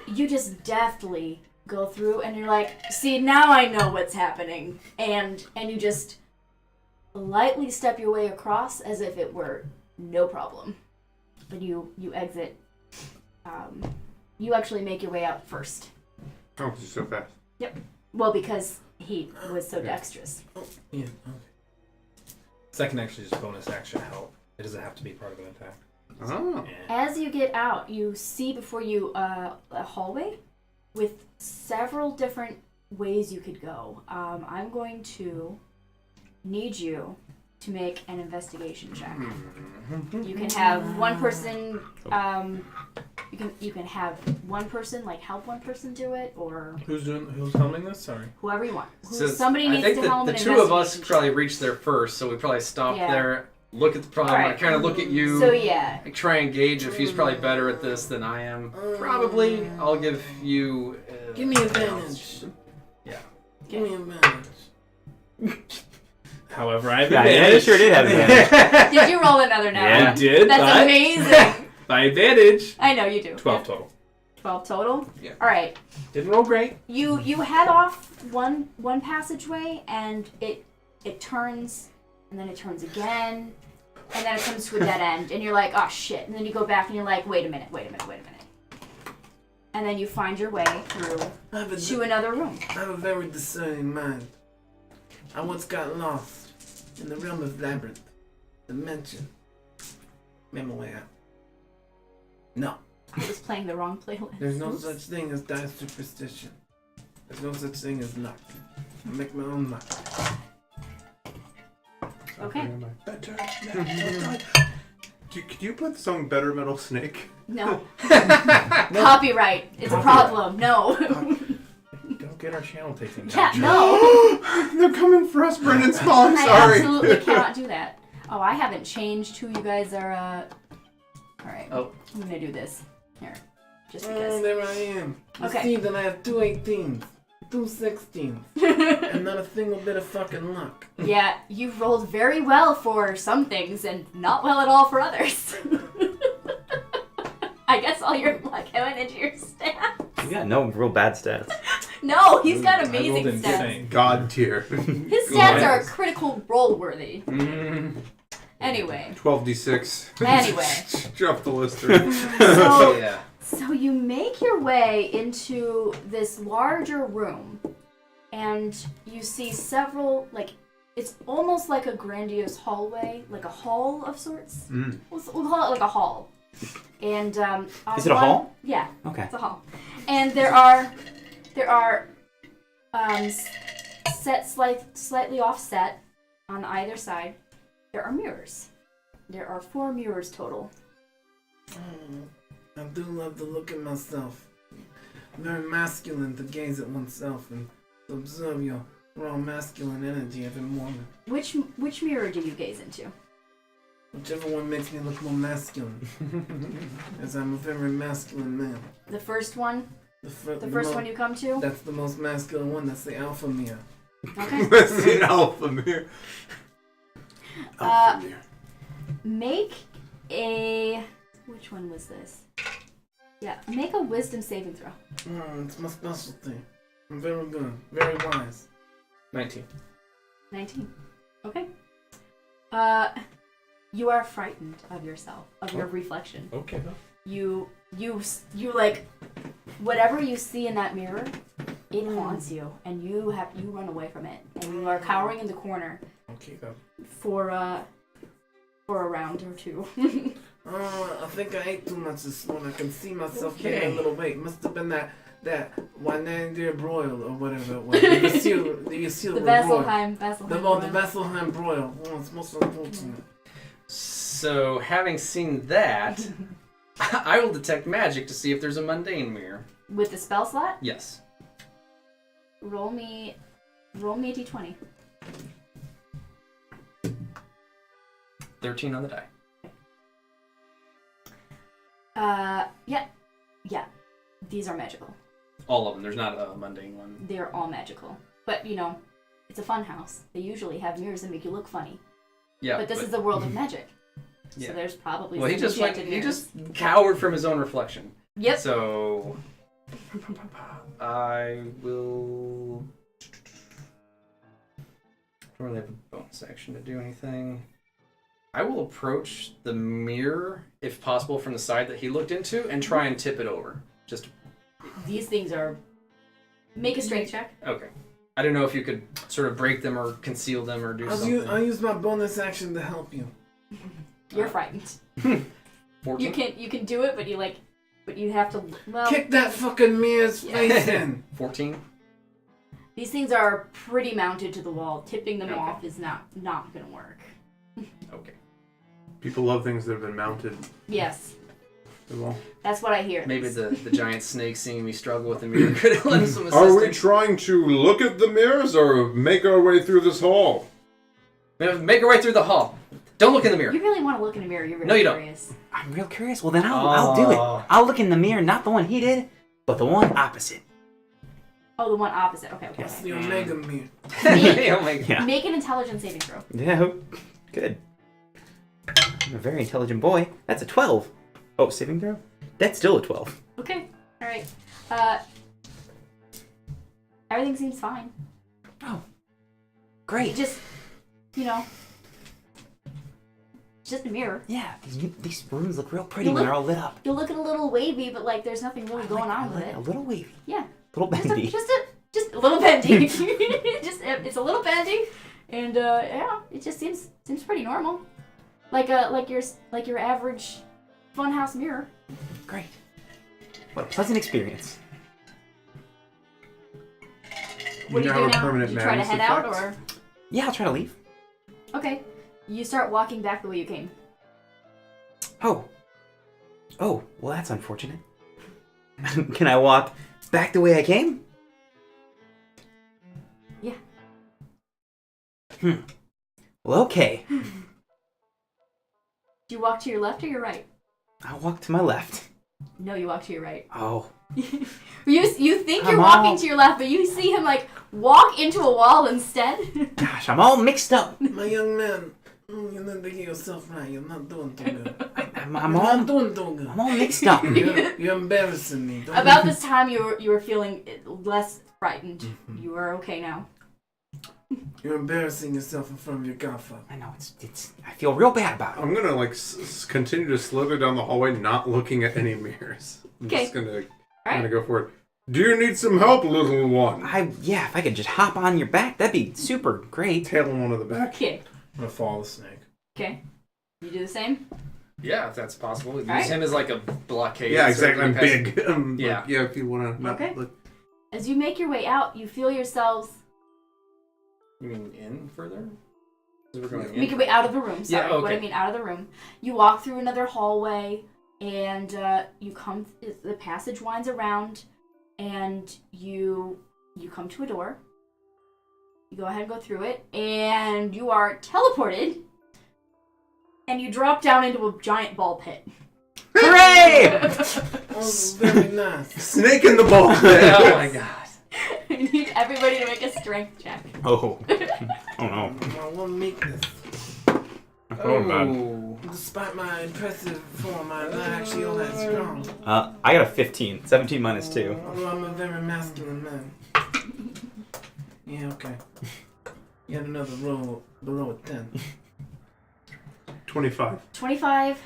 you just deftly go through, and you're like, see, now I know what's happening, and you just lightly step your way across as if it were no problem. But you exit. You actually make your way out first. Oh, you're so fast. Well, because he was so dexterous. Yeah. Okay. Second actually just bonus action help. It doesn't have to be part of an attack. Oh. As you get out, you see before you a hallway with several different ways you could go. I'm going to need you to make an investigation check. You can have one person. You can have one person help one person do it, or Who's helming this? Sorry. whoever you want. So Somebody I needs think to that helm the an two of us investigation probably check. reached there first, so we probably stopped Yeah. there look at the problem. Alright. I kind of look at you. So yeah, I try and gauge if he's probably better at this than I am. Probably. I'll give you. Give me advantage. Yeah. Give me advantage. However, I have Yeah, advantage. you sure did have advantage. did you roll another now? I did, That's but amazing. by advantage, I know you do. 12 total. 12 total. Yeah. All right. Didn't roll great. You head off one passageway and it turns and then it turns again and then it comes to a dead end and you're like, oh shit, and then you go back and you're like, wait a minute, and then you find your way through to another room. I have a very discerning mind. I once got lost in the realm of labyrinth, dimension. Made my way out. No, I was playing the wrong playlist. there's no such thing as dire superstition. There's no such thing as luck. I make my own luck. Okay. Could you put the song Better Metal Snake? No. Copyright. It's a problem. No. Don't get our channel taken Yeah, down. no. They're coming for us, Brendan Small. I'm I sorry. absolutely cannot do that. Oh, I haven't changed who you guys are. Alright. Oh. I'm gonna do this. Here. Just Oh, because. there I am. You Okay. see that I have 2 18s, 2 16s, and not a single bit of fucking luck. Yeah, you've rolled very well for some things and not well at all for others. I guess all your luck went into your stats. You got no real bad stats. No, he's got I rolled amazing stats. insane. God tier. His stats are critical roll worthy. Mm. Anyway. 12d6. Anyway. Drop the lister. So, Yeah. so you make your way into this larger room and you see several, like, it's almost like a grandiose hallway, like a hall of sorts. Mm. We'll call it like a hall. And on Is it a one- hall? Yeah, Okay. it's a hall. And there are set slightly offset on either side. There are mirrors. There are 4 mirrors total. I do love to look at myself. Very masculine to gaze at oneself and to observe your raw masculine energy every morning. Which mirror do you gaze into? Whichever one makes me look more masculine. As I'm a very masculine man. The first one? The The first one you come to? That's the most masculine one. That's the alpha mirror. Okay. That's the alpha mirror. Alpha mirror. Make a... Which one was this? Yeah, make a wisdom saving throw. It's my specialty. I'm very good. Very wise. 19. 19. Okay. You are frightened of yourself, of your reflection. Okay, though. You like, whatever you see in that mirror, it haunts you, and you run away from it, and you are cowering in the corner Okay, though. for a round or two. I think I ate too much this morning. I can see myself Okay. getting a little weight. Must have been that Winander broil or whatever it was. The The Vasselheim the broil. Vasselheim broil. Oh, it's most unfortunate. So, having seen that, I will detect magic to see if there's a mundane mirror. With the spell slot, Yes. roll me a d20. 13 on the die. Yeah. These are magical. All of them. There's not a mundane one. They're all magical. But, it's a fun house. They usually have mirrors that make you look funny. Yeah. But this is the world of magic. Yeah. So there's probably Well, he some just enchanted he mirrors. just cowered from his own reflection. Yep. So I will. I don't really have a bonus action to do anything. I will approach the mirror, if possible, from the side that he looked into, and try and tip it over. Just These things are... Make a strength check. okay. I don't know if you could sort of break them or conceal them or do something. I'll use my bonus action to help you. You're frightened. 14? You can do it, but you have to... Well, Kick that fucking mirror's face in. 14? these things are pretty mounted to the wall. Tipping them Okay. off is not going to work. Okay. People love things that have been mounted Yes. to the wall. That's what I hear. Maybe the giant snake seeing me struggle with the mirror could lend some Are we assistance. trying to look at the mirrors or make our way through this hall? Make our way through the hall. Don't look in the mirror. You really want to look in a mirror. You're No, really you don't. curious. I'm real curious. Well, then I'll do it. I'll look in the mirror, not the one he did, but the one opposite. Oh, the one opposite. Okay. That's the Omega mirror. Oh my God. Yeah. Make an intelligence saving throw. Yeah, good. I'm a very intelligent boy. That's a 12. Oh, saving throw? That's still a 12. Okay. All right. Everything seems fine. Great. Just, it's just a mirror. Yeah, these rooms look real pretty You when look- they're all lit up. You're looking a little wavy, but like there's nothing really going on with it. A little wavy. Yeah. A little bendy. Just a little bendy. It's a little bendy, and yeah, it just seems pretty normal, like your average funhouse mirror. Great. What a pleasant experience. What do you now do have a now? permanent Do you try to madness head out, effect. or Yeah, I'll try to leave. okay? You start walking back the way you came. Oh, well, that's unfortunate. Can I walk back the way I came? Yeah. Well, okay. Do you walk to your left or your right? I'll walk to my left. No, you walk to your right. Oh. You think you're I'm walking all- to your left, but you see him like walk into a wall instead. Gosh, I'm all mixed up. My young man, you need to get yourself right. You're not doing too good. I'm You're all not doing too good. I'm all mixed up. You're embarrassing me. Don't About this time, you were feeling less frightened. Mm-hmm. You are okay now. You're embarrassing yourself in front of your godfather. I know it's. I feel real bad about it. I'm gonna like continue to slither down the hallway, not looking at any mirrors. I'm Okay. just gonna Alright. go for it. Do you need some help, little one? If I could just hop on your back, that'd be super great. Tail on one of the back. Okay. I'm gonna follow the snake. Okay. You do the same? Yeah, if that's possible. Use Alright. him as like a blockade. Yeah, so exactly. he I'm can pass- big. Yeah. Yeah, if you wanna. Not, Okay. Look. As you make your way out, you feel yourselves You mean in further? 'Cause we're going in. make your way out of the room. Sorry, Yeah, okay. what I mean out of the room. You walk through another hallway, and you come. The passage winds around, and you come to a door. You go ahead and go through it, and you are teleported, and you drop down into a giant ball pit. Hooray! Oh, very nice. Snake in the ball. Oh my God. I need everybody to make a strength check. Oh. Oh no. My one weakness. Oh. Despite my impressive form, I'm not actually all that strong. I got a 15. 17 minus 2. Although I'm a very masculine man. Yeah, okay. Yet another roll below a 10. 25. 25.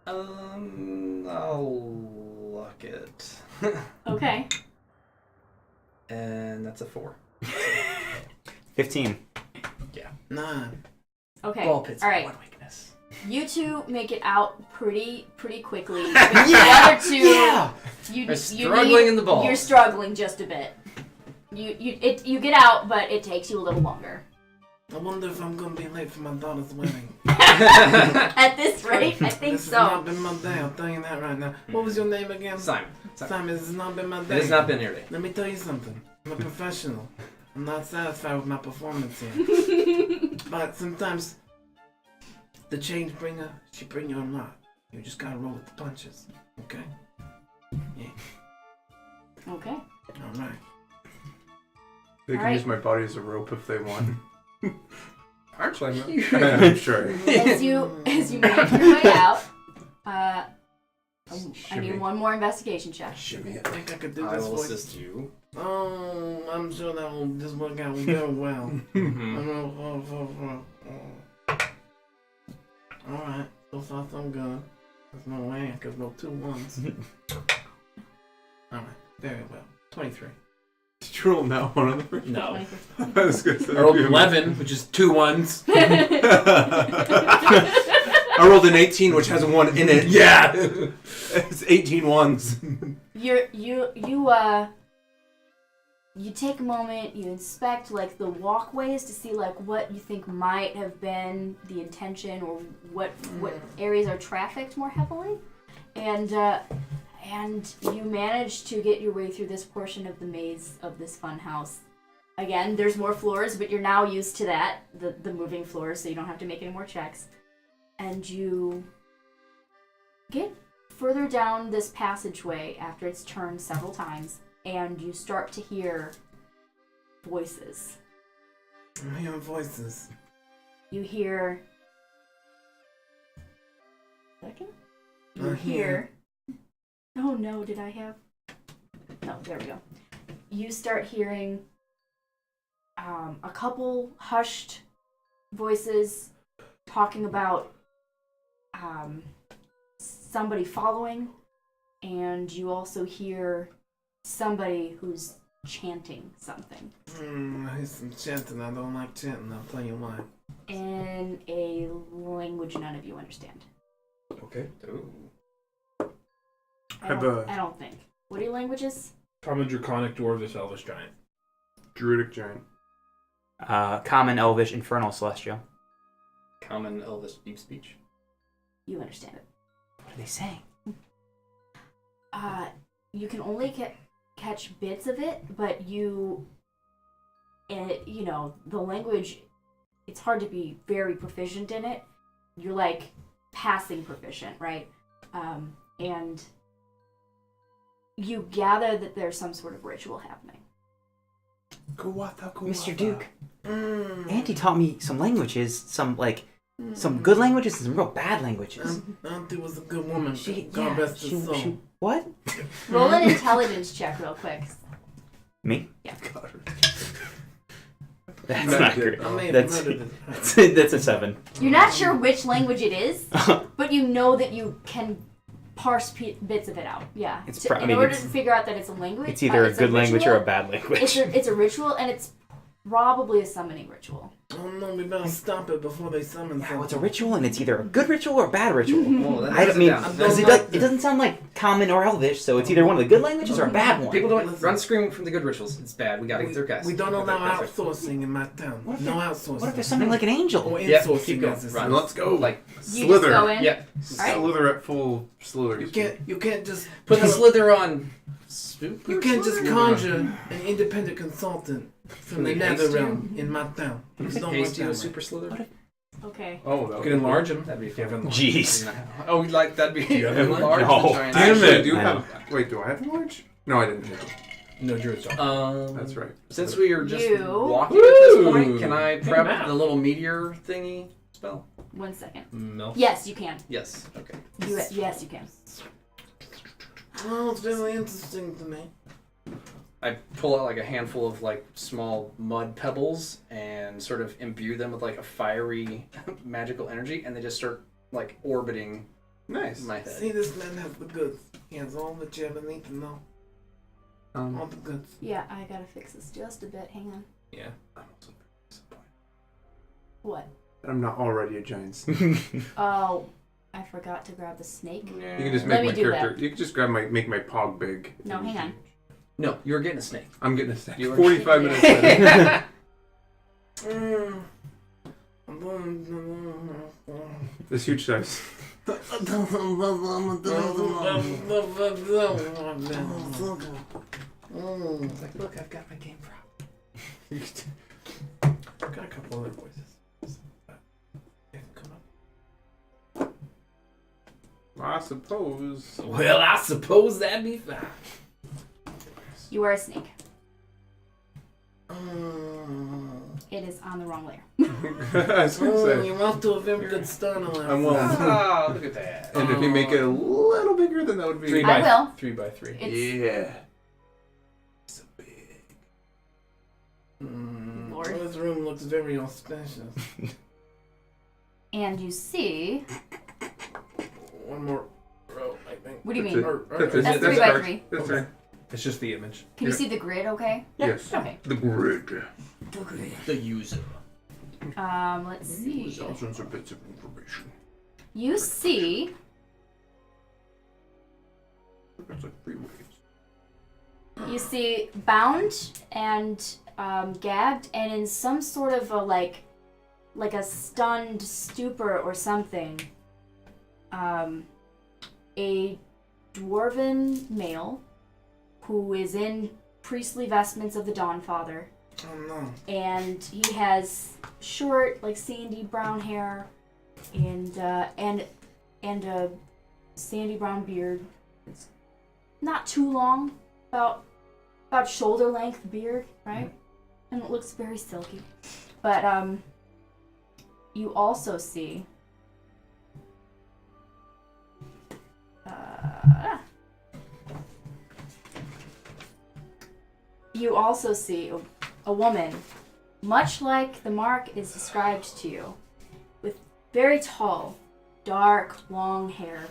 I'll lock it. Okay. And that's a 4. 15. 9. Okay. Ball pits. All right. One weakness. You two make it out pretty quickly. The other two, Yeah! you struggling in the ball. You're struggling just a bit. You get out, but it takes you a little longer. I wonder if I'm gonna be late for my daughter's wedding. At this rate, I think This has not so. been my day, I'll tell you that right now. What was your name again? Simon. Simon, this has not been my It day. has not been here today. Let me tell you something. I'm a professional. I'm not satisfied with my performance here. But sometimes the change bringer, she bring you a lot. You just gotta roll with the punches. Okay? Okay. Alright. They can Alright. use my body as a rope if they want. Aren't I'm you? I'm sure. As you make your way out, I Shimmy. need one more investigation check. Shimmy I it. think I could do I this will voice. assist you. Oh, I'm sure that will just work out very well. Alright, so far so good. There's no way I could roll 2 ones. Alright, very well. 23. Did you roll that one on the first? No. I was gonna say, I rolled 11, which is 2 ones. I rolled an 18, which has a 1 in it. Yeah! It's 18 ones. You take a moment, you inspect like the walkways to see like what you think might have been the intention or what areas are trafficked more heavily, and you manage to get your way through this portion of the maze of this fun house. Again, there's more floors, but you're now used to that, the moving floors, so you don't have to make any more checks. and you get further down this passageway after it's turned several times, and you start to hear voices. I'm hearing voices. You hear... Second? You I hear... Oh no, did I have... No, there we go. You start hearing a couple hushed voices talking about somebody following, and you also hear somebody who's chanting something I hear some chanting. I don't like chanting. I'll tell you why. in a language none of you understand. Okay. I don't think. What are your languages? Common, Draconic, Dwarvish, Elvish, Giant. Druidic giant. Common, Elvish, Infernal, Celestial. Common Elvish deep speech. You understand it. What are they saying? You can only catch bits of it, but you know, the language, it's hard to be very proficient in it. You're like passing proficient, right? And you gather that there's some sort of ritual happening. Mr. Duke, Auntie taught me some languages, some good languages and some real bad languages. Auntie was a good woman. She what? Roll an intelligence check real quick. Me? Yeah. That's No, not you great. did. I may have That's murdered it. that's a 7. You're not sure which language it is, but you know that you can parse bits of it out. Yeah. It's In order to figure out that it's a language. It's either a good language or a ritual. bad language. It's a ritual, and it's probably a summoning ritual. Oh no, we better stop it before they summon Yeah, something. well, it's a ritual, and it's either a good ritual or a bad ritual. Well, that I narrows mean, it down. because it doesn't sound like common or elvish, so it's either one of the good languages or a bad one. People don't Listen. run screaming from the good rituals. It's bad. We gotta get their guys. We don't Okay, allow that's right. outsourcing in my town. What if No they- outsourcing. What if there's something like an angel? Or Yeah, insourcing, keep going. as it's Run. said. Let's go. Like, You Slither. just go in. yeah. Alright. Slither at full slither. You can't just Put the slither on. Super You can't just slither. conjure an independent consultant from the Can we haste nether you? realm in my town. Can Just we don't haste work you that with way. super slither? Okay. Oh, You can enlarge them. That'd be If you have fun. enlarge. Jeez. Oh, like that'd be. Do you have enlarged No. the giant. Damn Actually, it! Do I have? Wait, do I have large? No, I didn't. No druids don't. That's right. Since we are just You- walking at this Woo! point, can I Hey, prep Matt. the little meteor thingy spell? 1 second. Milk. Yes, you can. Yes. Okay. Yes, you can. Oh, it's really interesting to me. I pull out like a handful of like small mud pebbles and sort of imbue them with like a fiery magical energy, and they just start like orbiting Nice. my head. See, this man has the goods. He has all that you ever need to know. All the goods. Yeah, I gotta fix this just a bit. Hang on. Yeah. I'm also very disappointed. What? I'm not already a giant snake. Oh, I forgot to grab the snake. You can just Let make me my do character. You can just make my pog big. No, hang on. No, you're getting a snake. I'm getting a snake. You are- 45 minutes later. This huge size. Like, look, I've got my game prop. I've got a couple other voices. They haven't come up. I suppose. Well, I suppose that'd be fine. You are a snake. It is on the wrong layer. I was gonna say. You're off to a very good start on that. I'm well. Ah, look at that. And if you make it a little bigger, then that would be. 3 I by will. 3 by 3. It's Yeah. So big. Lord. This room looks very auspicious. and you see. One more row, I think. What do you That's mean? it. That's That's it. 3 by correct. 3. That's Okay. right. It's just the image. Can you Yeah. see the grid? Okay. Yes. Okay. The grid. The user. Let's see. Thousands of bits of information. You see. That's like 3 waves. You see bound and gagged and in some sort of a like a stunned stupor or something. A dwarven male who is in priestly vestments of the Dawnfather, Oh no. and he has short, like sandy brown hair, and a sandy brown beard. It's not too long, about shoulder length beard, right? And it looks very silky. But you also see a woman, much like the mark is described to you, with very tall, dark, long hair,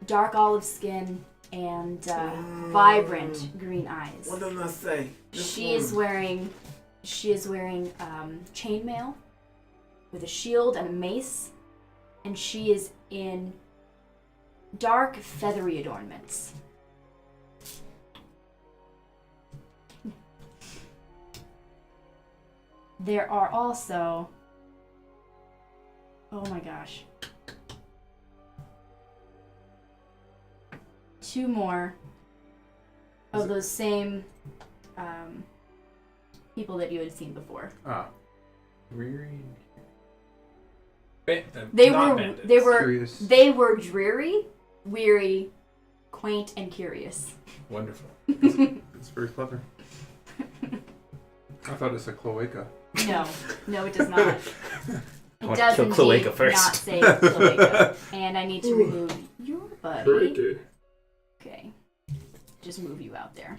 dark olive skin, and vibrant green eyes. What did I say? She is wearing chainmail with a shield and a mace, and she is in dark, feathery adornments. There are also, oh my gosh, 2 more of those same people that you had seen before. Dreary. They Bandits. Curious. dreary, weary, quaint, and curious. Wonderful. It's very clever. I thought it said cloaca. No, it does not. It wanna does kill indeed cloaca first. not say cloaca. And I need to remove your buddy. Okay. Just move you out there.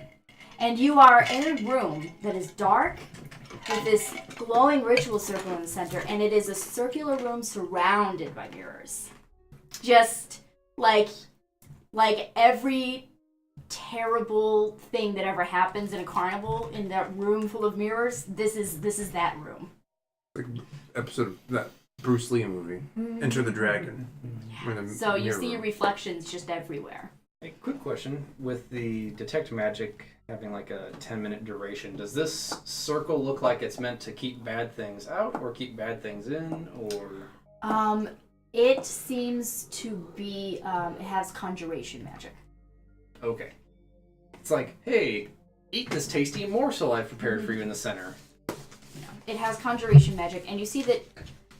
And you are in a room that is dark with this glowing ritual circle in the center, and it is a circular room surrounded by mirrors. Just like every terrible thing that ever happens in a carnival in that room full of mirrors, this is that room. Like episode of that Bruce Lee movie, Enter the Dragon. So you see reflections just everywhere. A quick question. With the detect magic having like a 10-minute duration, does this circle look like it's meant to keep bad things out or keep bad things in, or? It seems to be, it has conjuration magic. Okay. It's like, hey, eat this tasty morsel I've prepared for you in the center. No, it has conjuration magic, and you see that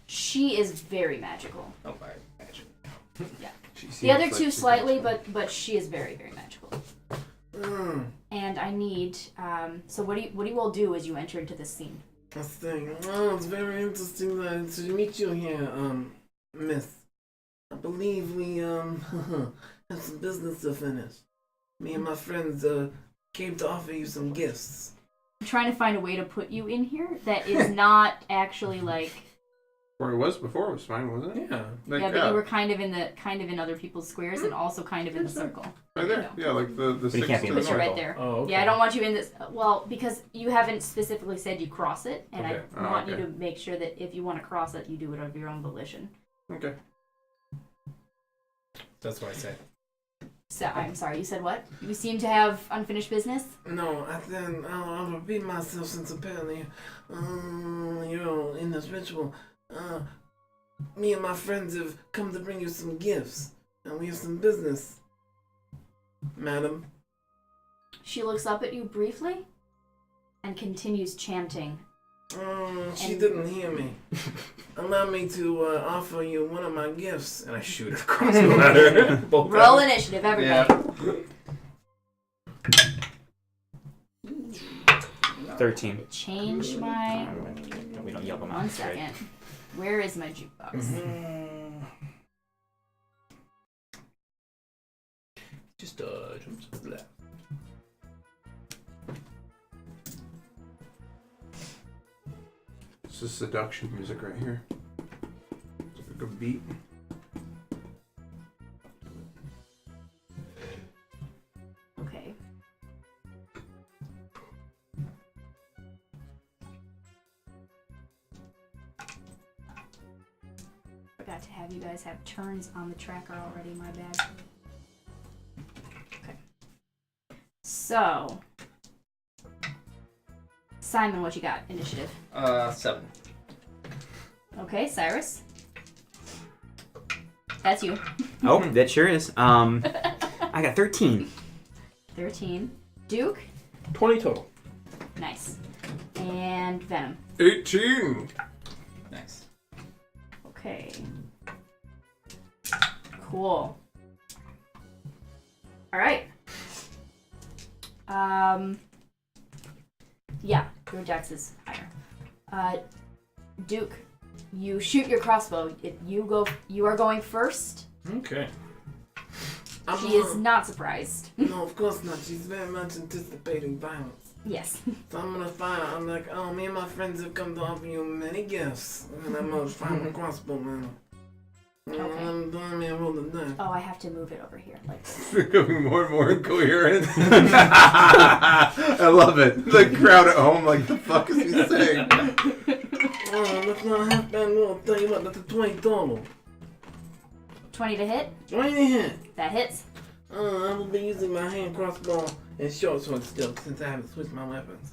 she is very magical. Oh, I imagine. Yeah. She The seems other like two she's slightly, magical. but she is very, very magical. And I need, so what do you all do as you enter into this scene? This thing. Oh, it's very interesting to meet you here, Miss. I believe we have some business to finish. Me and my friends came to offer you some gifts. I'm trying to find a way to put you in here that is not actually like. Where it was before was fine, wasn't it? Yeah. Like, Yeah, but you were kind of in other people's squares and also kind of in the circle. right there. Yeah, like the you six can't be in the But you're right circle. there. Oh, okay. Yeah, I don't want you in this. Well, because you haven't specifically said you cross it, and Okay. I want okay. you to make sure that if you want to cross it, you do it of your own volition. Okay. That's what I say. So I'm sorry, you said what? You seem to have unfinished business. No, I'll repeat myself since apparently, in this ritual, me and my friends have come to bring you some gifts, and we have some business, madam. She looks up at you briefly, and continues chanting. She And- didn't hear me. Allow me to offer you one of my gifts. And I shoot her across the ladder. Both Roll times. initiative, everybody. 13. Change my. We don't yell them out. One That's right. second. Where is my jukebox? Just jump to the left. This is seduction music right here. It's like a good beat. Okay. Forgot to have you guys have turns on the tracker already, my bad. Okay. So, Simon, what you got? Initiative. 7. Okay, Cyrus. That's you. Oh, that sure is. I got 13. 13. Duke. 20 total. Nice. And Venom. 18! Nice. Okay. Okay. Cool. All right. Yeah, your dex is higher. Duke, you shoot your crossbow. You are going first. Okay. She is not surprised. No, of course not. She's very much anticipating violence. Yes. So I'm gonna fire. I'm like, oh, me and my friends have come to offer you many gifts. And I'm gonna fire my crossbow, man. Okay. I'm doing me a roll of dice. Oh, I have to move it over here like this. Becoming more and more incoherent. I love it. The crowd at home, like, the fuck is he saying? Oh, that's not a half bad roll. I'll tell you what, that's a 20 total. 20 to hit. 20 to hit. That hits. I will be using my hand crossbow and short sword still, since I haven't switched my weapons.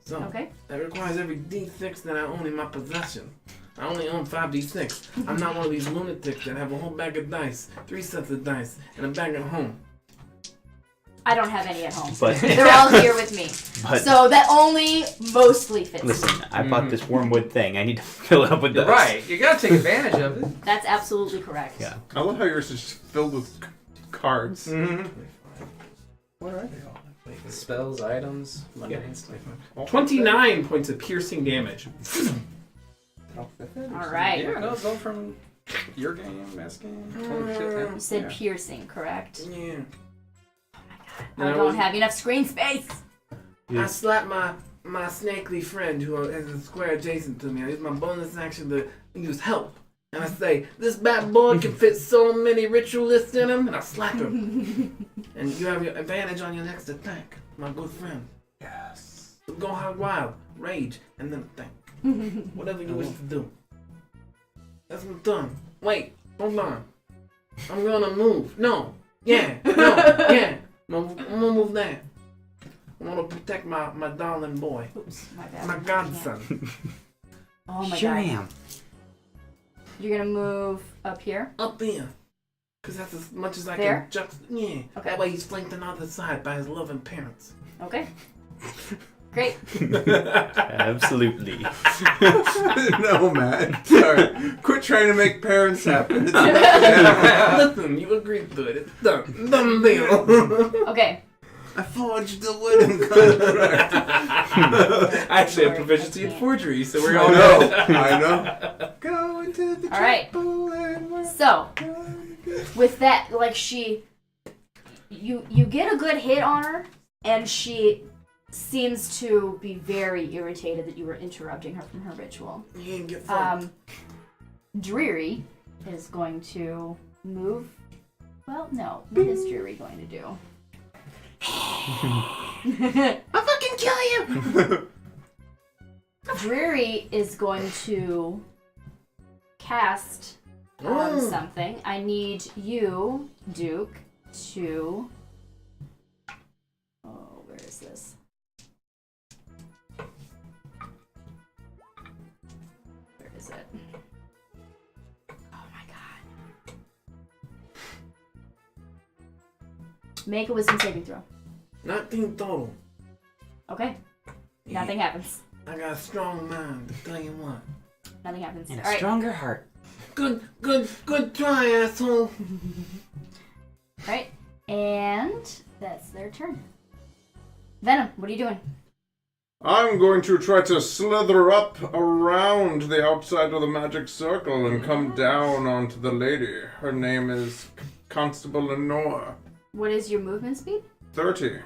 So, Okay. that requires every D6 that I own in my possession. I only own 5d6. I'm not one of these lunatics that have a whole bag of dice, 3 sets of dice, and a bag at home. I don't have any at home. But They're all here with me. But- So that only mostly fits. listen, I bought this wormwood thing. I need to fill it up with You're dust. right. You gotta take advantage of it. That's absolutely correct. Yeah. I love how yours is just filled with cards. What are they all? Spells, items, money, Yeah. and stuff. 29 points of piercing damage. All right. Yeah, no, it's all from your game, Mass game. Holy shit, man. You said Yeah. piercing, correct? Yeah. I don't have enough screen space. I slap my snakely friend who is a square adjacent to me. I use my bonus action to use help. And I say, this bad boy can fit so many ritualists in him, and I slap him. And you have your advantage on your next attack, my good friend. Yes. So go hog wild, rage, and then attack. Whatever you wish to do. That's my turn. Wait, hold on. I'm gonna move. No. Yeah. No. Yeah. I'm gonna move that. I want to protect my darling boy. Oops, my bad. My godson. Oh my Sure god. am. You're gonna move up here. Up here. Because that's as much as I There? can yeah. Okay. That way he's flanked on the other side by his loving parents. Okay. Great. Absolutely. No, man. Sorry. Quit trying to make parents happy. Listen, you agreed to it. It's done. Done deal. Okay. I forged the wedding contract. I actually have proficiency in forgery, so we're all I good. know. I know. Go into the All right. chapel and we're So, gonna get- with that, like you get a good hit on her, and she seems to be very irritated that you were interrupting her from her ritual. He ain't get fucked. Dreary is going to move. Well, no. What is Dreary going to do? I'll fucking kill you! Dreary is going to cast something. I need you, Duke, to... Oh, where is this? Where is it? Oh my god. Make a wisdom saving throw. 19 total. Okay. Nothing happens. I got a strong mind, to tell you what. Nothing happens. And a All right. stronger heart. Good try, asshole. Right. And that's their turn. Venom, what are you doing? I'm going to try to slither up around the outside of the magic circle and come down onto the lady. Her name is Constable Lenore. What is your movement speed? 30.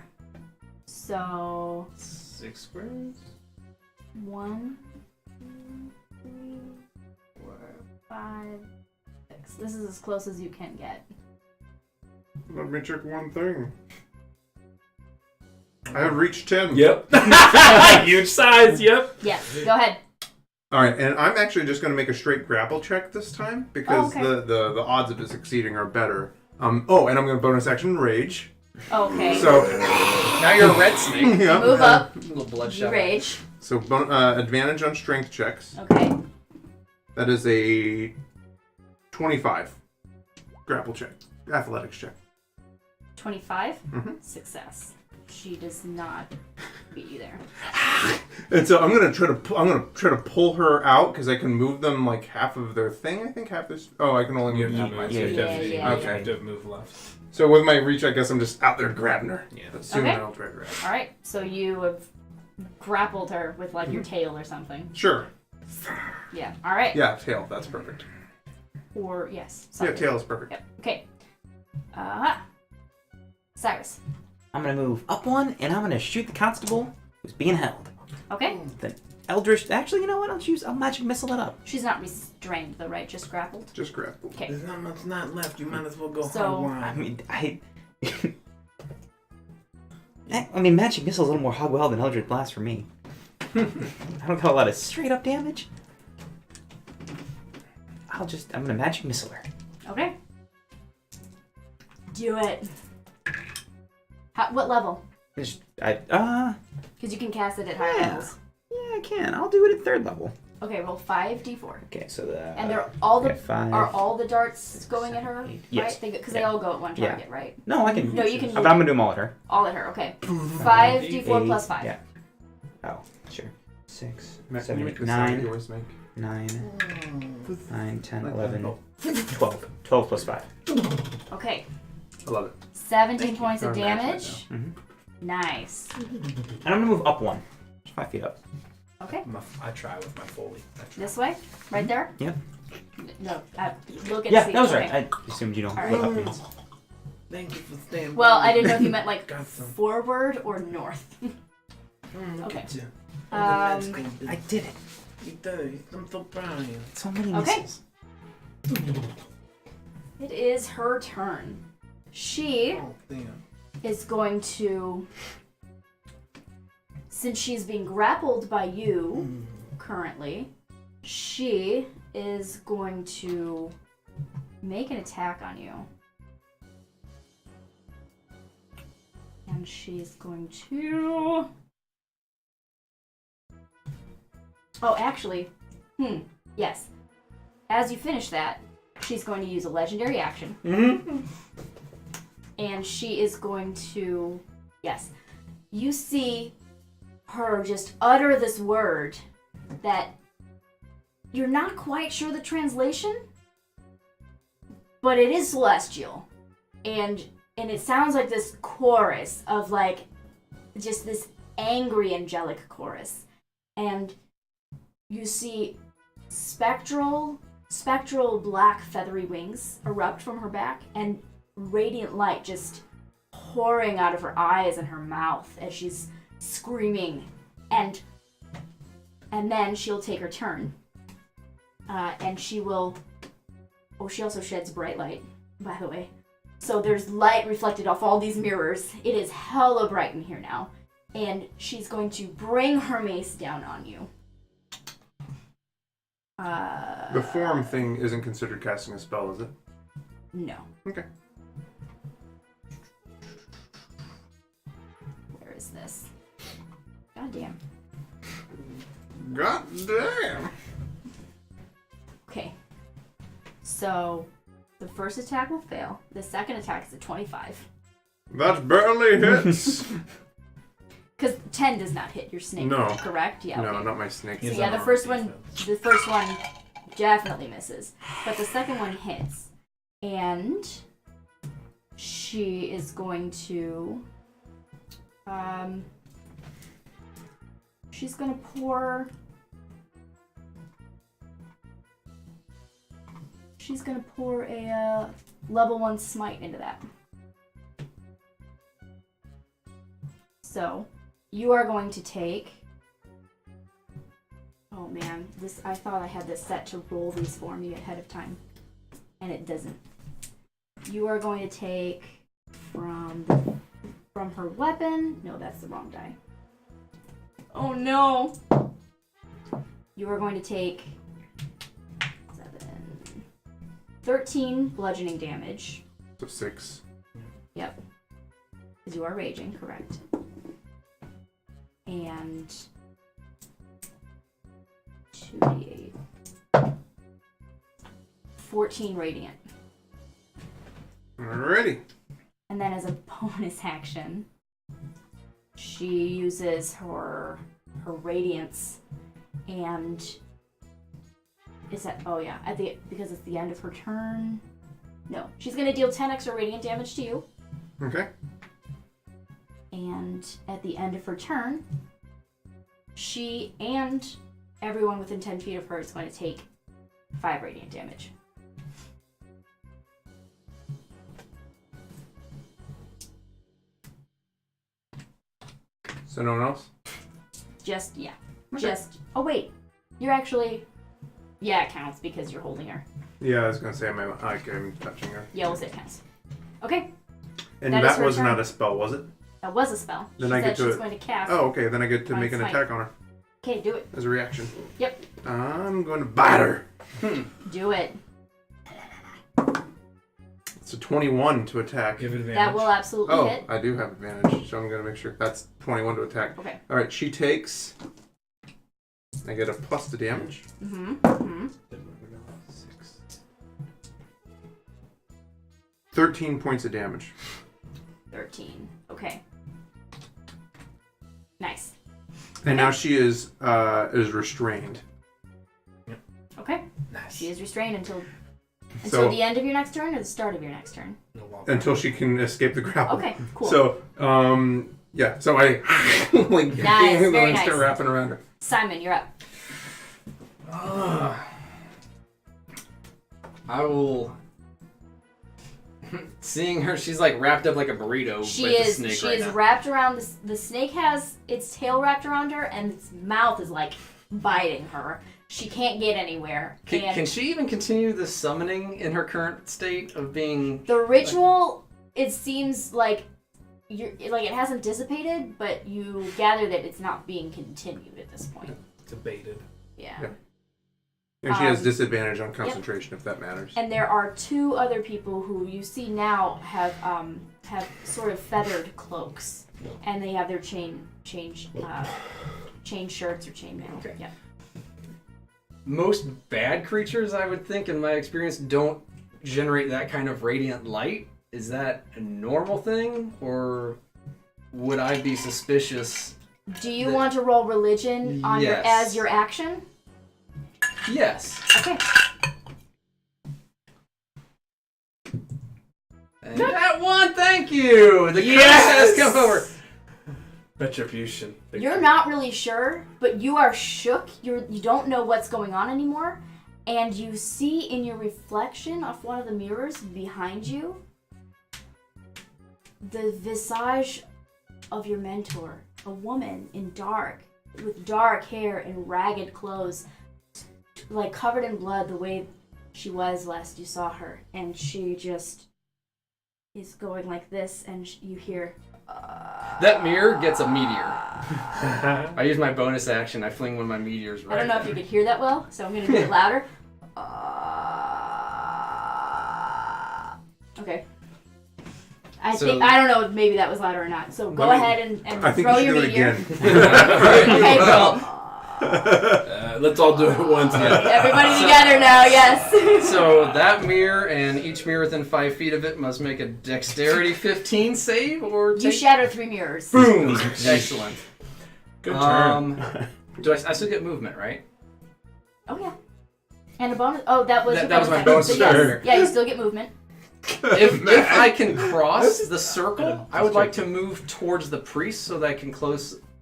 So 6 squares? 1, 2, 3, 4, 5, 6. This is as close as you can get. Let me check one thing. I have reached 10. Yep. Huge size, yep. Yes, go ahead. All right, and I'm actually just going to make a straight grapple check this time because okay. the odds of it succeeding are better. Oh, and I'm going to bonus action rage. Okay. So Now you're a red snake. yeah, Move up. A little You bloodshot. rage. So advantage on strength checks. Okay. That is a 25 grapple check, athletics check. 25. Mhm. Success. she does not beat you there. And so I'm gonna try to pull her out because I can move them like half of their thing. I think half this. Oh, I can only You move have half my. to Yeah, move. yeah. You have to move left. So with my reach, I guess I'm just out there grabbing her. Yeah. But soon Okay. I'll try to grab her. All right, so you have grappled her with like your tail or something. Sure. Yeah. All right. Yeah, tail. That's perfect. Or yes. Yeah, Something. tail is perfect. Yep. Okay. Cyrus. I'm gonna move up one, and I'm gonna shoot the constable who's being held. Okay. The Eldritch. Actually, you know what? I'll magic missile it up. She's not restrained though, right? Just grappled. Just grab. Okay. There's not much not left. You might as well go So- hog I wild. mean, I mean, magic missile's a little more hog wild than Eldritch Blast for me. I don't got a lot of straight up damage. I'm gonna magic missile her. Okay. Do it. What level? Because you can cast it at higher Yeah. levels. Yeah, I can. I'll do it at 3rd level. Okay, roll 5d4. Okay, so the And they're all the okay, 5. are all the darts going at her, Yes. right? Because they all go at one Yeah. target, right? No, I can. No, you can. But I'm gonna do them all at her. All at her. Okay. 5d4 plus 5. Yeah. Oh, sure. 6, Matt, can 7, you 8, make the sound 9, you always make? 9, 10, 11, 12. 12 plus 5. Okay. I love it. 17 points of Oh, nice, damage. Mhm. Nice. And I'm gonna move up 1. 5 feet up. Okay. I try with my Foley. This way? Right there? Yep. No. Look at Yeah, see. that was Okay. right. I assumed you know All what right. up means. Thank you for staying. Well, by I me. didn't know if you meant like Got some. forward or north. Look Okay. at you. I did it. You did. I'm so proud of you. So many Okay. missiles. It is her turn. She Oh, damn. is going to, since she's being grappled by you currently, she is going to make an attack on you. And she's going to... Oh, actually, yes. As you finish that, she's going to use a legendary action. And she is going to, yes, you see her just utter this word that you're not quite sure the translation, but it is celestial. And it sounds like this chorus of like, just this angry angelic chorus. And you see spectral black feathery wings erupt from her back, and radiant light just pouring out of her eyes and her mouth as she's screaming, and then she'll take her turn, and she will. Oh, she also sheds bright light, by the way. So there's light reflected off all these mirrors. It is hella bright in here now, and she's going to bring her mace down on you. The form thing isn't considered casting a spell, is it? No. Okay. Where is this? God damn. God damn. Okay. So, the first attack will fail. The second attack is a 25. That barely hits. Because 10 does not hit your snake. No. Correct? Yeah. No, okay. not my snake. So He's yeah, on the our first defense. one definitely misses. But the second one hits. And she is going to she's gonna pour a level 1 smite into that. So you are going to take... Oh man, I thought I had this set to roll these for me ahead of time, and it doesn't. You are going to take from her weapon. No, that's the wrong die. Oh no! You are going to take 13 bludgeoning damage. So 6. Yep. Because you are raging, correct. And 2d8. 14 radiant. Alrighty. And then as a bonus action, She uses her radiance, and is that? Oh yeah, because it's the end of her turn. No, she's gonna deal 10 extra radiant damage to you, Okay. and at the end of her turn, she and everyone within 10 feet of her is going to take 5 radiant damage. So no one else? Just yeah, Okay. just. Oh wait, you're actually. Yeah, it counts because you're holding her. Yeah, I was gonna say I'm touching her. Yeah, we'll say it counts. Okay, And That is that her was turn. not a spell, was it? that was a spell. Then She I said get to- she's going to cast. Oh, okay. Then I get to On make an smite. attack on her Okay, do it. as a reaction. Yep, I'm going to bite her. do it. It's a 21 to attack. Give it advantage. That will absolutely Oh, hit. I do have advantage, so I'm going to make sure that's 21 to attack. Okay. All right, she takes. I get a plus to damage. Mm-hmm. 13 points of damage. 13. Okay. Nice. And now she is restrained. Okay. Nice. She is restrained until So- the end of your next turn or the start of your next turn. No walk. Until she can escape the grapple. Okay, cool. So, yeah. So I like Nice, very and start nice. wrapping around her. Simon, you're up. I will. Seeing her, she's like wrapped up like a burrito She with the is snake she right is now. wrapped around the snake has its tail wrapped around her and its mouth is like biting her. She can't get anywhere. Can, and can she even continue the summoning in her current state of being? the ritual, it seems like it hasn't dissipated, but you gather that it's not being continued at this point. Debated. Yeah. Yeah. And she has Um, disadvantage on concentration if that matters. And there are 2 other people who you see now have sort of feathered cloaks, and they have their chain shirts or chain mail. Okay. Yeah. Most bad creatures, I would think, in my experience, don't generate that kind of radiant light. Is that a normal thing, or would I be suspicious? Do you want to roll religion on Yes. as your action? Yes. Okay. And that one, thank you. The Yes! curse has come over. Retribution. You're not really sure, but you are shook. You don't know what's going on anymore, and you see in your reflection of one of the mirrors behind you the visage of your mentor, a woman with dark hair and ragged clothes, like covered in blood the way she was last you saw her, and she just is going like this, and you hear That mirror gets a meteor. I use my bonus action. I fling one of my meteors right I don't know if you could hear that well, so I'm gonna do it louder. Okay. I don't know if maybe that was louder or not. So go Let me- ahead and I think throw you your should do it meteor. again. Okay, Well, Let's all do it at once. Yeah. everybody together now, yes. So that mirror and each mirror within 5 feet of it must make a dexterity 15 save or You take... shatter 3 mirrors. Boom! Excellent. Good turn. Do I still get movement, right? Oh yeah. And a bonus. Oh, that was That- your that was my bonus bonus action. action. Yeah, you still get movement. If I can cross the circle, I would like to move towards the priest so that I can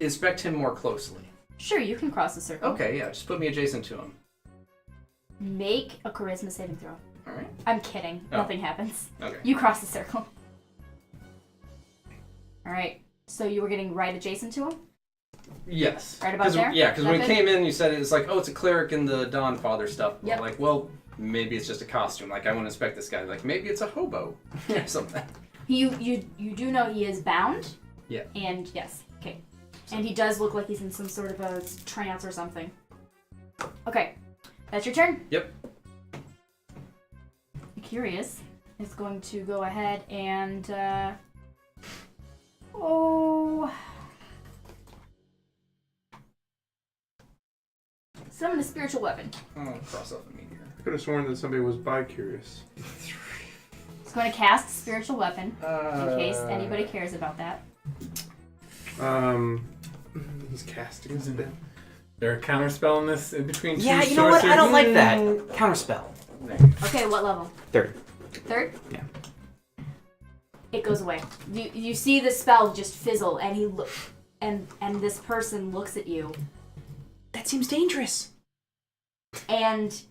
inspect him more closely. Sure, you can cross the circle. Okay, yeah, just put me adjacent to him. Make a charisma saving throw. All right. I'm kidding. Oh. Nothing happens. Okay. You cross the circle. All right. So you were getting right adjacent to him. Yes. Right about there? Yeah, because Is that when we good? came in, you said it's like, oh, it's a cleric in the Dawn Father stuff. Yep. I'm like, well, maybe it's just a costume. Like, I want to inspect this guy. Like, maybe it's a hobo or something. You do know he is bound. Yeah. And yes. Okay. And he does look like he's in some sort of a trance or something. Okay. That's your turn. Yep. Curious is going to go ahead and summon a spiritual weapon. I'm going to cross off a meteor. I could have sworn that somebody was bi-curious. It's going to cast spiritual weapon in case anybody cares about that. He's casting spell. There a counterspell in this in between two Yeah, you know what? I don't like that. Counterspell. Okay, what level? Third. Third? Yeah. It goes away. You see the spell just fizzle, and and this person looks at you That seems dangerous. and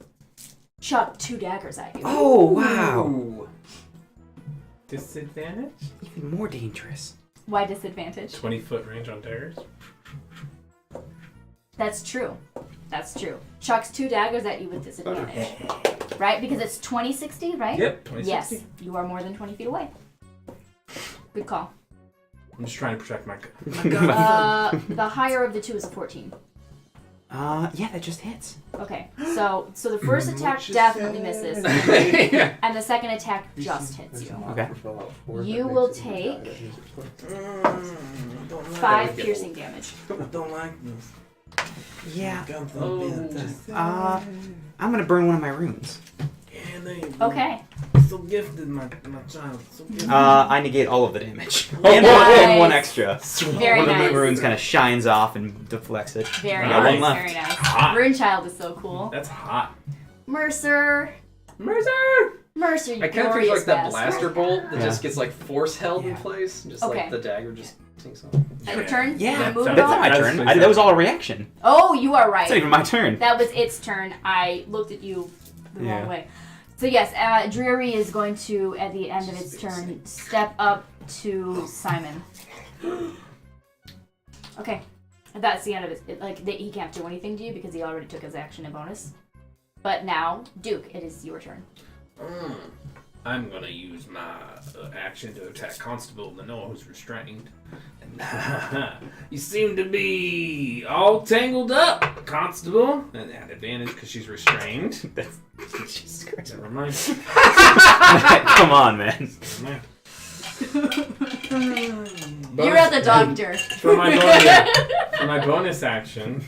chuck 2 daggers at you. Oh, wow. Ooh. Disadvantage? Even more dangerous. Why disadvantage? 20-foot range on daggers? That's true. That's true. Chucks 2 daggers at you with disadvantage. Right? Because it's 20-60, right? Yep, 20-60. Yes. You are more than 20 feet away. Good call. I'm just trying to protect my... The higher of the 2 is a 14. Yeah, that just hits. Okay. So the first attack definitely misses. And the second attack just hits you. Okay. You will take 5 piercing damage. I don't like this. Yeah. Oh. I'm gonna burn one of my runes. Yeah, there you go. Okay. So gifted, my child. So gifted. I negate all of the damage. Nice. And one extra. Very One of nice. the runes kind of shines off and deflects it. Very I got nice. one left. Very nice. Hot. Rune Child is so cool. That's hot. Mercer. Mercer! You I kind of glorious picture like that bastard. blaster bolt that Yeah. just gets like force held in Yeah. place. Just Okay. like the dagger just sinks on. Is that your turn? Yeah, You gonna move that's it That's on? not my That's turn. pretty That was all a reaction. Oh, you are right. It's not even my turn. That was its turn. I looked at you the Yeah. wrong way. So yes, Dreary is going to, at the end of its turn, step up to Simon. Okay. That's the end of it. He can't do anything to you because he already took his action and bonus. But now, Duke, it is your turn. I'm gonna use my action to attack Constable Lenore, who's restrained. And, you seem to be all tangled up, Constable. And at advantage because she's restrained. Jesus Christ. Never mind. Come on, man. Never mind. You're at the doctor. For my bonus action,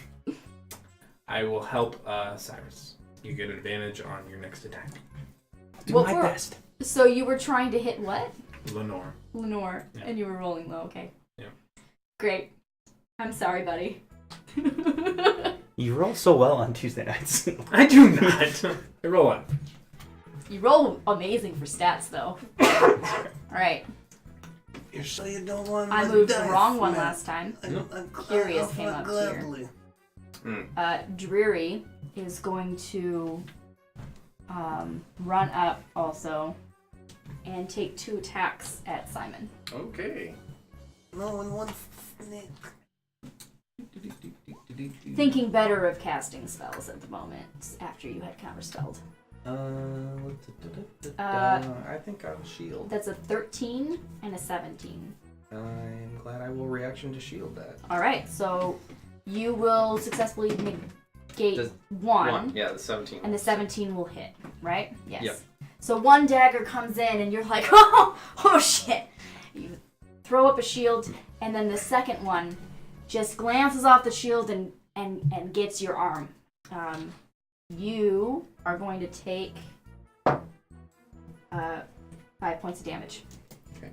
I will help Cyrus. You get advantage on your next attack. Do What my were- best. So you were trying to hit what? Lenore. Lenore, Yeah. and you were rolling low. Okay. Yeah. Great. I'm sorry, buddy. You roll so well on Tuesday nights. I do not. I roll up. You roll amazing for stats, though. All right. You're sure you don't want I my moved the dice, wrong one man? last time. I Curious came up here. gladly. Dreary is going to run up also and take 2 attacks at Simon. Okay. No one wants snake. Thinking better of casting spells at the moment after you had counterspelled. I think I have a shield. That's a 13 and a 17. I'm glad I will reaction to shield that. All right, so you will successfully negate Does- 1, Yeah, the 17. and the 17 will hit, right? Yes. Yep. So 1 dagger comes in, and you're like, oh shit! You throw up a shield, and then the second one just glances off the shield and gets your arm. You are going to take 5 points of damage. Okay.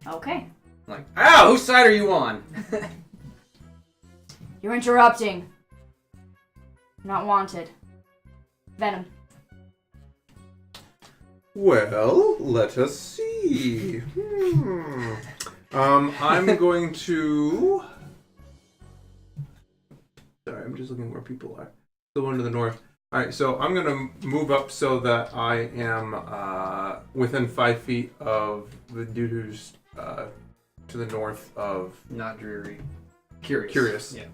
Okay. I'm like, ow! Whose side are you on? You're interrupting. Not wanted. Venom. Well, let us see. I'm going to. Sorry, I'm just looking where people are. The one to the north. All right, so I'm gonna move up so that I am within 5 feet of the dude who's to the north of Not dreary. Curious. Curious. Yeah.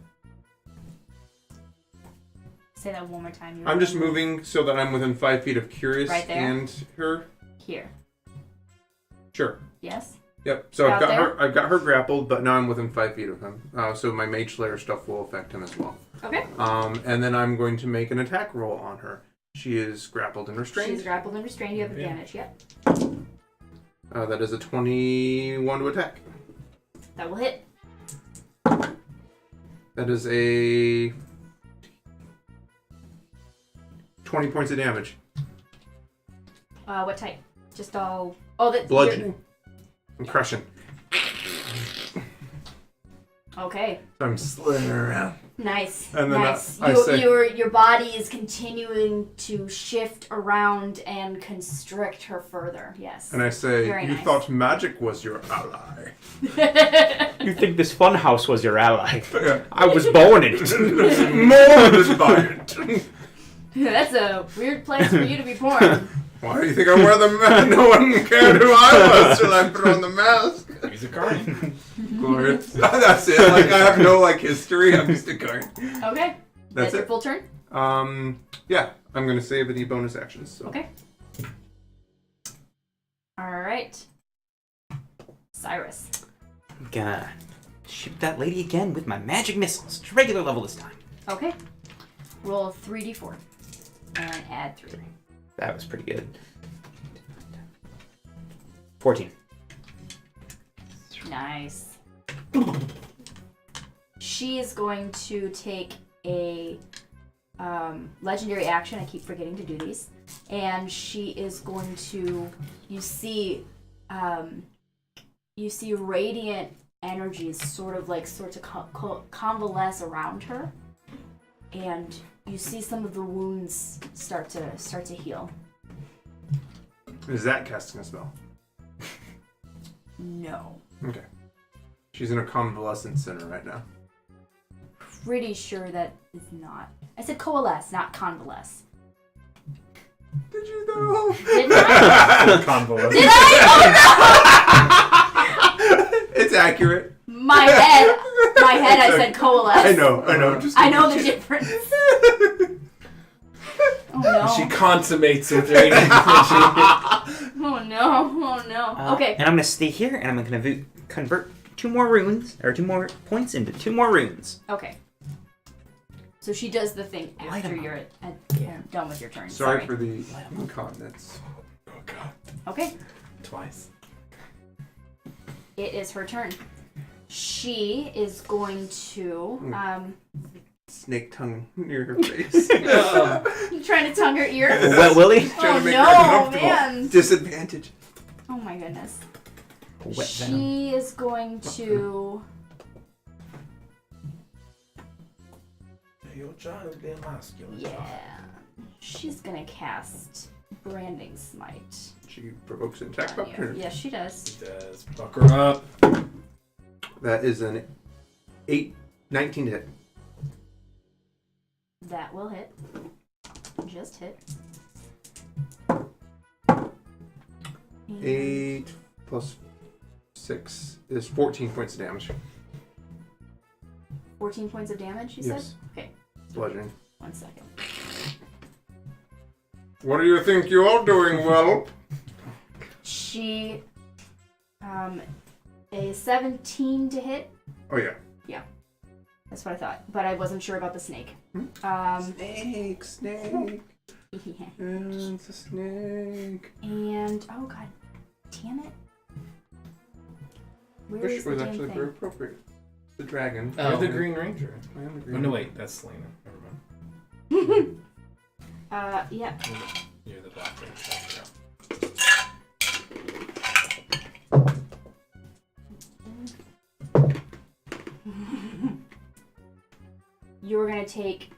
Say that one more time. I'm just moving so that I'm within 5 feet of Curious Right there? and her. Here. Sure. Yes? Yep. So I've Out got there? her. I've got her grappled, but now I'm within 5 feet of him. So my Mage Slayer stuff will affect him as well. Okay. And then I'm going to make an attack roll on her. She is grappled and restrained. She's grappled and restrained. You have advantage. Yep. That is a 21 to attack. That will hit. That is a 20 points of damage. What type? Just all. Oh, that's Bludgeoning. And crushing. Okay. So I'm slithering around. Nice. And then nice. I say- Your body is continuing to shift around and constrict her further. Yes. And I say, Very you nice. thought magic was your ally. You think this fun house was your ally? Yeah. I was born in it. Molded by it. That's a weird place for you to be born. Why do you think I wear the mask? No one cared who I was till I put on the mask. He's a guardian. Glorious. That's it. Like, I have no, history. I'm just a guard. Okay. That's your it. full turn? Yeah. I'm going to save any bonus actions. So. Okay. Alright. Cyrus. I'm gonna shoot that lady again with my magic missiles. It's regular level this time. Okay. Roll 3d4. And add 3. That was pretty good. 14. Nice. She is going to take a legendary action. I keep forgetting to do these. And she is going to, you see radiant energies sort of convalesce around her. And you see some of the wounds start to heal. Is that casting a spell? No. Okay. She's in a convalescent center right now. Pretty sure that is not. I said coalesce, not convalesce. Did you know? Didn't I? Convalescent. Did I? It's accurate. Oh no! My head, I said coalesce. I know. Just I know the difference. Oh no. She consummates with her. Oh no. Okay. And I'm gonna stay here, and I'm gonna convert 2 more runes, or 2 more points into 2 more runes. Okay. So she does the thing Light after 'em you're done with your turn. Sorry for the incontinence. Oh god. Okay. Twice. It is her turn. She is going to Snake tongue near her face. you trying to tongue her ear? Wet Willy? Trying Oh to make her no, uncomfortable. man. Disadvantage. Oh my goodness. Wet venom. She is going to Your child be masculine. yeah. She's gonna cast Branding Smite. She provokes an attack on you. opportunity. Yes, she does. Does buck her up. That is an 19 to hit. That will hit. Just hit. 8 plus 6 is 14 points of damage. 14 points of damage, you Yes. said? Okay, Bludgeoning. 1 second. What do you think you're doing, Whelp? She, a 17 to hit. Oh, yeah. That's what I thought, but I wasn't sure about the snake. Snake. It's a snake. And, oh god, damn it. Where Wish is it the was damn actually thing? very appropriate. The dragon. You're Oh. the Green Ranger. I am the Oh, green. no, wait. That's Selena. Never mind. Yeah. You're the Black Ranger. You're gonna take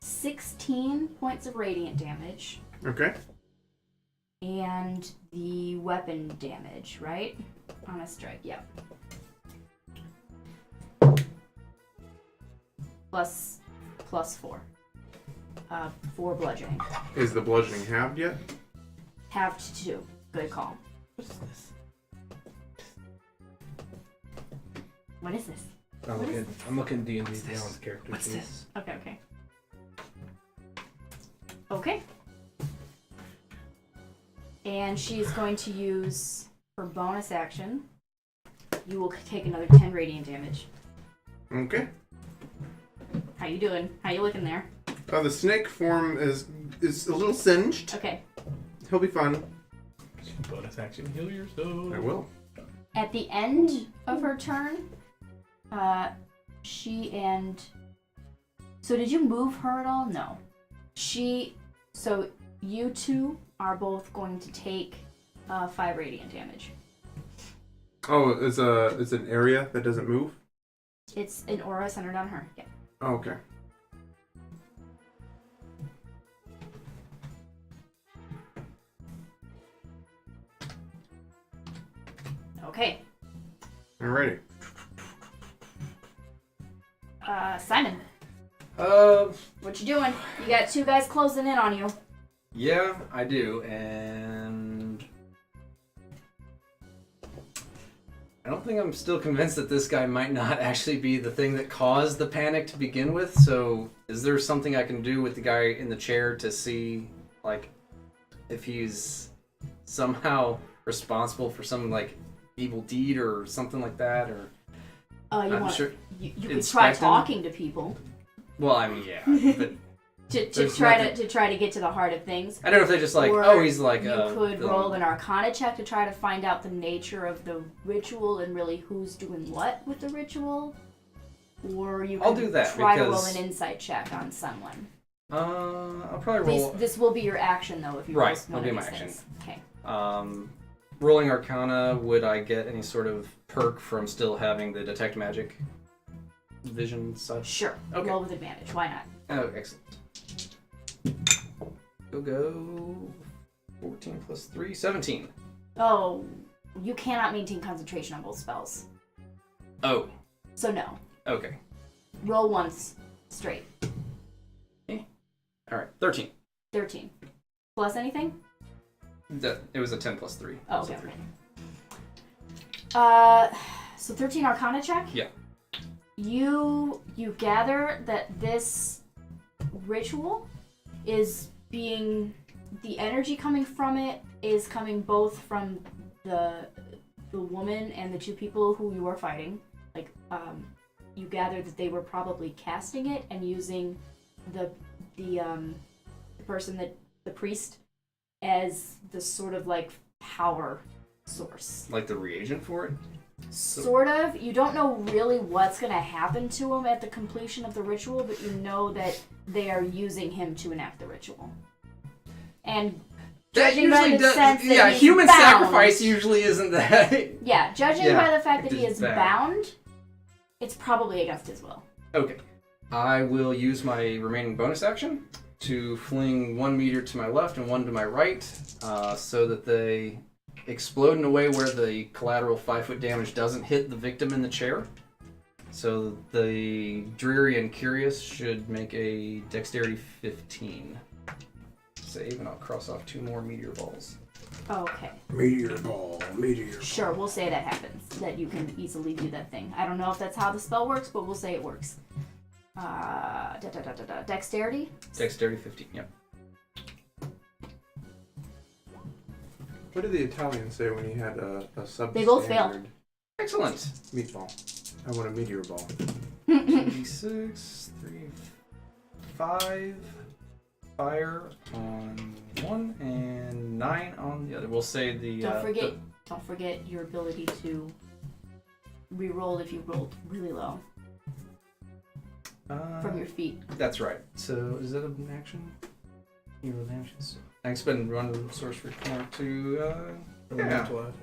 16 points of radiant damage Okay. and the weapon damage, right? On a strike, yep. Plus 4. 4 bludgeoning. Is the bludgeoning halved yet? Halved to 2. Good call. What's this? What is this? I'm looking at D&D Beyond's character. What's sheet. this? Okay. Okay. And she's going to use her bonus action. You will take another 10 radiant damage. Okay. How you doing? How you looking there? The snake form is a little singed. Okay. He'll be fine. Bonus action, heal yourself. I will. At the end of her turn, she and... So did you move her at all? No. So you two are both going to take 5 radiant damage. Oh, it's an area that doesn't move? It's an aura centered on her. Yeah. Okay. Okay. Alrighty. Simon, Uh, what you doing? You got two guys closing in on you. yeah, I do, and I don't think I'm still convinced that this guy might not actually be the thing that caused the panic to begin with. So, is there something I can do with the guy in the chair to see, like, if he's somehow responsible for some like evil deed or something like that, or You I'm want sure. you could try inspect him? talking to people Well, I mean, yeah, but to There's try nothing- to try to get to the heart of things. I don't know if they're just like, Or oh, he's like you a could villain. roll an Arcana check to try to find out the nature of the ritual and really who's doing what with the ritual. Or you could I'll do that, try to roll because- an insight check on someone. I'll probably roll. This will be your action though if you Right, roll one it'll of be these my things. Okay. Rolling Arcana, would I get any sort of perk from still having the detect magic vision such? Sure. Okay. Roll with advantage. Why not? Oh, excellent. Go 14 plus 3, 17. Oh, you cannot maintain concentration on both spells. Oh, So no. okay. Roll once straight. All right, 13. 13. Plus anything? It was a 10 plus 3. Oh, so okay. 3. So 13 Arcana check? Yeah. You gather that this ritual is being, the energy coming from it is coming both from the woman and the two people who you are fighting. Like, you gather that they were probably casting it and using the person, that the priest, as the sort of like power source. Like the reagent for it? Sort of. You don't know really what's going to happen to him at the completion of the ritual, but you know that they are using him to enact the ritual. And That judging by usually the does. sense that Yeah, he's human bound, sacrifice usually isn't that. Yeah, judging Yeah, by the fact that it he is is bad. bound, it's probably against his will. Okay. I will use my remaining bonus action to fling 1 meter to my left and 1 to my right, so that they explode in a way where the collateral 5-foot damage doesn't hit the victim in the chair. So the Dreary and Curious should make a Dexterity 15 save, and I'll cross off 2 more meteor balls. Okay. Meteor ball. Sure, we'll say that happens. That you can easily do that thing. I don't know if that's how the spell works, but we'll say it works. Dexterity? Dexterity 15, yep. What did the Italian say when he had a substandard They both failed. Excellent. meatball? I want a meteor ball. 2d6, 3, 5, fire on one, and 9 on the other. We'll say the. Don't forget your ability to re-roll if you rolled really low from your feet. That's right. So is that an action? Hero actions. I can spend 1 sorcery point to.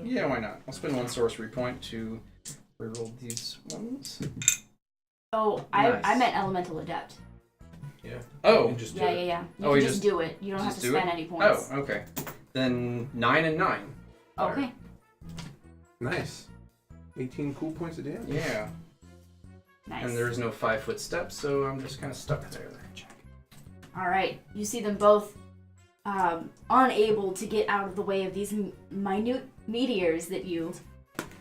Yeah, why not? I'll spend 1 sorcery point to reroll these ones. Oh, Nice. I meant elemental adept. Yeah. Oh. You just do Yeah. it. You Oh, can you just just- do it. You don't have just to do it? spend any points. Oh, okay. Then 9 and 9. Okay. Nice. 18 cool points of damage. Yeah. Nice. And there's no 5-foot step, so I'm just kind of stuck there. All right. You see them both unable to get out of the way of these minute meteors that you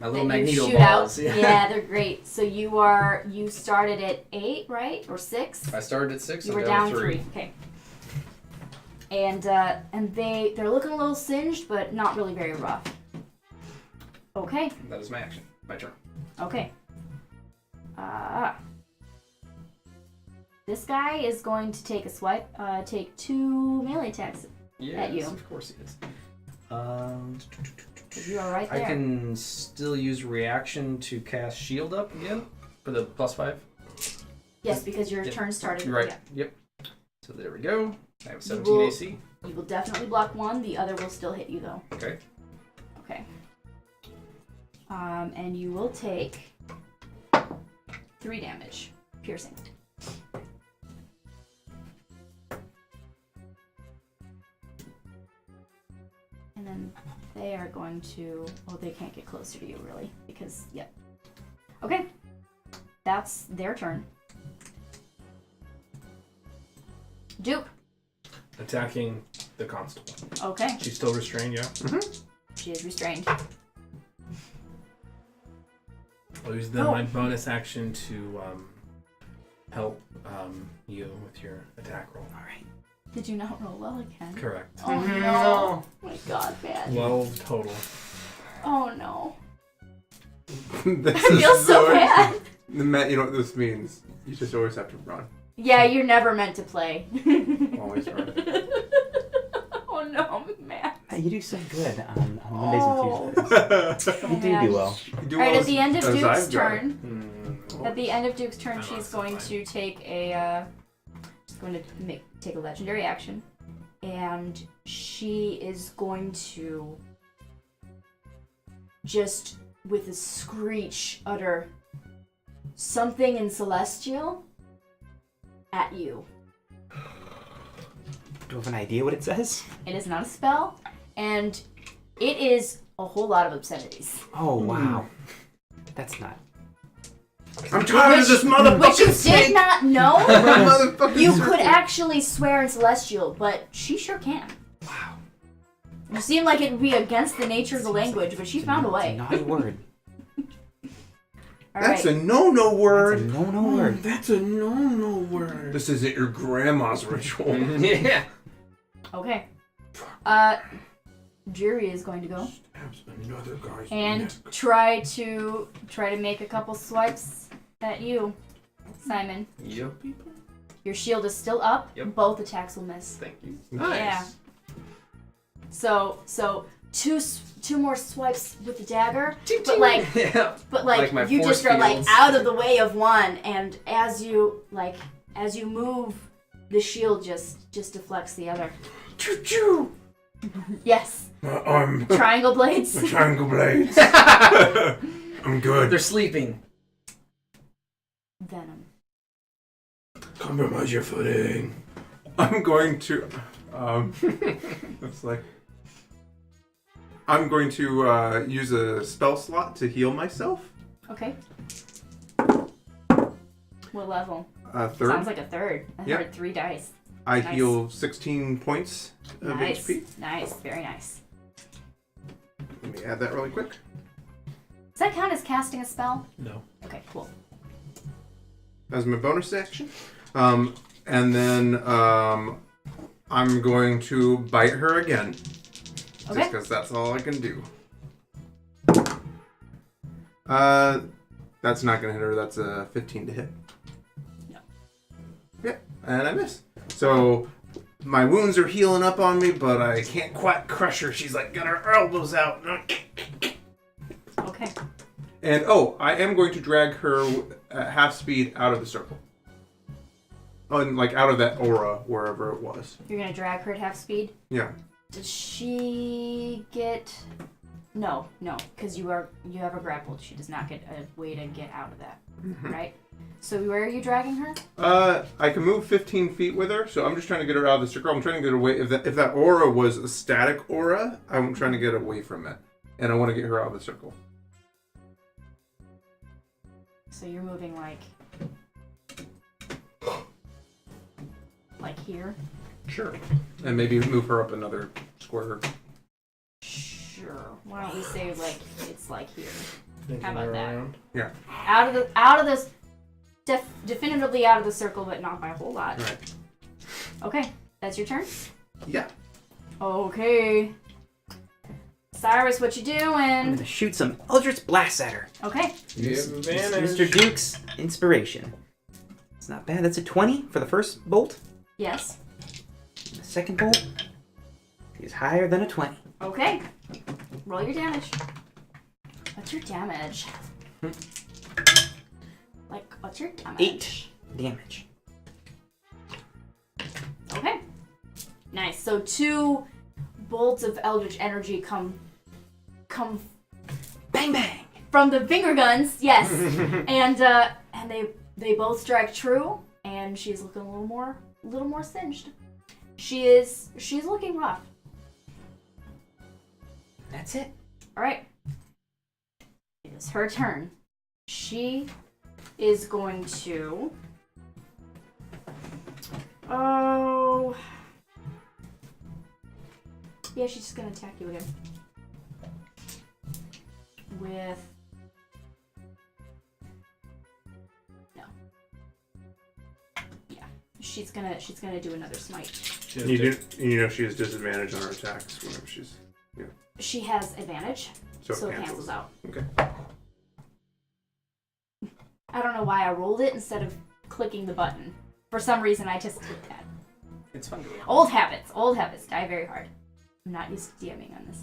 My little that you magneto shoot balls. out. Yeah, they're great. So you started at 8, right, or 6? I started at 6. You I'm were down down to 3. 3. Okay. And they're looking a little singed, but not really very rough. Okay. That is my action. My turn. Okay. This guy is going to take a swipe. Take 2 melee attacks. Yes, you. of course he is. You are right I there. can still use reaction to cast shield up again for the +5. Yes, because your Yep. turn started. You're right. Yeah. Yep. So there we go. I have You 17 will- AC. You will definitely block one. The other will still hit you though. Okay. Okay. And you will take 3 damage. Piercing. And then they are going to... Oh, they can't get closer to you, really. Because, yep. Okay. That's their turn. Duke. Attacking the constable. Okay. She's still restrained, yeah? She is restrained. I'll use my bonus action to help you with your attack roll. All right. Did you not roll well again? Correct. Oh no. Oh my god, man. 12 total. Oh no. This I feel is so bad. Matt, you know what this means? You just always have to run. Yeah, you're never meant to play. Always run. Oh no, man. Hey, you do so good on Mondays and Tuesdays. You do well. You do Alright, well at the end of as Duke's I've got it. turn, at the end of Duke's turn, I'm she's also going fine. to take a, she's going to take a legendary action, and she is going to just, with a screech, utter something in Celestial at you. Do you have an idea what it says? It is not a spell, and it is a whole lot of obscenities. Oh, wow. That's not... I'm tired of this motherfucking Which you did snake! not know. Motherfucking You snake. could actually swear in Celestial, but she sure can. Wow. You seem like it would be against the nature of the language, but she found a It's a way. naughty word. That's Alright. a no-no It's a word. no word. That's a no-no word. This isn't your grandma's ritual. Yeah. Okay. Jury is going to go Stabs another guy's and neck. try to make a couple swipes at you, Simon. Yep. Your shield is still up. Yep. Both attacks will miss. Thank you. Nice. Yeah. So two more swipes with the dagger, but like Yeah. But Like my you force just are like fields. out of the way of one, and as you move, the shield just deflects the other. Choo-choo! Yes, My arm. triangle blades. My triangle blades. I'm good. They're sleeping. Venom. Compromise your footing. I'm going to. It's like. I'm going to use a spell slot to heal myself. Okay. What level? Third. Sounds like a third. I Yep. heard 3 dice. I nice. heal 16 points of Nice. HP. Nice. Very nice. Let me add that really quick. Does that count as casting a spell? No. Okay, cool. As my bonus action. And then I'm going to bite her again. Okay. Just because that's all I can do. That's not going to hit her. That's a 15 to hit. No. Yep, and I miss. So my wounds are healing up on me, but I can't quite crush her. She's like got her elbows out. Okay. And I am going to drag her at half speed out of the circle. Oh, and like out of that aura, wherever it was. You're gonna drag her at half speed. Yeah. Does she get? No, because you have her grappled. She does not get a way to get out of that, right? So where are you dragging her? I can move 15 feet with her, so I'm just trying to get her out of the circle. I'm trying to get away. If that aura was a static aura, I'm trying to get away from it, and I want to get her out of the circle. So you're moving like here. Sure. And maybe move her up another square. Sure. Why don't we say like it's like here? Thinking How about her that? around. Yeah. Out of this, definitively out of the circle, but not by a whole lot. Right. Okay, that's your turn. Yeah. Okay. Cyrus, what you I'm doing? gonna shoot some Eldritch Blasts at her. Okay. Use Advantage. Mr. Duke's inspiration. It's not bad. That's a 20 for the first bolt. Yes. The second bolt is higher than a 20. Okay. Roll your damage. What's your damage? What's your damage? 8 damage. Okay. Nice. So 2 bolts of eldritch energy come Bang bang! from the finger guns, yes, and And they both strike true, and she's looking a little more singed. She's looking rough. That's it. All right. It is her turn. She is going to. Oh. Yeah, she's just gonna attack you again. With. No. Yeah, she's gonna do another smite. You know she has disadvantage on her attacks whenever she's. Yeah. She has advantage, so it cancels out. Okay. I don't know why I rolled it instead of clicking the button. For some reason, I just did that. It's fun to roll. Old habits die very hard. I'm not used to DMing on this.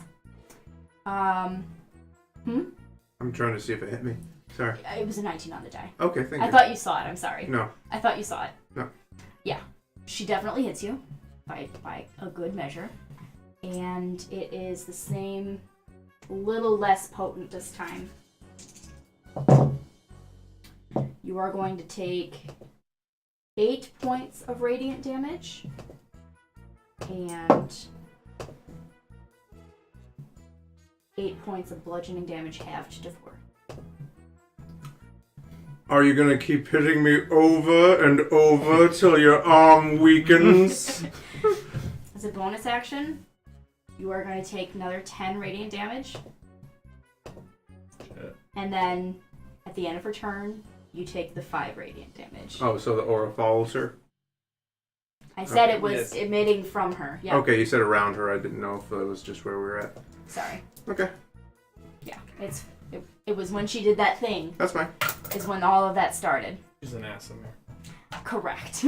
I'm trying to see if it hit me. Sorry. It was a 19 on the die. Okay, thank you. I thought you saw it. I'm sorry. No. I thought you saw it. No. Yeah, she definitely hits you by a good measure, and it is the same, little less potent this time. You are going to take 8 points of radiant damage, and 8 points of bludgeoning damage halved to 4. Are you gonna keep hitting me over and over till your arm weakens? As a bonus action, you are going to take another 10 radiant damage. And then, at the end of her turn, you take the 5 radiant damage. Oh, so the aura follows her? I said okay. it was emitting from her. Yeah. Okay, you said around her. I didn't know if it was just where we were at. Sorry. Okay, Yeah. It was when she did that thing, that's fine. is when all of that started. She's an Asimir. Correct.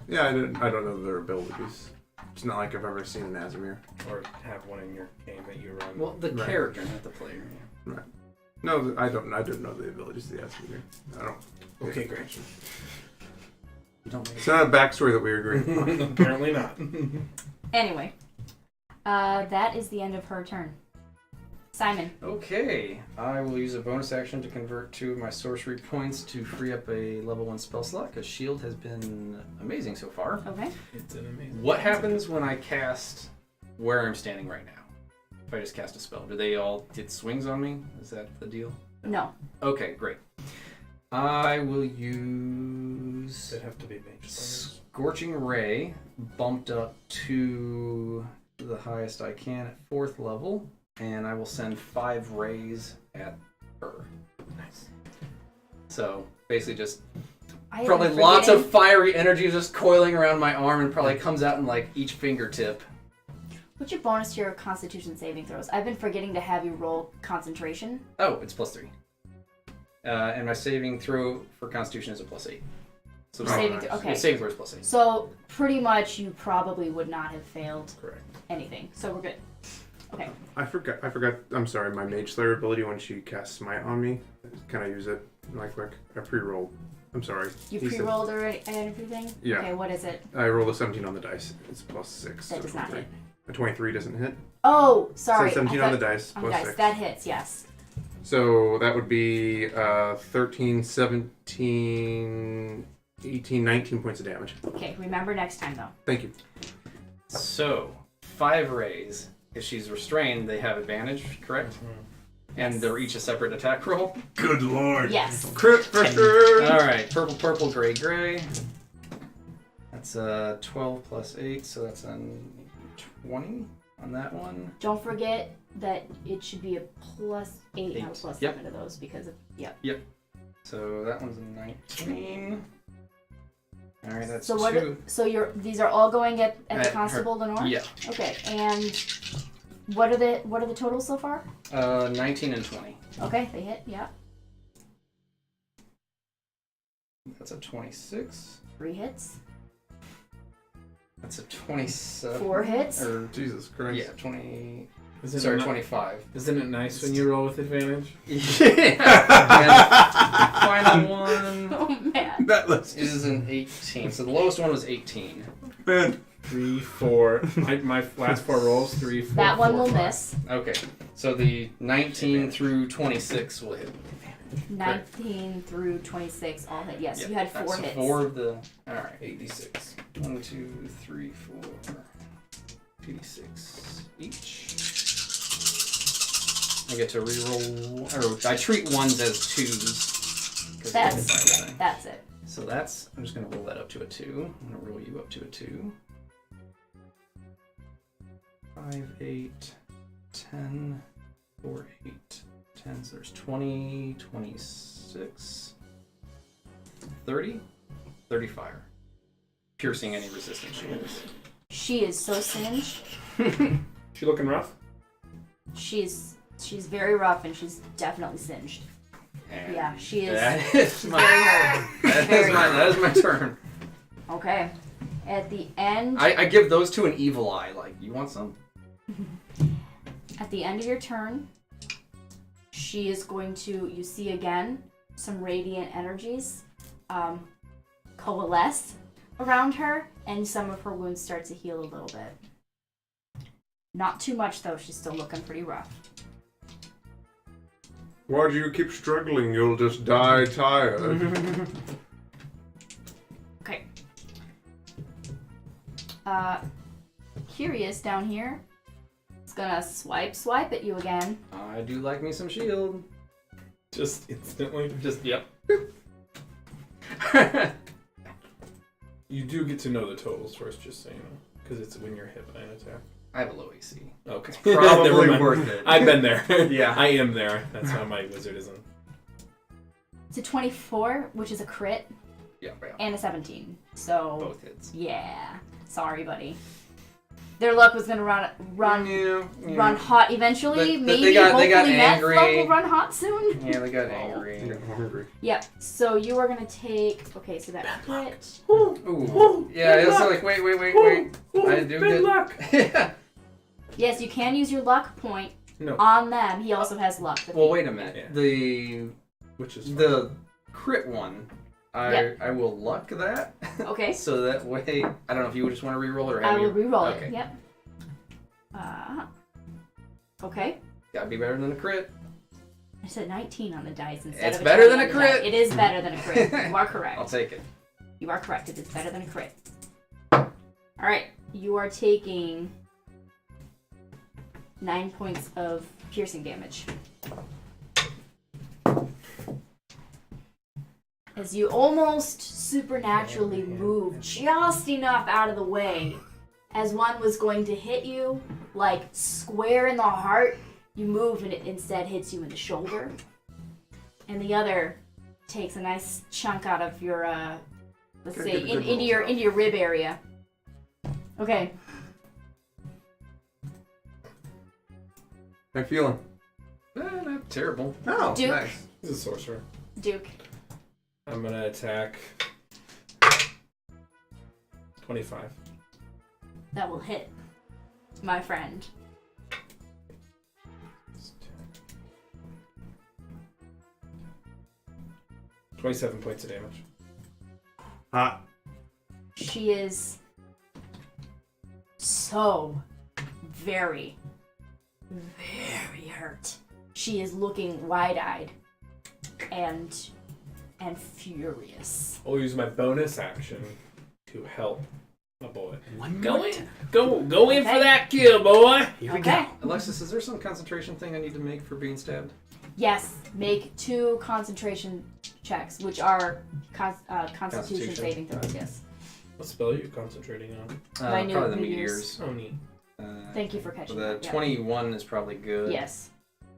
Yeah, I don't know their abilities. It's not like I've ever seen an Azimir. Or have one in your game that you run. Well, the Right. character, not the player. Right. No, I don't know the abilities of the Azimir. I don't. Okay, great. You don't It's not a backstory that we agree upon. Apparently not. Anyway, that is the end of her turn. Simon. Okay, I will use a bonus action to convert 2 of my sorcery points to free up a level 1 spell slot, because shield has been amazing so far. Okay. It's an amazing. What happens when I cast where I'm standing right now? If I just cast a spell, do they all get swings on me? Is that the deal? No. Okay, great. I will use They'd have to be mage slingers. Scorching Ray, bumped up to the highest I can at 4th level, and I will send 5 rays at her. Nice. So basically just I have probably been lots of forgetting- fiery energy just coiling around my arm and probably comes out in like each fingertip. What's your bonus to your Constitution saving throws? I've been forgetting to have you roll concentration. Oh, it's +3. And my saving throw for Constitution is a +8. So Saving nice. throw. Okay. saving throw is +8. So pretty much you probably would not have failed Correct. anything. So we're good. Okay. I forgot. I'm sorry. My Mage Slayer ability when she casts Smite on me. Can I use it right quick? I pre-rolled. I'm sorry. You He said- pre-rolled already and everything? Yeah. Okay, what is it? I rolled a 17 on the dice. It's +6. That does not 23. hit. A 23 doesn't hit. Oh, sorry. So 17 I on the thought- dice, on plus dice. 6. That hits, yes. So that would be 13, 17, 18, 19 points of damage. Okay, remember next time though. Thank you. So 5 rays. If she's restrained, they have advantage, correct? And they're each a separate attack roll. Good lord. Yes. Crit pressure. All right, purple, purple, gray, gray. That's 12 plus 8, so that's a 20 on that one. Don't forget that it should be a +8, not a 8. +7 to those because of So that one's a 19. All right, that's So 2. these are all going at At the her- Constable Lenore? Yeah, Okay, and what are the totals so far? 19 and 20. Okay, they hit, yeah. That's a 26. 3 hits. That's a 27. 4 hits. Or Jesus Christ. yeah, 20. Isn't Sorry, it 25. Isn't it nice when you roll with advantage? Yeah. And final one Oh man. That list is an 18. So the lowest one was 18. man. 3, 4. My last 4 rolls. 3, 4. That one 4, will 5. miss. Okay, so the 19 through 26 will hit. 19 through 26 all hit. Yes, you had 4 so hits. 4 of the. Alright. 86. 1, 2, 3, 4. 86 each. I get to reroll, or I treat ones as 2s. 'cause That's it's a yeah, thing. that's it. So that's, I'm just going to roll that up to a 2. I'm going to roll you up to a 2. 5, 8, 10, 4, 8, 10. So there's 20, 26, 30, 30 fire. Piercing any resistance shields. She is so singed. She looking rough? She's very rough and she's definitely singed. And Yeah, she is. That is She's my, very hurt. that is my turn. Okay. At the end. I give those two an evil eye. Like, you want some? At the end of your turn, she is going to. You see again some radiant energies coalesce around her, and some of her wounds start to heal a little bit. Not too much though. She's still looking pretty rough. Why do you keep struggling? You'll just die tired. Okay. Curious down here. It's gonna swipe at you again. I do like me some shield. Just instantly. Just, yep. You do get to know the totals first, just so you know. Because it's when you're hit by an attack. I have a low AC. Okay. Probably Never mind. worth it. I've been there. Yeah. I am there. That's how my wizard isn't. It's a 24, which is a crit, Yeah, and a 17. So both hits. yeah, sorry, buddy. Their luck was gonna run Yeah. hot eventually. But Maybe they got hopefully Meth's angry. luck will run hot soon. Yeah, they got angry. I'm hungry. Yep. So you are gonna take. Okay, so that crit. Ooh. Yeah, it's like, wait. I do Bad get... luck. Yeah. Yes, you can use your luck point No. on them. He also has luck. Well, wait a minute. Yeah. Which is fine. The crit one, I will luck that. Okay. So that way, I don't know if you just want to reroll or have I will you... reroll Okay. it. Yep. Okay. Gotta be better than a crit. I said 19 on the dice instead It's of better 20 than on a the crit. die. It is better than a crit. You are correct. I'll take it. You are correct. It is better than a crit. Alright. You are taking 9 points of piercing damage. As you almost supernaturally move just enough out of the way, as one was going to hit you, like square in the heart, you move and it instead hits you in the shoulder. And the other takes a nice chunk out of your, let's Gotta say, get the good into rolls out. your rib area. Okay. How you feeling? Not terrible. Oh, Duke. nice. He's a sorcerer. Duke. I'm gonna attack 25. That will hit, my friend. 27 points of damage. Hot. She is so very, very hurt. She is looking wide-eyed and furious. I'll use my bonus action to help my boy. One Go more in. time. Go in Okay. for that kill, boy. Here we Okay. go. Alexis, is there some concentration thing I need to make for being stabbed? Yes, make 2 concentration checks, which are Constitution Constitution. saving throws. Yes. What spell are you concentrating on? My new probably the meteors. meteors. Oh, neat. Thank you for catching The that. Yeah. 21 is probably good. Yes.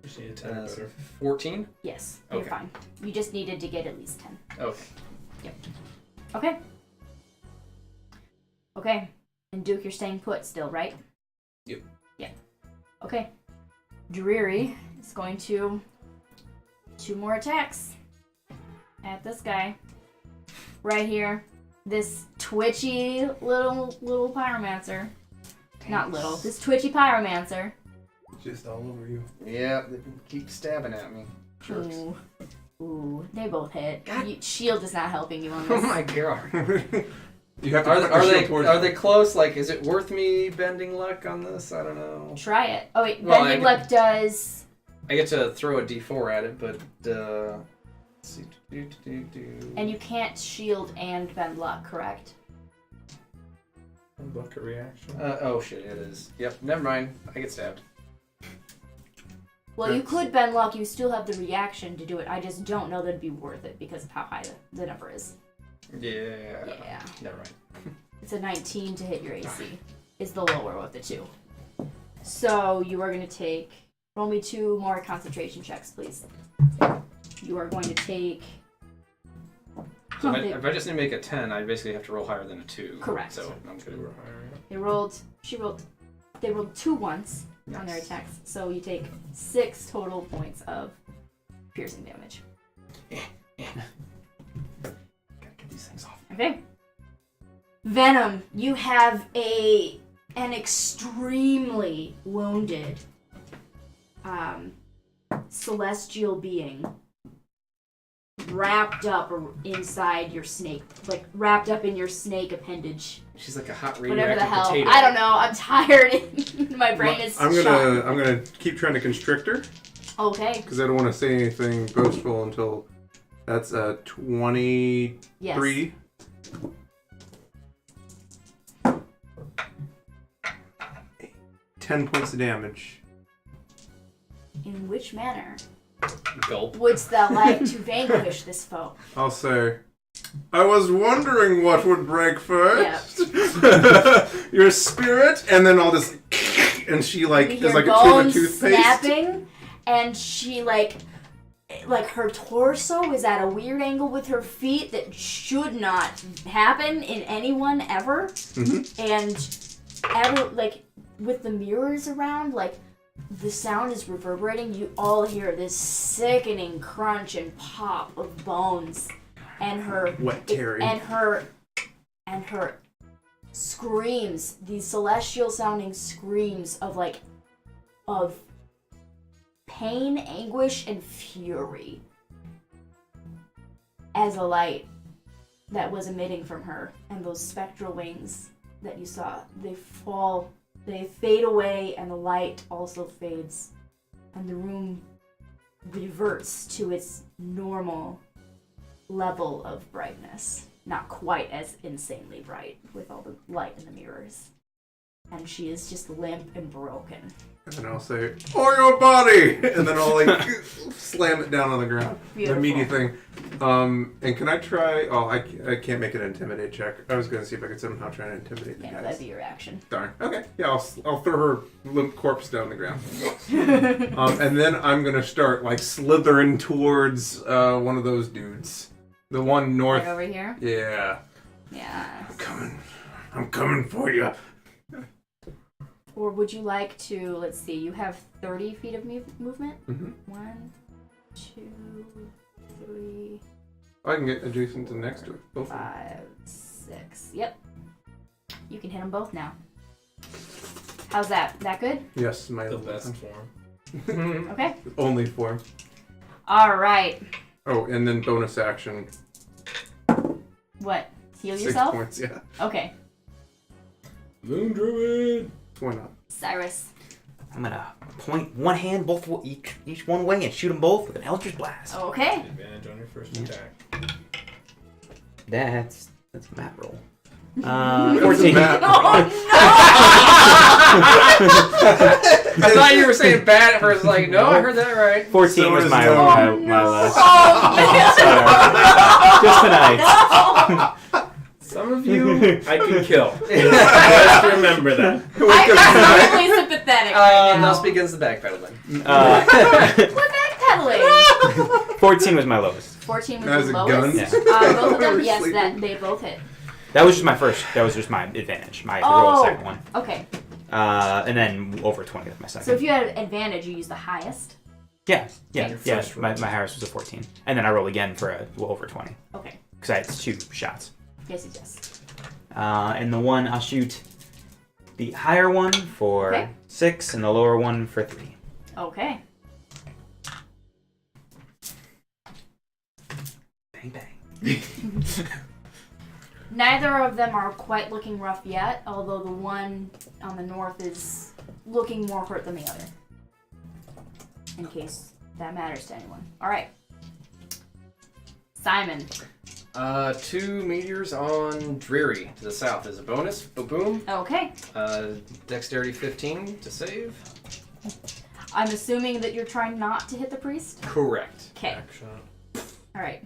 Just need a 10 better. 14? Yes. You're Okay. fine. You just needed to get at least 10. Okay. Okay. Okay. And Duke, you're staying put still, right? Yep. Yeah. Okay. Dreary is going to 2 more attacks at this guy. Right here. This twitchy little pyromancer. Not little. This twitchy pyromancer. Just all over you. Yeah, they keep stabbing at me. Jerks. Ooh, they both hit. Shield is not helping you on Oh this. my god. You have to Are, put the are shield they towards are they close? Like, is it worth me bending luck on this? I don't know. Try it. Oh wait, Well, bending I- luck does. I get to throw a d4 at it, but And you can't shield and bend luck, correct? Look at reaction. Oh shit, it is. Yep, never mind. I get stabbed. Well, you could bend luck. You still have the reaction to do it. I just don't know that it'd be worth it because of how high the number is. Yeah. Yeah. Never mind. It's a 19 to hit your AC. It's the lower of the two. So you are going to take... Roll me 2 more concentration checks, please. You are going to take... So if I just need to make a 10, I basically have to roll higher than a 2. Correct. So I'm good. They rolled 2 once on their attacks. So you take 6 total points of piercing damage. Gotta get these things off. Okay. Venom, you have an extremely wounded celestial being wrapped up inside your snake, like wrapped up in your snake appendage. She's like a hot Whatever radioactive the hell. potato. I don't know. I'm tired. My brain is I'm shot. gonna keep trying to constrict her Okay. because I don't want to say anything boastful until that's 23. Yes. 10 points of damage. In which manner Gulp. wouldst thou like to vanquish this foe? I'll say, I was wondering what would break first. Your spirit, and then I'll just, and she like You is hear like a tube of bones toothpaste. snapping, and she like her torso is at a weird angle with her feet that should not happen in anyone ever. Mm-hmm. And with the mirrors around, like the sound is reverberating. You all hear this sickening crunch and pop of bones, and her Wet Terry. and her screams, these celestial sounding screams of pain, anguish, and fury as a light that was emitting from her, and those spectral wings that you saw, they fade away, and the light also fades, and the room reverts to its normal level of brightness. Not quite as insanely bright with all the light in the mirrors. And she is just limp and broken. And then I'll say, "For your body!" And then I'll like slam it down on the ground. Beautiful. The meaty thing. And can I try? Oh, I can't make an intimidate check. I was gonna see if I could somehow try and intimidate the Yeah, guys. that'd be your action. Darn. Okay. Yeah, I'll throw her limp corpse down the ground. And then I'm gonna start like slithering towards one of those dudes. The one north. Right over here? Yeah. Yeah. I'm coming for you. Or would you like to, let's see, you have 30 feet of movement? Mm-hmm. 1, 2, 3, I can get adjacent to next to it. Both of them. 5, 6. Yep. You can hit them both now. How's that? That good? Yes, my The only best form. form. Okay. Only form. All right. Oh, and then bonus action. What? Heal 6 yourself? points, yeah. Okay. Moon Druid. Why not? Cyrus. I'm gonna point one hand each one way and shoot them both with an Eldritch Blast. Okay. Advantage on your first attack. That's a map roll. 14. Oh I thought you were saying bad at first. Like, no, I heard that right. 14 So was is my no. last. Oh, Sorry. Just tonight. Some of you I can kill. Just remember that. I'm really sympathetic right now. Thus begins the backpedaling. We're backpedaling. 14 was my lowest. 14 was As the a lowest. gun? Both of them, We're yes, sleeping. they both hit. That was just my first. That was just my advantage. My roll Oh. second one. Okay. And then over 20 with my second. So if you had advantage, you use the highest. Yeah. Okay. My highest was a 14. And then I roll again for over 20. Okay. Because I had 2 shots. Yes. And the one, I'll shoot the higher one for Okay. 6 and the lower one for 3. Okay. Bang, bang. Neither of them are quite looking rough yet, although the one on the north is looking more hurt than the other. In case that matters to anyone. Alright. Simon. 2 meteors on Dreary to the south is a bonus. Boom. Okay. Dexterity 15 to save. I'm assuming that you're trying not to hit the priest? Correct. Okay. Back shot. Alright.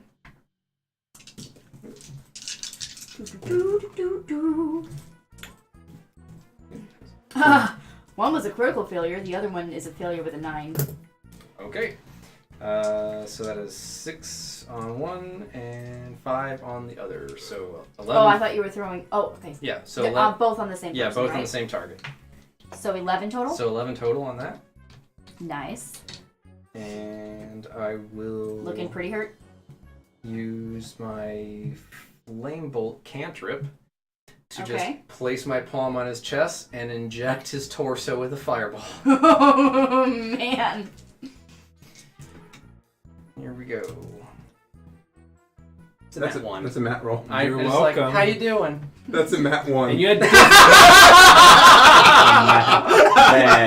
One was a critical failure, the other one is a failure with a 9. Okay. So that is 6 on one and 5 on the other. So 11. Oh, I thought you were throwing. Oh, okay. Yeah, so 11. Both on the same Yeah, person, both right? on the same target. So 11 total? So 11 total on that. Nice. And I will Looking pretty hurt. use my Flame Bolt cantrip to Okay. just place my palm on his chest and inject his torso with a fireball. Oh, man. Here we go. It's a That's nat one. That's a Matt roll. You're It's like, welcome. how you doing? That's a Matt 1. And you had Man.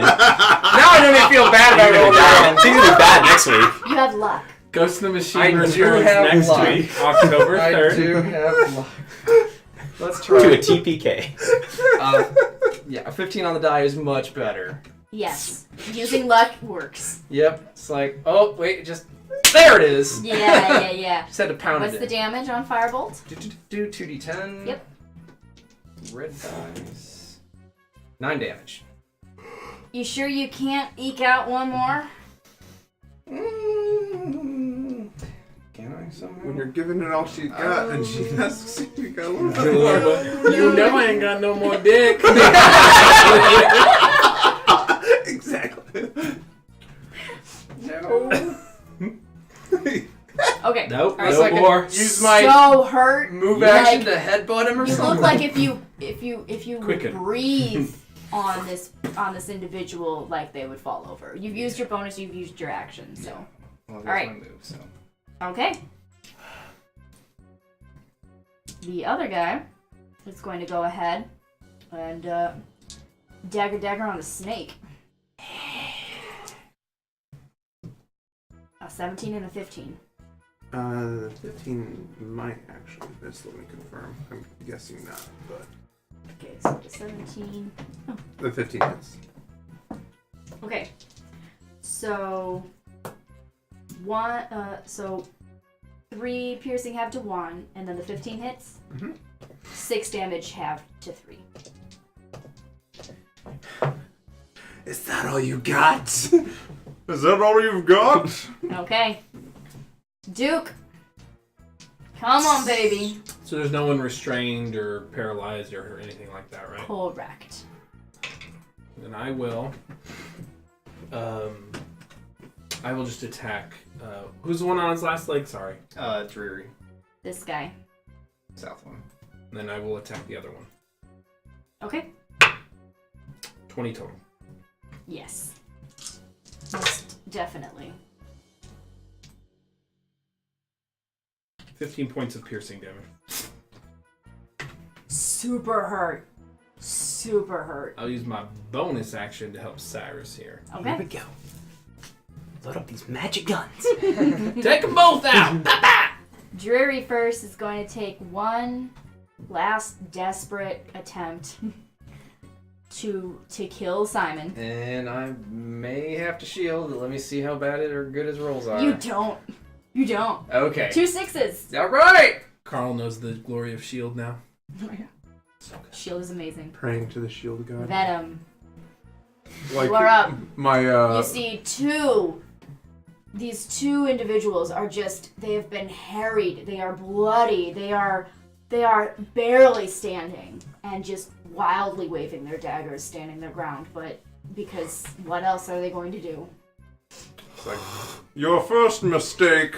Now I don't even feel bad about rolling down. Things will be bad next week. You have luck. Ghost in the Machine I do returns have next luck. week, October 3rd. I do have luck. Let's try. To a TPK. Yeah, a 15 on the die is much better. Yes. Using luck works. Yep. It's like, oh, wait, just... There it is! Yeah. Just had to pound What's it the in. damage on Firebolt? Do 2d10. Yep. Red dice. 9 damage. You sure you can't eke out one more? Can I somehow? When you're giving it all she got, and she asks if you got a little bit more. You know I ain't got no more dick. Exactly. No. Okay. Nope. All right. So I can more. use my So hurt. move Like, action to headbutt him or You something. look like if you would Quicken. breathe on this individual, like they would fall over. You've used your bonus. You've used your action. So Well, all right. my move, so. okay. The other guy is going to go ahead and dagger on the snake. A 17 and a 15. 15 might actually miss. Let me confirm. I'm guessing not, but Okay, so the 17. the 15 hits. Okay. So so 3 piercing half to 1, and then the 15 hits. Mhm. 6 damage half to 3. Is that all you got? Is that all you've got? Okay. Duke. Come on, baby. So there's no one restrained or paralyzed or anything like that, right? Correct. Then I will. I will just attack. Who's the one on his last leg? Sorry. Dreary. This guy. South one. And then I will attack the other one. Okay. 20 total. Yes. Most definitely. 15 points of piercing damage. Super hurt. Super hurt. I'll use my bonus action to help Cyrus here. Here Okay. we go. Load up these magic guns. Take them both out! Dreary first is going to take one last desperate attempt to kill Simon. And I may have to shield. Let me see how bad it or good his rolls are. You don't. You don't. Okay. 2 6s. All right. Carl knows the glory of shield now. Shield is amazing. Praying to the shield god. Venom. Like You are up. my You see these two individuals are they have been harried, they are bloody, they are barely standing and just wildly waving their daggers, standing their ground, but because what else are they going to do? It's like, your first mistake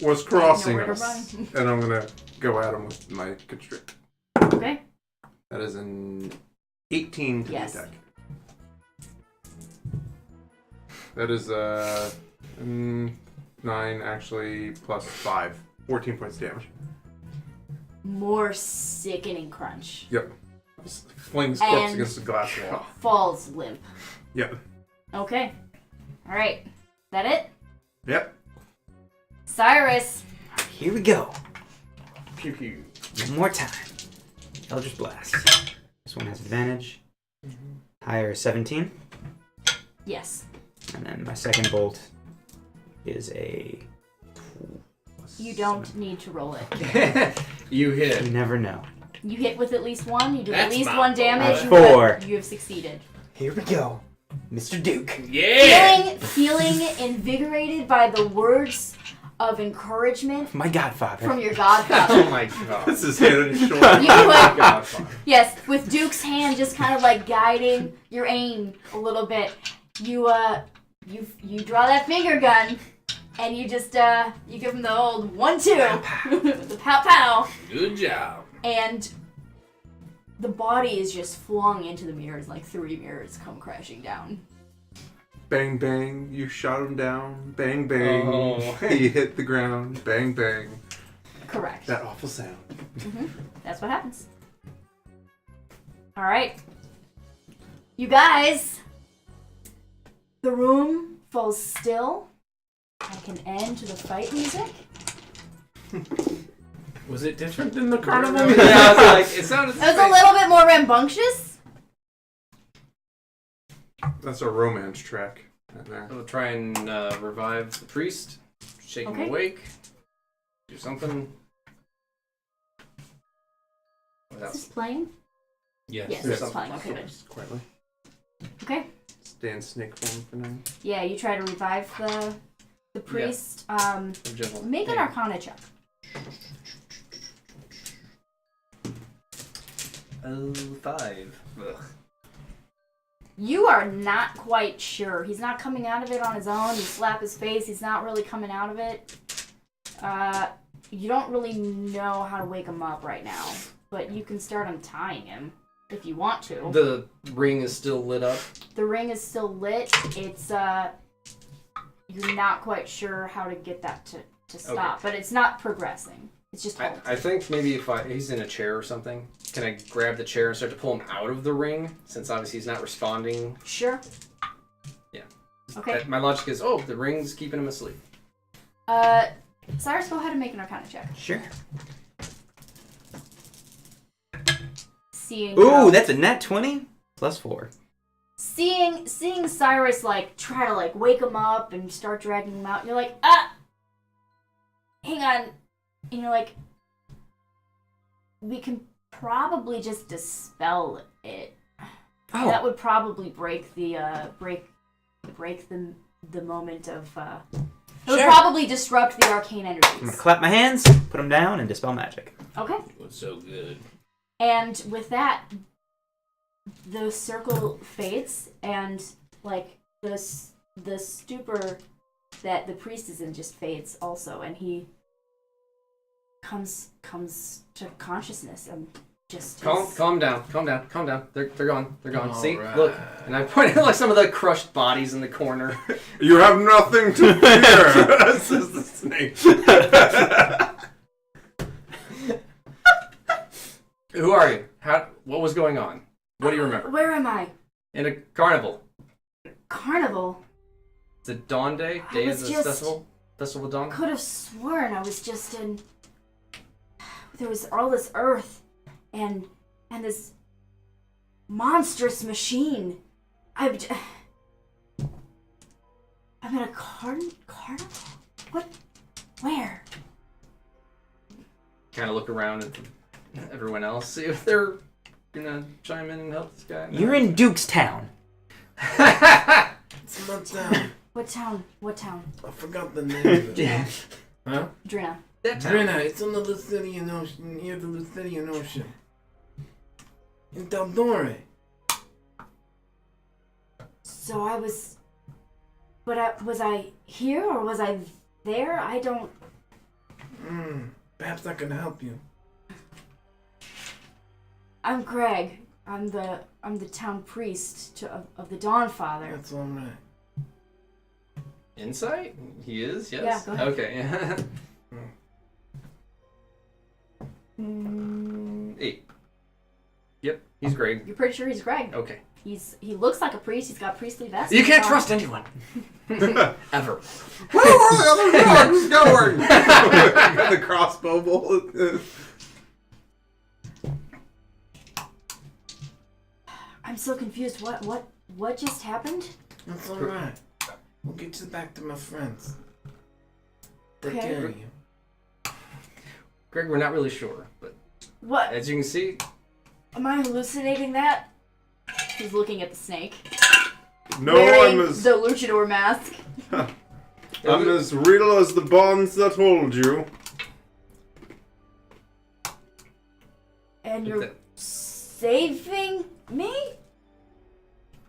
was crossing Nowhere to us. run. And I'm gonna go at him with my constrict. Okay. That is an 18 to Yes. the attack. That is 9 actually plus 5. 14 points damage. More sickening crunch. Yep. Just flings corpse And- against the glass wall. Falls limp. Yep. Okay. Alright. That it? Yep. Cyrus. Here we go. Pew pew. One more time. Eldritch Blast. This one has advantage. Higher is 17. Yes. And then my second bolt is a... You don't need to roll it. You You hit. never know. You hit with at least one. You do at That's least not one damage. roll. Four. You have succeeded. Here we go. Mr. Duke. Yeah! Feeling invigorated by the words of encouragement My godfather. from your Oh godfather. my god. This is hand on your shoulder. You like, Godfather. yes, with Duke's hand just kind of like guiding your aim a little bit. You draw that finger gun, and you just you give him the old 1-2, the pow pow, Good job. and the body is just flung into the mirrors like 3 mirrors come crashing down. Bang bang, you shot him down. Bang bang, Oh. he hit the ground. Bang bang. Correct. That awful sound. That's what happens. All right, you guys. The room falls still. I can end to the fight music. Was it different than the carnival? Yeah, I was like, it sounded. It was a little bit more rambunctious. That's a romance track right there. We'll try and revive the priest, shake him Okay. awake, do something. What Is else? this playing? Yes. Yes, Yes. it's playing. Okay, good. Just quietly. Okay. Stay in snake form for now. Yeah, you try to revive the priest. Gentle. Make an Arcana check. Oh, 5. Ugh. You are not quite sure. He's not coming out of it on his own. You slap his face. He's not really coming out of it. You don't really know how to wake him up right now, but you can start untying him if you want to. The ring is still lit up. The ring is still lit. It's you're not quite sure how to get that to stop, but it's not progressing. It's just holding. I think maybe if he's in a chair or something, can I grab the chair and start to pull him out of the ring? Since obviously he's not responding. Sure. Yeah. Okay. My logic is, the ring's keeping him asleep. Cyrus, go ahead and make an Arcana check. Sure. Seeing. Ooh, that's a nat 20 plus 4. Seeing Cyrus like try to like wake him up and start dragging him out, and you're like, hang on, and you're like, we can probably just dispel it. Oh. That would probably break the break the moment of. It would Sure. probably disrupt the arcane I'm gonna energies. clap my hands, put them down, and dispel magic. Okay. It was so good. And with that, the circle fades, and like the stupor that the priest is in just fades also, and he comes to consciousness and just Calm down. They're gone. All See, right. look, and I pointed at like some of the crushed bodies in the corner. You have nothing to fear, says the snake. Who are you? What was going on? What do you remember? Where am I? In a carnival. Carnival. It's a dawn day. I Day was of the just- festival. Festival of dawn. Could have sworn I was just in. There was all this earth, and this monstrous machine. I'm in a carnival. What? Where? Kind of look around at everyone else, see if they're gonna chime in and help this guy. You're in Duke's Town. It's my town. What town? What town? I forgot the name of it. Huh? Drina. That town. Drina, it's on the Lucidian Ocean, near the Lucidian Ocean. In Tal'Dorei. So I was. But was I here or was I there? I don't. Perhaps I can help you. I'm Greg. I'm the town priest of the Dawn Father. That's all right. Insight? He is, yes? Yeah, go ahead. Okay. 8. Yep, he's Greg. You're pretty sure he's Greg. Okay. He looks like a priest. He's got priestly vest. You can't trust anyone. Ever. Where are the other dogs going? Got the crossbow bolt. I'm so confused. What just happened? That's alright. We'll get you back to my friends. Take Okay. care of you. Greg, we're not really sure, but What? as you can see, Am I hallucinating that? He's looking at the snake. No, wearing I'm as the luchador mask. I'm as real as the bonds that hold you. And you're saving me?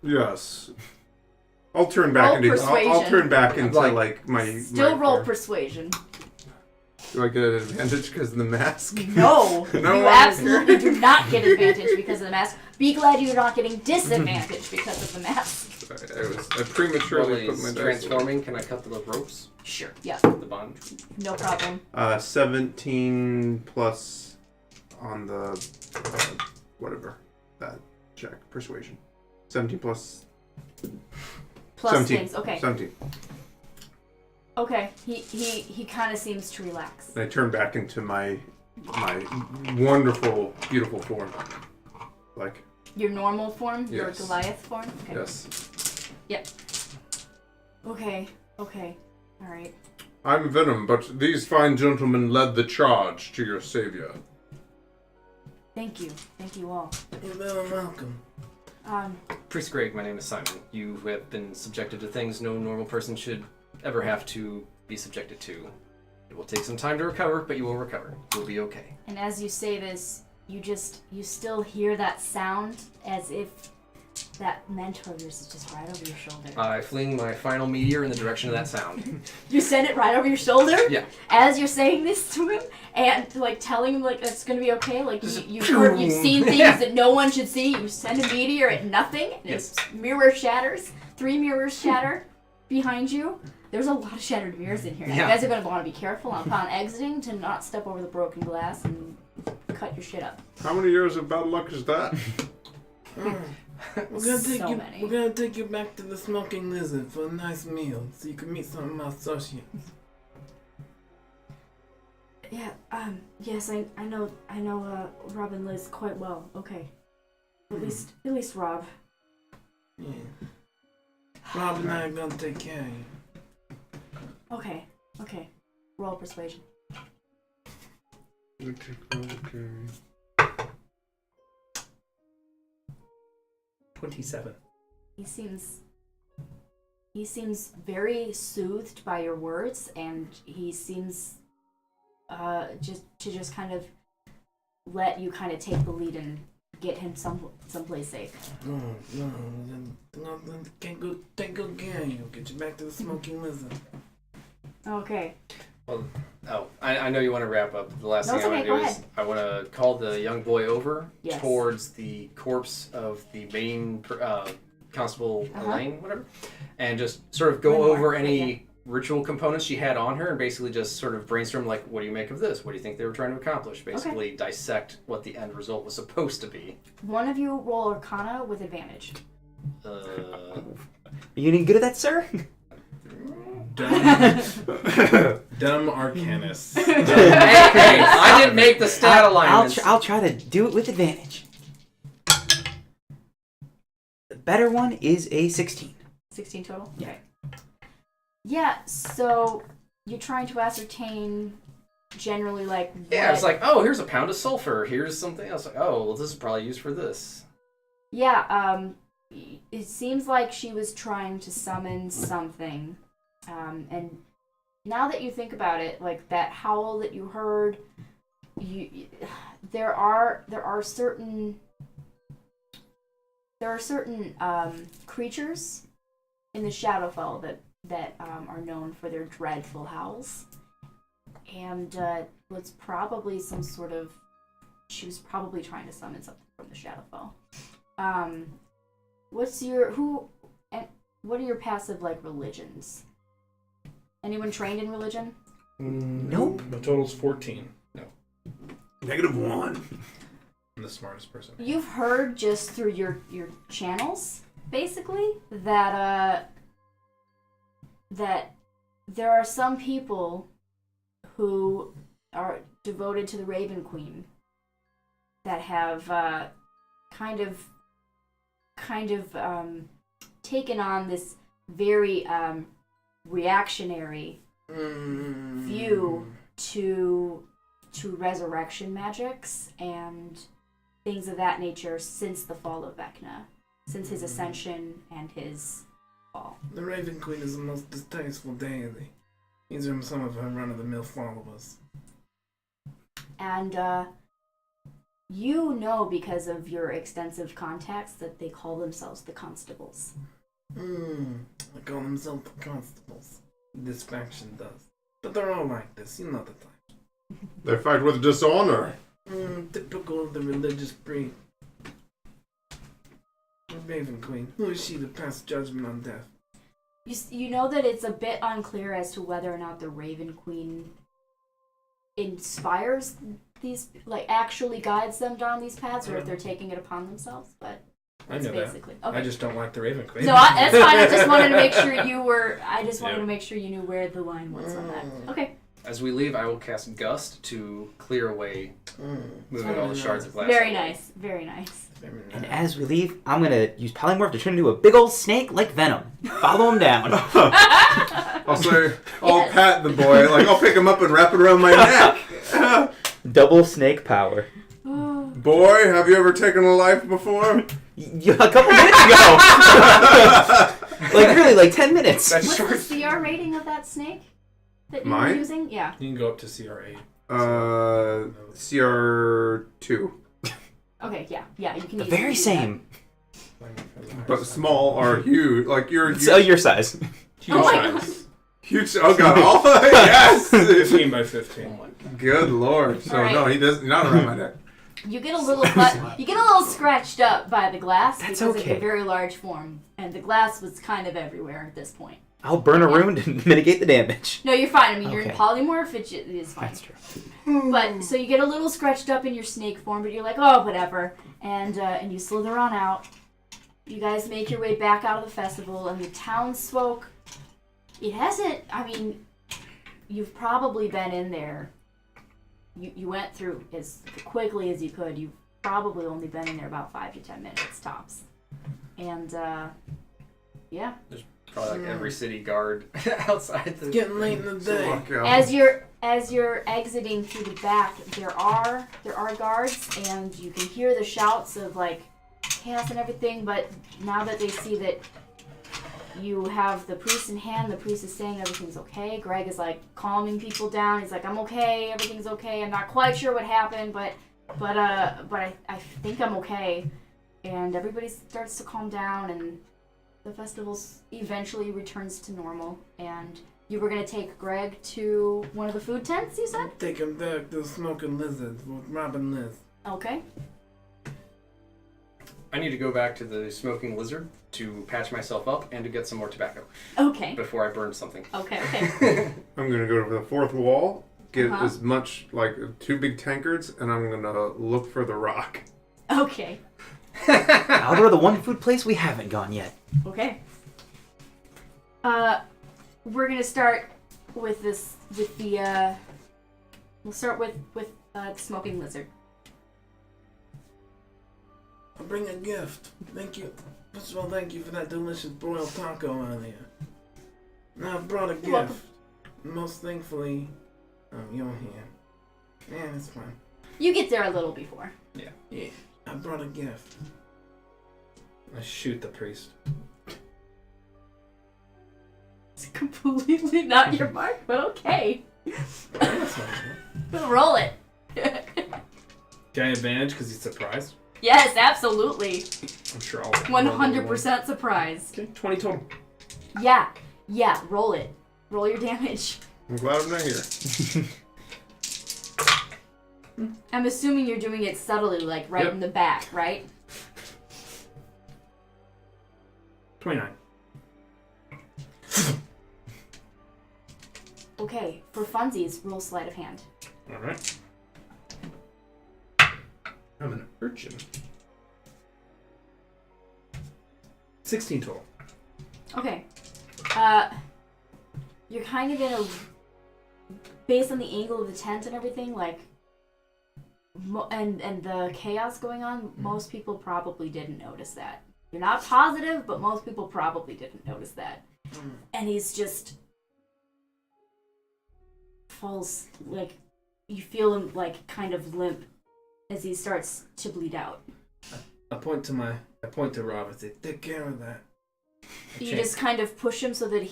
Yes. I'll turn back Roll into persuasion. I'll turn back into Like, like my Still my roll form. persuasion. Do I get an advantage because of the mask? No, No you longer. absolutely do not get advantage because of the mask. Be glad you're not getting disadvantage because of the mask. I prematurely while put my he's dice transforming, can I cut the ropes? Sure. Yeah. The bond? No problem. 17 plus on the whatever that check persuasion. 17 plus Plus 17. things. Okay. 17. Okay. He kind of seems to relax. And I turn back into my wonderful, beautiful form. Like Your normal form. Your Yes. Goliath form. Okay. yes, Okay. Okay. All right. I'm Venom, but these fine gentlemen led the charge to your savior. Thank you. Thank you all. You're very welcome. Priest Greg, my name is Simon. You have been subjected to things no normal person should ever have to be subjected to. It will take some time to recover, but you will recover. You'll be okay. And as you say this, you still hear that sound as if that mentor of yours is just right over your shoulder. I fling my final meteor in the direction of that sound. You send it right over your shoulder? Yeah. As you're saying this to him and like telling him like it's gonna be okay, like Just you've seen things Yeah. that no one should see. You send a meteor at nothing, and Yes. its mirror shatters. 3 mirrors shatter behind you. There's a lot of shattered mirrors in here. Now, Yeah. you guys are gonna want to be careful upon exiting to not step over the broken glass and cut your shit up. How many years of bad luck is that? So many. We're gonna take you back to the Smoking Lizard for a nice meal, so you can meet some of my associates. Yeah, yes, I know, Rob and Liz quite well. Okay. At least Rob. Yeah. Rob and I are gonna take care of you. Okay. Roll persuasion. Okay. 27. He seems very soothed by your words, and he seems just kind of let you kind of take the lead and get him someplace safe. No, can't go take good care of you. Get you back to the Smoking Lizard. Okay. I know you want to wrap up. The last No, thing it's I want okay, to do go is I want to call the young boy over Yes. towards the corpse of the main constable Elaine, whatever, and just sort of go One more, over any yeah. ritual components she had on her, and basically just sort of brainstorm like, what do you make of this? What do you think they were trying to accomplish? Basically dissect what the end result was supposed to be. One of you roll Arcana with advantage. Are you any good at that, sir? Dumb Arcanist. hey, I didn't make the stat alignments. I'll try to do it with advantage. The better one is a 16. 16 total? Yeah. Okay. Yeah, so you're trying to ascertain generally like what... Yeah, it's like, oh, here's a pound of sulfur. Here's something else. Like, oh, well, this is probably used for this. Yeah, it seems like she was trying to summon something. And now that you think about it, like that howl that you heard, there are certain creatures in the Shadowfell that are known for their dreadful howls, and was probably some sort of, she was probably trying to summon something from the Shadowfell. What are your passive like religions? Anyone trained in religion? Nope. The total's 14. -1. And the smartest person. You've heard just through your channels, basically, that that there are some people who are devoted to the Raven Queen that have kind of taken on this very reactionary view to resurrection magics and things of that nature since the fall of Vecna, since his ascension and his fall. The Raven Queen is the most distasteful deity. These are some of her run-of-the-mill followers. And you know, because of your extensive contacts, that they call themselves the Constables. They call themselves the Constables. This faction does. But they're all like this, you know the type. They fight with dishonor. Typical of the religious breed. The Raven Queen. Who is she to pass judgment on death? You know that it's a bit unclear as to whether or not the Raven Queen inspires these, like, actually guides them down these paths, or if they're taking it upon themselves, but I that's know that. basically okay. I just don't like the Raven Queen. No, that's fine. I just wanted to make sure you were. I just wanted to make sure you knew where the line was on that. Okay. As we leave, I will cast Gust to clear away, moving all the shards of glass. Very out. nice. Very nice. And as we leave, I'm gonna use polymorph to turn into a big old snake like Venom. Follow him down. I'll say, I'll pat the boy, like I'll pick him up and wrap it around my neck. Double snake power. Boy, have you ever taken a life before? A couple minutes ago. Like really, like 10 minutes. That's What's short. the CR rating of that snake that you Mine? were using? Yeah. You can go up to CR8. CR2. Okay. Yeah. Yeah. You can. The easily very do same. But small or huge. Like you're So your size. Huge size. huge. Oh god. Oh, yes! 15 by 15. Oh my god. Good lord. So Alright. no, he does not around my neck. that. You get a little. You get a little scratched up by the glass That's because of okay. the very large form, and the glass was kind of everywhere at this point. I'll burn a wound and mitigate the damage. No, you're fine. I mean, you're in Okay. polymorph. It is fine. That's true. But so you get a little scratched up in your snake form, but you're like, oh, whatever, and you slither on out. You guys make your way back out of the festival, and the townsfolk. It hasn't. I mean, you've probably been in there. You went through as quickly as you could. You've probably only been in there about 5 to 10 minutes tops, and yeah. Probably like every city guard outside the. It's getting late in the day. Fuck yeah. As you're exiting through the back, there are guards, and you can hear the shouts of like chaos and everything. But now that they see that you have the priest in hand, the priest is saying everything's okay. Greg is like calming people down. He's like, I'm okay, everything's okay. I'm not quite sure what happened, but I think I'm okay. And everybody starts to calm down, and the festival eventually returns to normal. And you were gonna take Greg to one of the food tents, you said? Take him back to the Smoking Lizard with Robin Liz. Okay. I need to go back to the smoking lizard to patch myself up and to get some more tobacco Okay. before I burn something. Okay. Okay. I'm gonna go to the fourth wall, get Uh-huh. as much, like 2 big tankards, and I'm gonna look for the rock. Okay. I'll go to the one food place we haven't gone yet. Okay. We're gonna start with this. We'll start with the smoking lizard. I'll bring a gift. Thank you. First of all, thank you for that delicious broiled taco earlier. Now I've brought a You're welcome. gift. Most thankfully, you're here. Yeah, it's fine. You get there a little before. Yeah, I brought a gift. I shoot the priest. It's completely not your mark, but okay. That's not good. Roll it. Can I advantage because he's surprised? Yes, absolutely. I'm sure I'll. 100% surprise. Okay, 20 total. Yeah. Roll it. Roll your damage. I'm glad I'm not here. I'm assuming you're doing it subtly, like right Yep. in the back, right? 29. Okay, for funsies, roll sleight of hand. Alright. I'm an urchin. 16 total. Okay. You're kind of in a... Based on the angle of the tent and everything, like... and the chaos going on, most people probably didn't notice that. You're not positive, but most people probably didn't notice that. And he's just... falls, like... You feel him, like, kind of limp as he starts to bleed out. I point to Rob and say, take care of that. You just kind of push him so that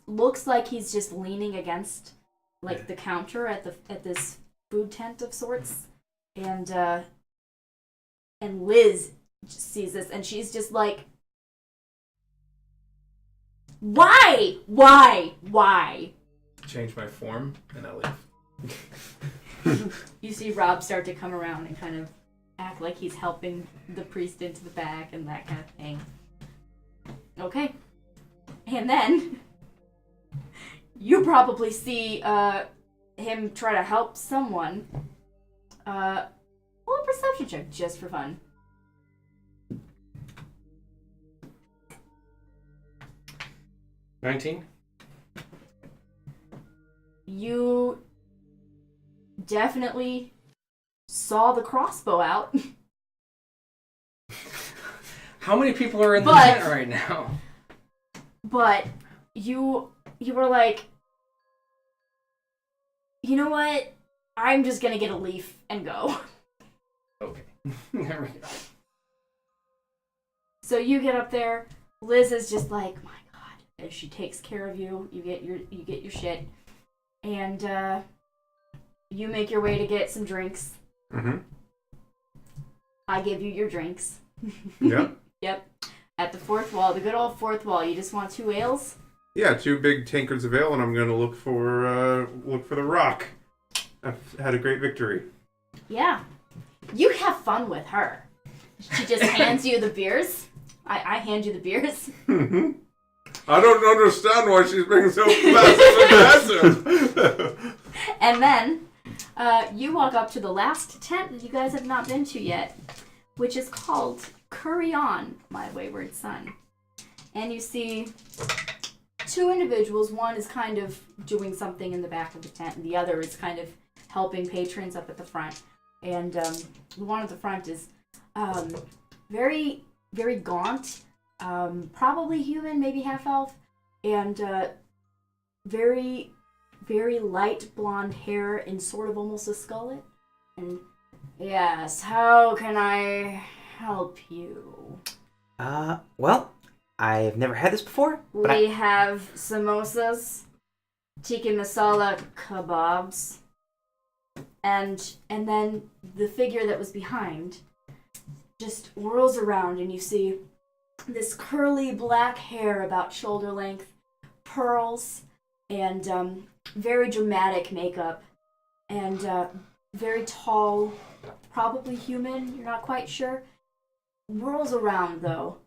looks like he's just leaning against, like, the counter at this food tent of sorts. And Liz sees this, and she's just like, why? Change my form, and I leave. You see Rob start to come around and kind of act like he's helping the priest into the back and that kind of thing. Okay. And then you probably see him try to help someone. Roll a perception check just for fun. 19. You definitely saw the crossbow out. How many people are in the tent right now? But you were like, you know what? I'm just gonna get a leaf and go. Okay. There we go. So you get up there. Liz is just like, my God. As she takes care of you, you get your shit, and you make your way to get some drinks. Mm-hmm. I give you your drinks. Yep. Yep. At the fourth wall, the good old fourth wall. You just want 2 ales? Yeah, 2 big tankards of ale, and I'm going to look for the rock. I've had a great victory. Yeah. You have fun with her. She just hands you the beers. I hand you the beers. Mm-hmm. I don't understand why she's being so passive-aggressive. And then you walk up to the last tent that you guys have not been to yet, which is called Curry On, My Wayward Son. And you see 2 individuals. One is kind of doing something in the back of the tent, and the other is kind of helping patrons up at the front. And the one at the front is very, very gaunt, probably human, maybe half-elf, and very, very light blonde hair and sort of almost a skullet. And yes, how can I help you? Well, I've never had this before, but We have samosas, tikka masala kebabs, and then the figure that was behind just whirls around, and you see this curly black hair about shoulder length, pearls, and very dramatic makeup, and very tall, probably human, you're not quite sure, whirls around though,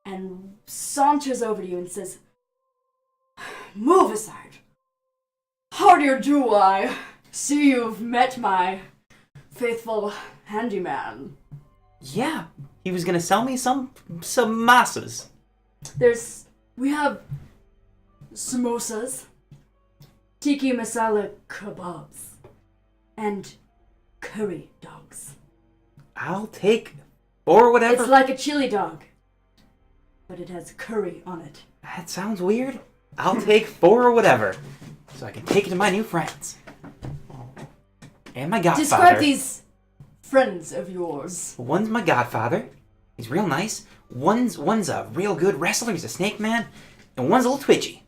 and saunters over to you and says, "Move aside. How do I see you've met my faithful handyman?" yeah, he was gonna sell me some massas. We have samosas, tiki masala kebabs, and curry dogs. I'll take 4 or whatever. It's like a chili dog, but it has curry on it. That sounds weird. I'll take 4 or whatever, so I can take it to my new friends. And my godfather. Describe these friends of yours. One's my godfather. He's real nice. One's a real good wrestler. He's a snake man. And one's a little twitchy.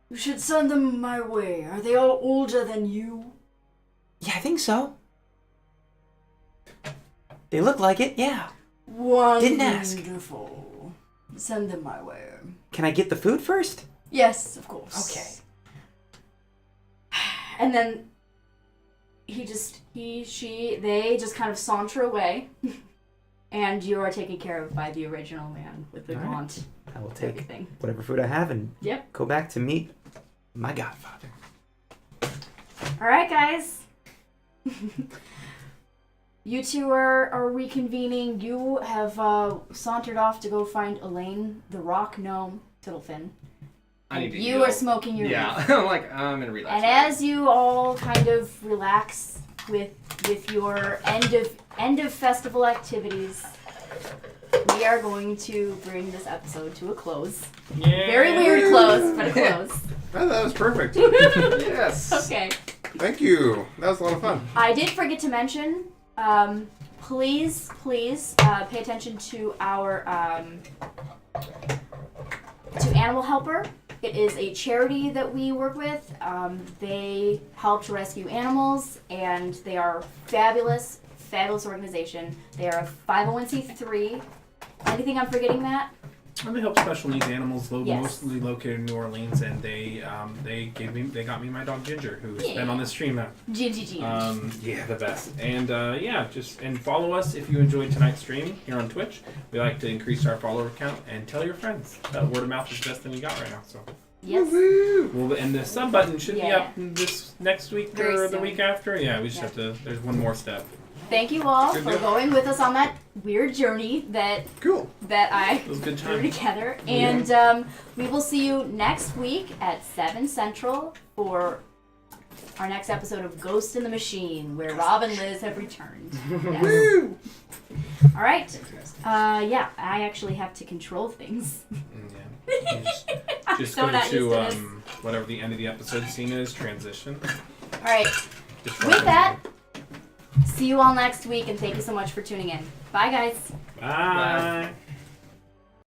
You should send them my way. Are they all older than you? Yeah, I think so. They look like it, yeah. Didn't ask. Wonderful. Send them my way. Can I get the food first? Yes, of course. Okay. And then they just kind of saunter away. And you are taken care of by the original man with the All right. gaunt I will take everything. whatever food I have and Yep. go back to meet my godfather. Alright, guys. you two are reconvening. You have sauntered off to go find Elaine, the rock gnome, Tiddlefin. I need to You heal. are smoking your Yeah, leaf. I'm like, I'm in relapse. And mode. as you all kind of relax with your end of festival activities, we are going to bring this episode to a close. Yeah. Very weird close, but a close. That was perfect. Yes. Okay. Thank you. That was a lot of fun. I did forget to mention, please pay attention to our to Animal Helper. It is a charity that we work with. They help to rescue animals, and they are fabulous organization. They are a 501c3. Anything I'm forgetting, Matt? And they help special needs animals, Yes. mostly located in New Orleans, and they got me my dog Ginger, who's been on this stream now. Gingy. Yeah, the best. And and follow us if you enjoyed tonight's stream here on Twitch. We like to increase our follower count and tell your friends. Word of mouth is the best thing we got right now. So Yes. and the sub button should be Yeah. up this next week Very or the soon. week after. Yeah, we just Yeah. have to. There's one more step. Thank you all Good for deal. going with us on that weird journey that Cool. I It was a good threw time. together. And we will see you next week at 7 Central for our next episode of Ghost in the Machine, where Rob and Liz have returned. Yes. Woo! All right. I actually have to control things. Yeah. Just so go not to used to this. whatever the end of the episode scene is. Transition. All right. Just With that, see you all next week, and thank you so much for tuning in. Bye, guys. Bye.